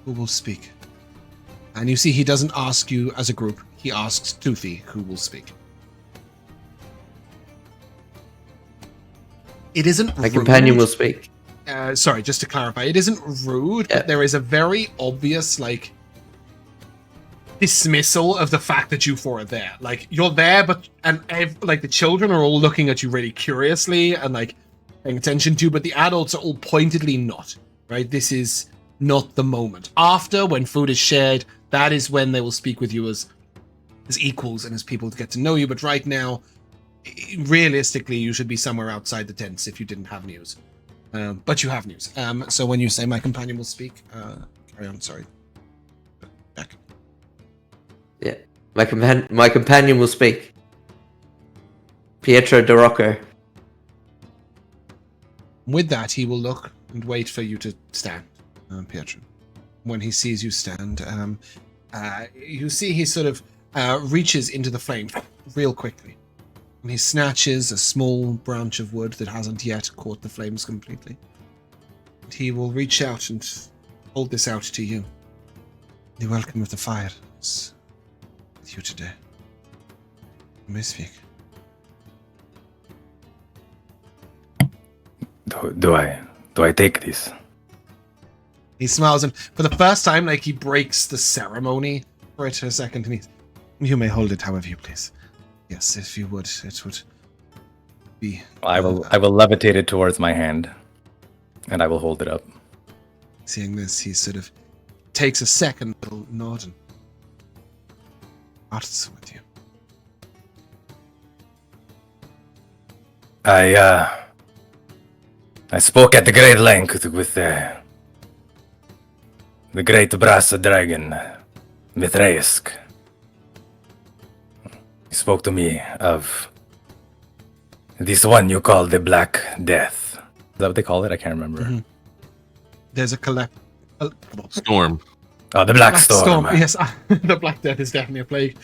Who will speak? And you see, he doesn't ask you as a group. He asks Toothy who will speak. It isn't My companion rude. will speak. Sorry, just to clarify, it isn't rude, Yeah. but there is a very obvious, like, dismissal of the fact that you four are there. Like, you're there, but like the children are all looking at you really curiously and like paying attention to you, but the adults are all pointedly not. Right? This is not the moment. After, when food is shared, that is when they will speak with you as equals and as people to get to know you. But right now, realistically, you should be somewhere outside the tents if you didn't have news. But you have news. So when you say my companion will speak, carry on. Sorry. Back. Yeah. My companion will speak. Pietro de Rocco. With that, he will look and wait for you to stand, Pietro. When he sees you stand, you see he sort of reaches into the flame real quickly. And he snatches a small branch of wood that hasn't yet caught the flames completely. And he will reach out and hold this out to you. The welcome of the fire is with you today. You may speak. Do I take this? He smiles, and for the first time, like, he breaks the ceremony for it a second, and you may hold it however you please. Yes, if you would, it would be... I will levitate it towards my hand, and I will hold it up. Seeing this, he sort of takes a second little nod and parts with you. I spoke at the great length with the great brass dragon, Mithraesk. He spoke to me of this one you call the Black Death. Is that what they call it? I can't remember. Mm-hmm. There's a Storm. Oh, the Black Storm. Yes, the Black Death is definitely a plague.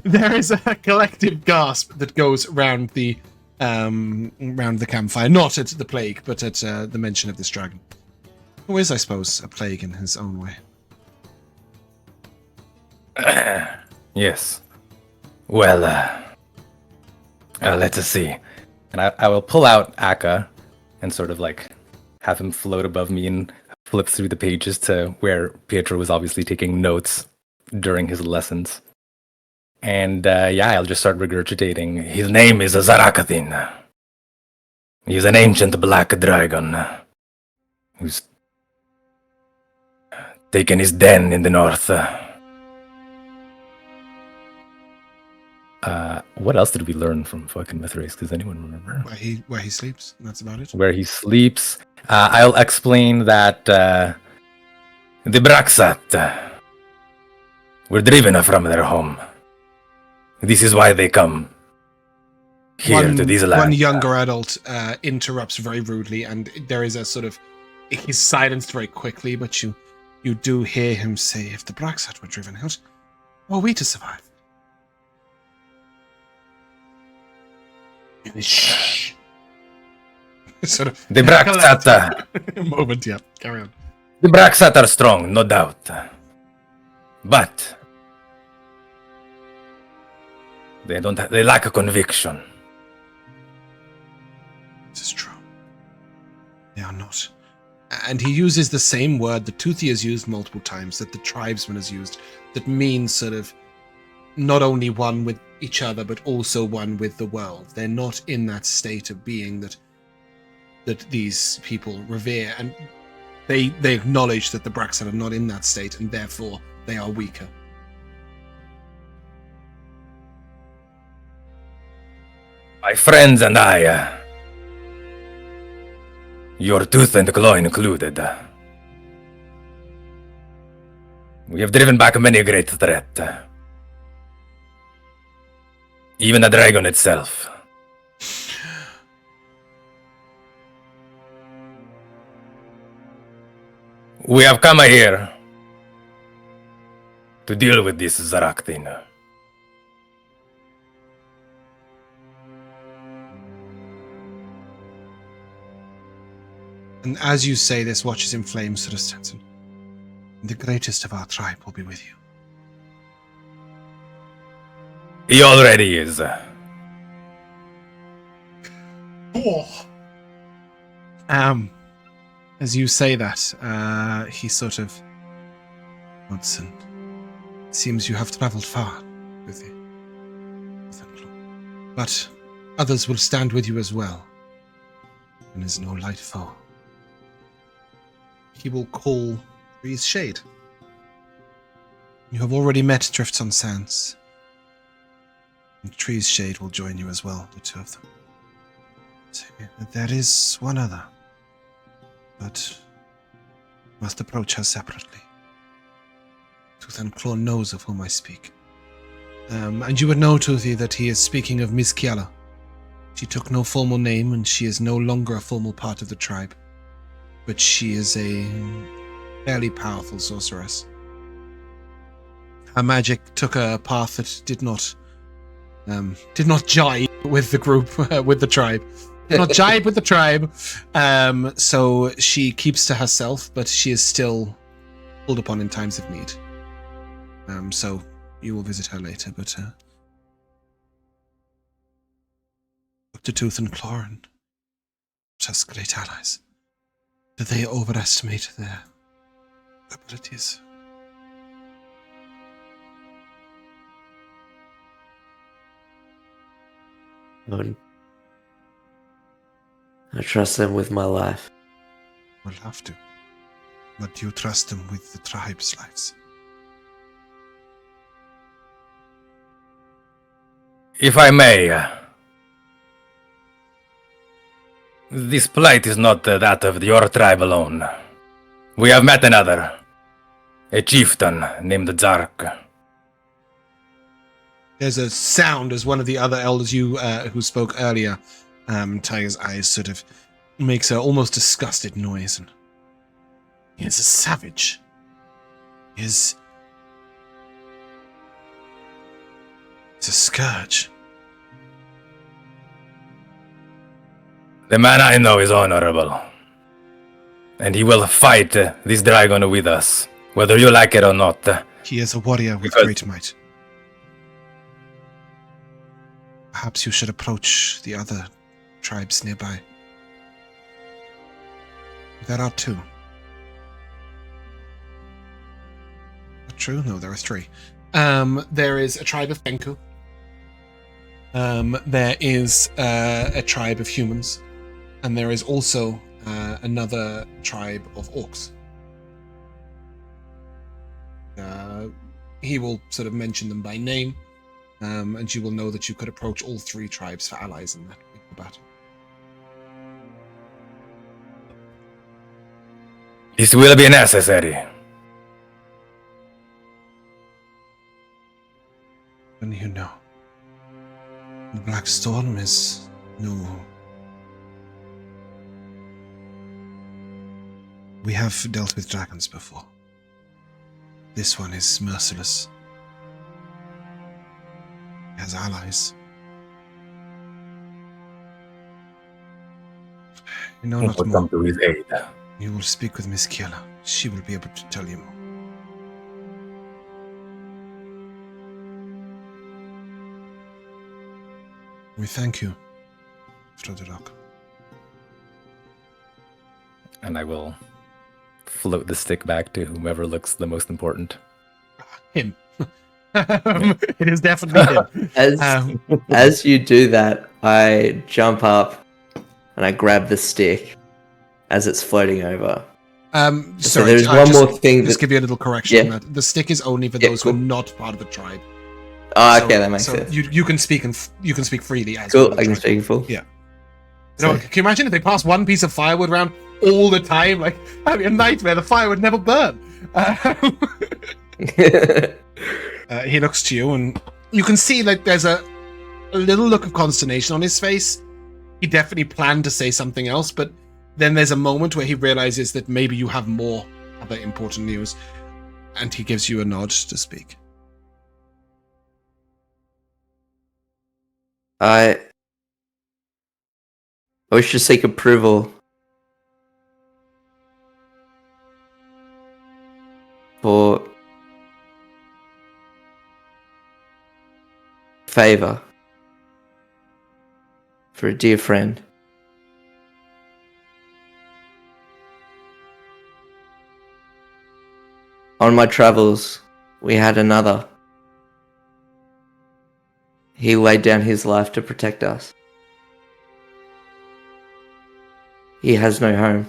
There is a collective gasp that goes round the campfire, not at the plague, but at the mention of this dragon, who is, I suppose, a plague in his own way. Yes. Well, let us see. And I will pull out Akka and sort of like have him float above me and flip through the pages to where Pietro was obviously taking notes during his lessons. And I'll just start regurgitating. His name is Zarakathin. He's an ancient black dragon who's taken his den in the north. What else did we learn from fucking Mithraesk? Does anyone remember? Where he sleeps, and that's about it. Where he sleeps. I'll explain that the Braxat were driven from their home. This is why they come here to these lands. One younger adult interrupts very rudely, and there is a sort of... He's silenced very quickly, but you do hear him say, if the Braxat were driven out, how are we to survive? Shh. Sort of The Braxat. moment, yeah. Carry on. The Braxat are strong, no doubt. But they lack a conviction. This is true. They are not. And he uses the same word that Toothy has used multiple times, that the tribesman has used, that means sort of not only one with each other, but also one with the world. They're not in that state of being that these people revere, and they acknowledge that the Braxat are not in that state, and therefore they are weaker. My friends and I, your tooth and claw included, we have driven back many great threat. Even the dragon itself. We have come here to deal with this Zarak thing. And as you say this, watches in flames sort of stands. The greatest of our tribe will be with you. He already is. As you say that, he sort of nods, and it seems you have travelled far with you. But others will stand with you as well. And is no light foe. He will call Tree's Shade. You have already met Drifts on Sands. And Tree's Shade will join you as well, the two of them. So, there is one other, but must approach her separately. Tooth and Claw knows of whom I speak. And you would know, Toothy, that he is speaking of Miss Kiala. She took no formal name, and she is no longer a formal part of the tribe. But she is a fairly powerful sorceress. Her magic took a path that did not jibe with the group, with the tribe. Did not jibe with the tribe. So she keeps to herself, but she is still called upon in times of need. So you will visit her later, but look to Tooth and Claw and just great allies. Do they overestimate their abilities? I trust them with my life. We'll have to. But do you trust them with the tribe's lives? If I may, this plight is not that of your tribe alone. We have met another, a chieftain named Zark. There's a sound as one of the other elders who spoke earlier, Tiger's eyes sort of makes a almost disgusted noise. And he is a savage. He's a scourge. The man I know is honorable, and he will fight this dragon with us, whether you like it or not. He is a warrior with Because- great might. Perhaps you should approach the other tribes nearby. There are two. True? No, there are three. There is a tribe of Benku. There is a tribe of humans. And there is also another tribe of orcs. He will sort of mention them by name. And you will know that you could approach all three tribes for allies in that battle. This will be necessary. And you know, the Black Storm is no. We have dealt with dragons before. This one is merciless. He has allies. You know not Will more. come to his aid. You will speak with Miss Kiela. She will be able to tell you more. We thank you, Frodorak. And I will float the stick back to whomever looks the most important. Him. It is definitely him. As you do that, I jump up and I grab the stick as it's floating over. Sorry, So there's one more thing Just that... give you a little correction Yeah. on that. The stick is only for Yeah, those who are cool. not part of the tribe. Oh, So- okay, that makes so sense. You can speak and you can speak freely as Cool, well. I can speak in full. Yeah. You know, can you imagine if they pass one piece of firewood around all the time? Like, that'd be a nightmare. The fire would never burn. He looks to you, and you can see like there's a little look of consternation on his face. He definitely planned to say something else, but then there's a moment where he realizes that maybe you have more other important news, and he gives you a nod to speak. I wish to seek approval for favor for a dear friend. On my travels, we had another. He laid down his life to protect us. He has no home.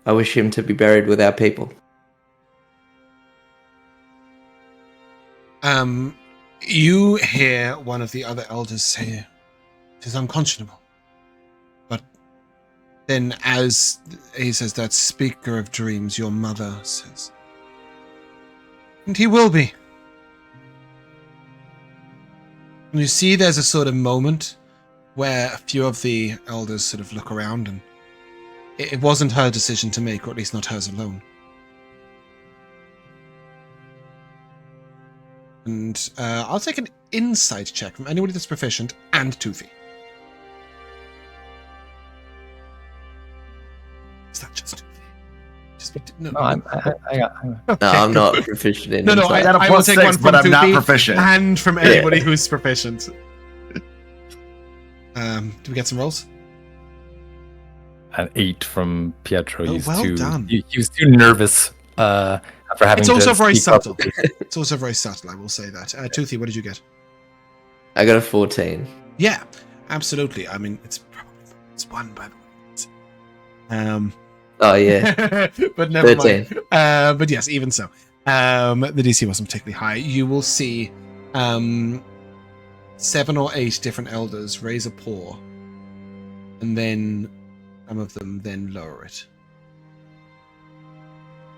I wish him to be buried with our people. You hear one of the other elders say, "It is unconscionable." But then as he says that, speaker of dreams, your mother says, "And he will be." And you see there's a sort of moment where a few of the elders sort of look around, and it wasn't her decision to make, or at least not hers alone. And I'll take an insight check from anybody that's proficient and Toothy. Is that just Toothy? No, I'm No, I'm not proficient in No, insight. I will take one from but I'm not Toothy proficient. and from anybody who's proficient. Do we get some rolls? an 8 from Pietro. Oh, well done. He was too nervous for having. It's also to very speak subtle. publicly. It's also very subtle, I will say that. Toothy, what did you get? I got a 14. Yeah, absolutely. I mean, it's one, by the way. Oh yeah, but never 13. mind. But yes, even so, the DC wasn't particularly high. You will see 7 or 8 different elders raise a paw, and then some of them then lower it.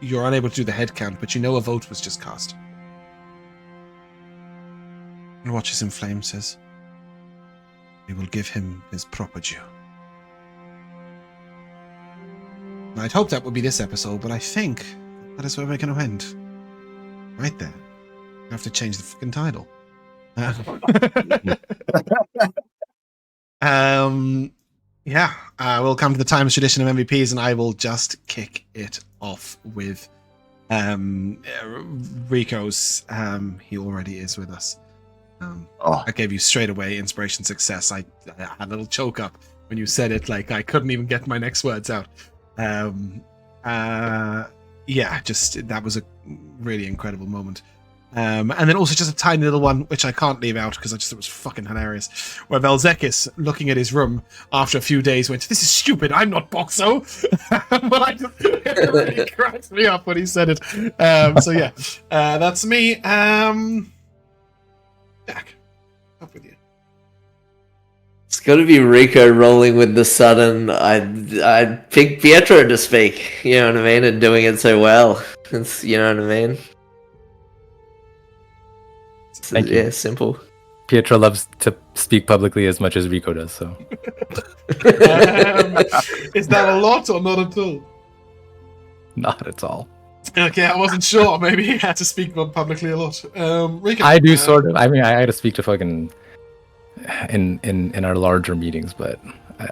You're unable to do the head count, but you know a vote was just cast. And watches in flame says, "We will give him his proper due." And I'd hope that would be this episode, but I think that is where we're going to end. Right there. I have to change the fucking title. Yeah, we'll come to the times tradition of MVPs, and I will just kick it off with Rico's. He already is with us. I gave you straight away inspiration success. I had a little choke up when you said it, like I couldn't even get my next words out. Yeah, just that was a really incredible moment. And then also just a tiny little one, which I can't leave out because I just thought it was fucking hilarious, where Vel'zekiss, looking at his room after a few days, went, "This is stupid, I'm not Boxo." But it really cracked me up when he said it. So yeah, that's me. Jack, up with you. It's got to be Rico rolling with the sudden. I'd pick Pietro to speak. You know what I mean, and doing it so well. It's, you know what I mean. Thank you. Yeah, simple. Pietro loves to speak publicly as much as Rico does, so. Is that a lot or not at all? Not at all. Okay, I wasn't sure. Maybe he had to speak publicly a lot. Rico, I do sort of. I mean, I had to speak to fucking in our larger meetings, but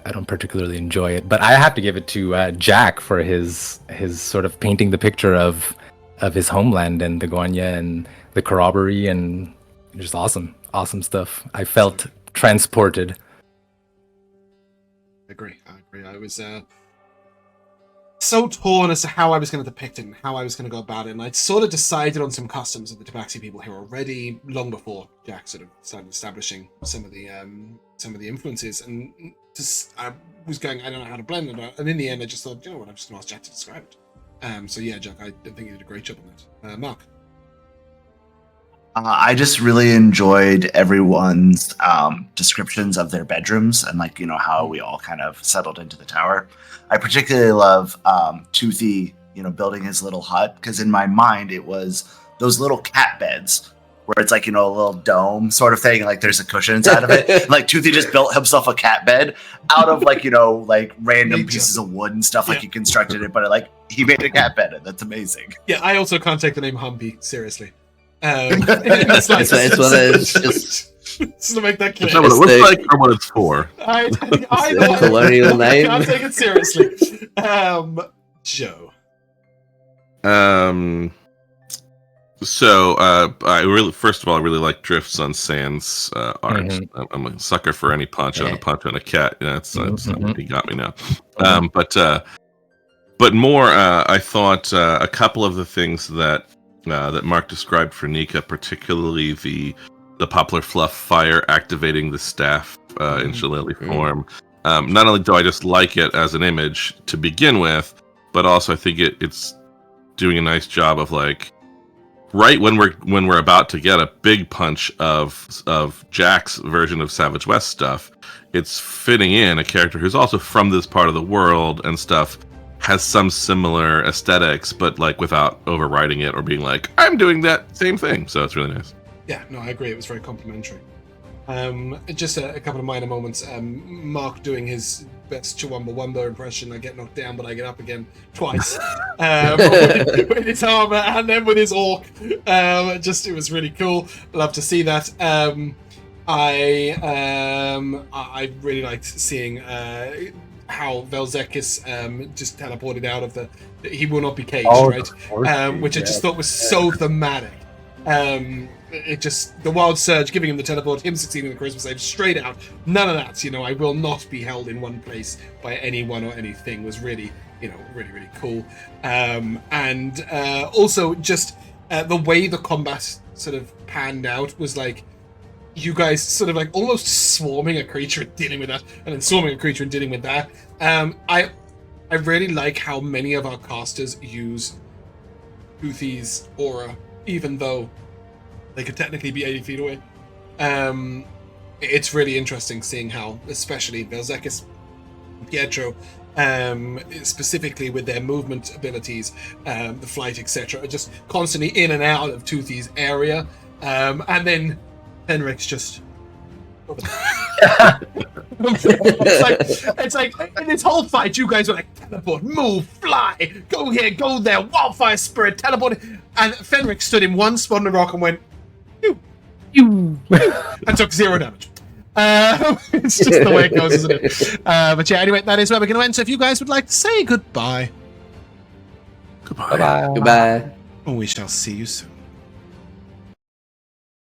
I don't particularly enjoy it. But I have to give it to Jack for his sort of painting the picture of his homeland and the Gallania and the corroboree, and just awesome stuff. I felt transported. I agree. I was so torn as to how I was going to depict it and how I was going to go about it, and I'd sort of decided on some customs of the Tabaxi people here already, long before Jack sort of started establishing some of the influences, and just I was going, I don't know how to blend it, and in the end I just thought, you know what, I'm just going to ask Jack to describe it. So yeah, Jack, I think you did a great job on that. Mark? I just really enjoyed everyone's descriptions of their bedrooms and, like, you know, how we all kind of settled into the tower. I particularly love Toothy, you know, building his little hut, because in my mind it was those little cat beds where it's like, you know, a little dome sort of thing, and like there's a cushion inside of it. Like Toothy just built himself a cat bed out of, like, you know, like random pieces of wood and stuff. Like he constructed it, but like he made a cat bed, and that's amazing. Yeah, I also can't take the name Humpy seriously. It's one of those just to make that clear. It's not what it looks like or what it's for. I colonial name. can't take it seriously. Joe. So I really, first of all, I really like Drifts on Sands art. Mhm. I'm a sucker for any punch on a punch on a cat. That's he got me now. But more, I thought a couple of the things that Mark described for Nikha, particularly the poplar fluff fire activating the staff in shillelagh form. Not only do I just like it as an image to begin with, but also I think it's doing a nice job of like right when we're about to get a big punch of Jack's version of Savage West stuff, it's fitting in a character who's also from this part of the world and stuff, has some similar aesthetics, but like without overriding it or being like, I'm doing that same thing. So it's really nice. Yeah, no, I agree. It was very complimentary. Just a couple of minor moments. Mark doing his best Chumbawamba impression. I get knocked down, but I get up again twice. With his armor and then with his orc. It was really cool. Love to see that. I really liked seeing how Vel'zekiss just teleported out of the. He will not be caged, right? Which I just thought was so thematic. It just the wild surge giving him the teleport, him succeeding the charisma save straight out. None of that, I will not be held in one place by anyone or anything was really, really cool. And also just the way the combat sort of panned out was like you guys sort of like almost swarming a creature and dealing with that, and then swarming a creature and dealing with that. I really like how many of our casters use Toothy's aura, even though they could technically be 80 feet away. It's really interesting seeing how, especially Vel'zekiss, Pietro, specifically with their movement abilities, the flight, etc., are just constantly in and out of Toothy's area. And then Fenric's just... it's like in this whole fight, you guys were like, teleport, move, fly, go here, go there, wildfire spirit, teleport. And Fenric stood in one spot on the rock and went, and took 0 damage. It's just the way it goes, isn't it? But yeah, anyway, that is where we're going to end. So if you guys would like to say goodbye. Bye-bye. Goodbye. We shall see you soon.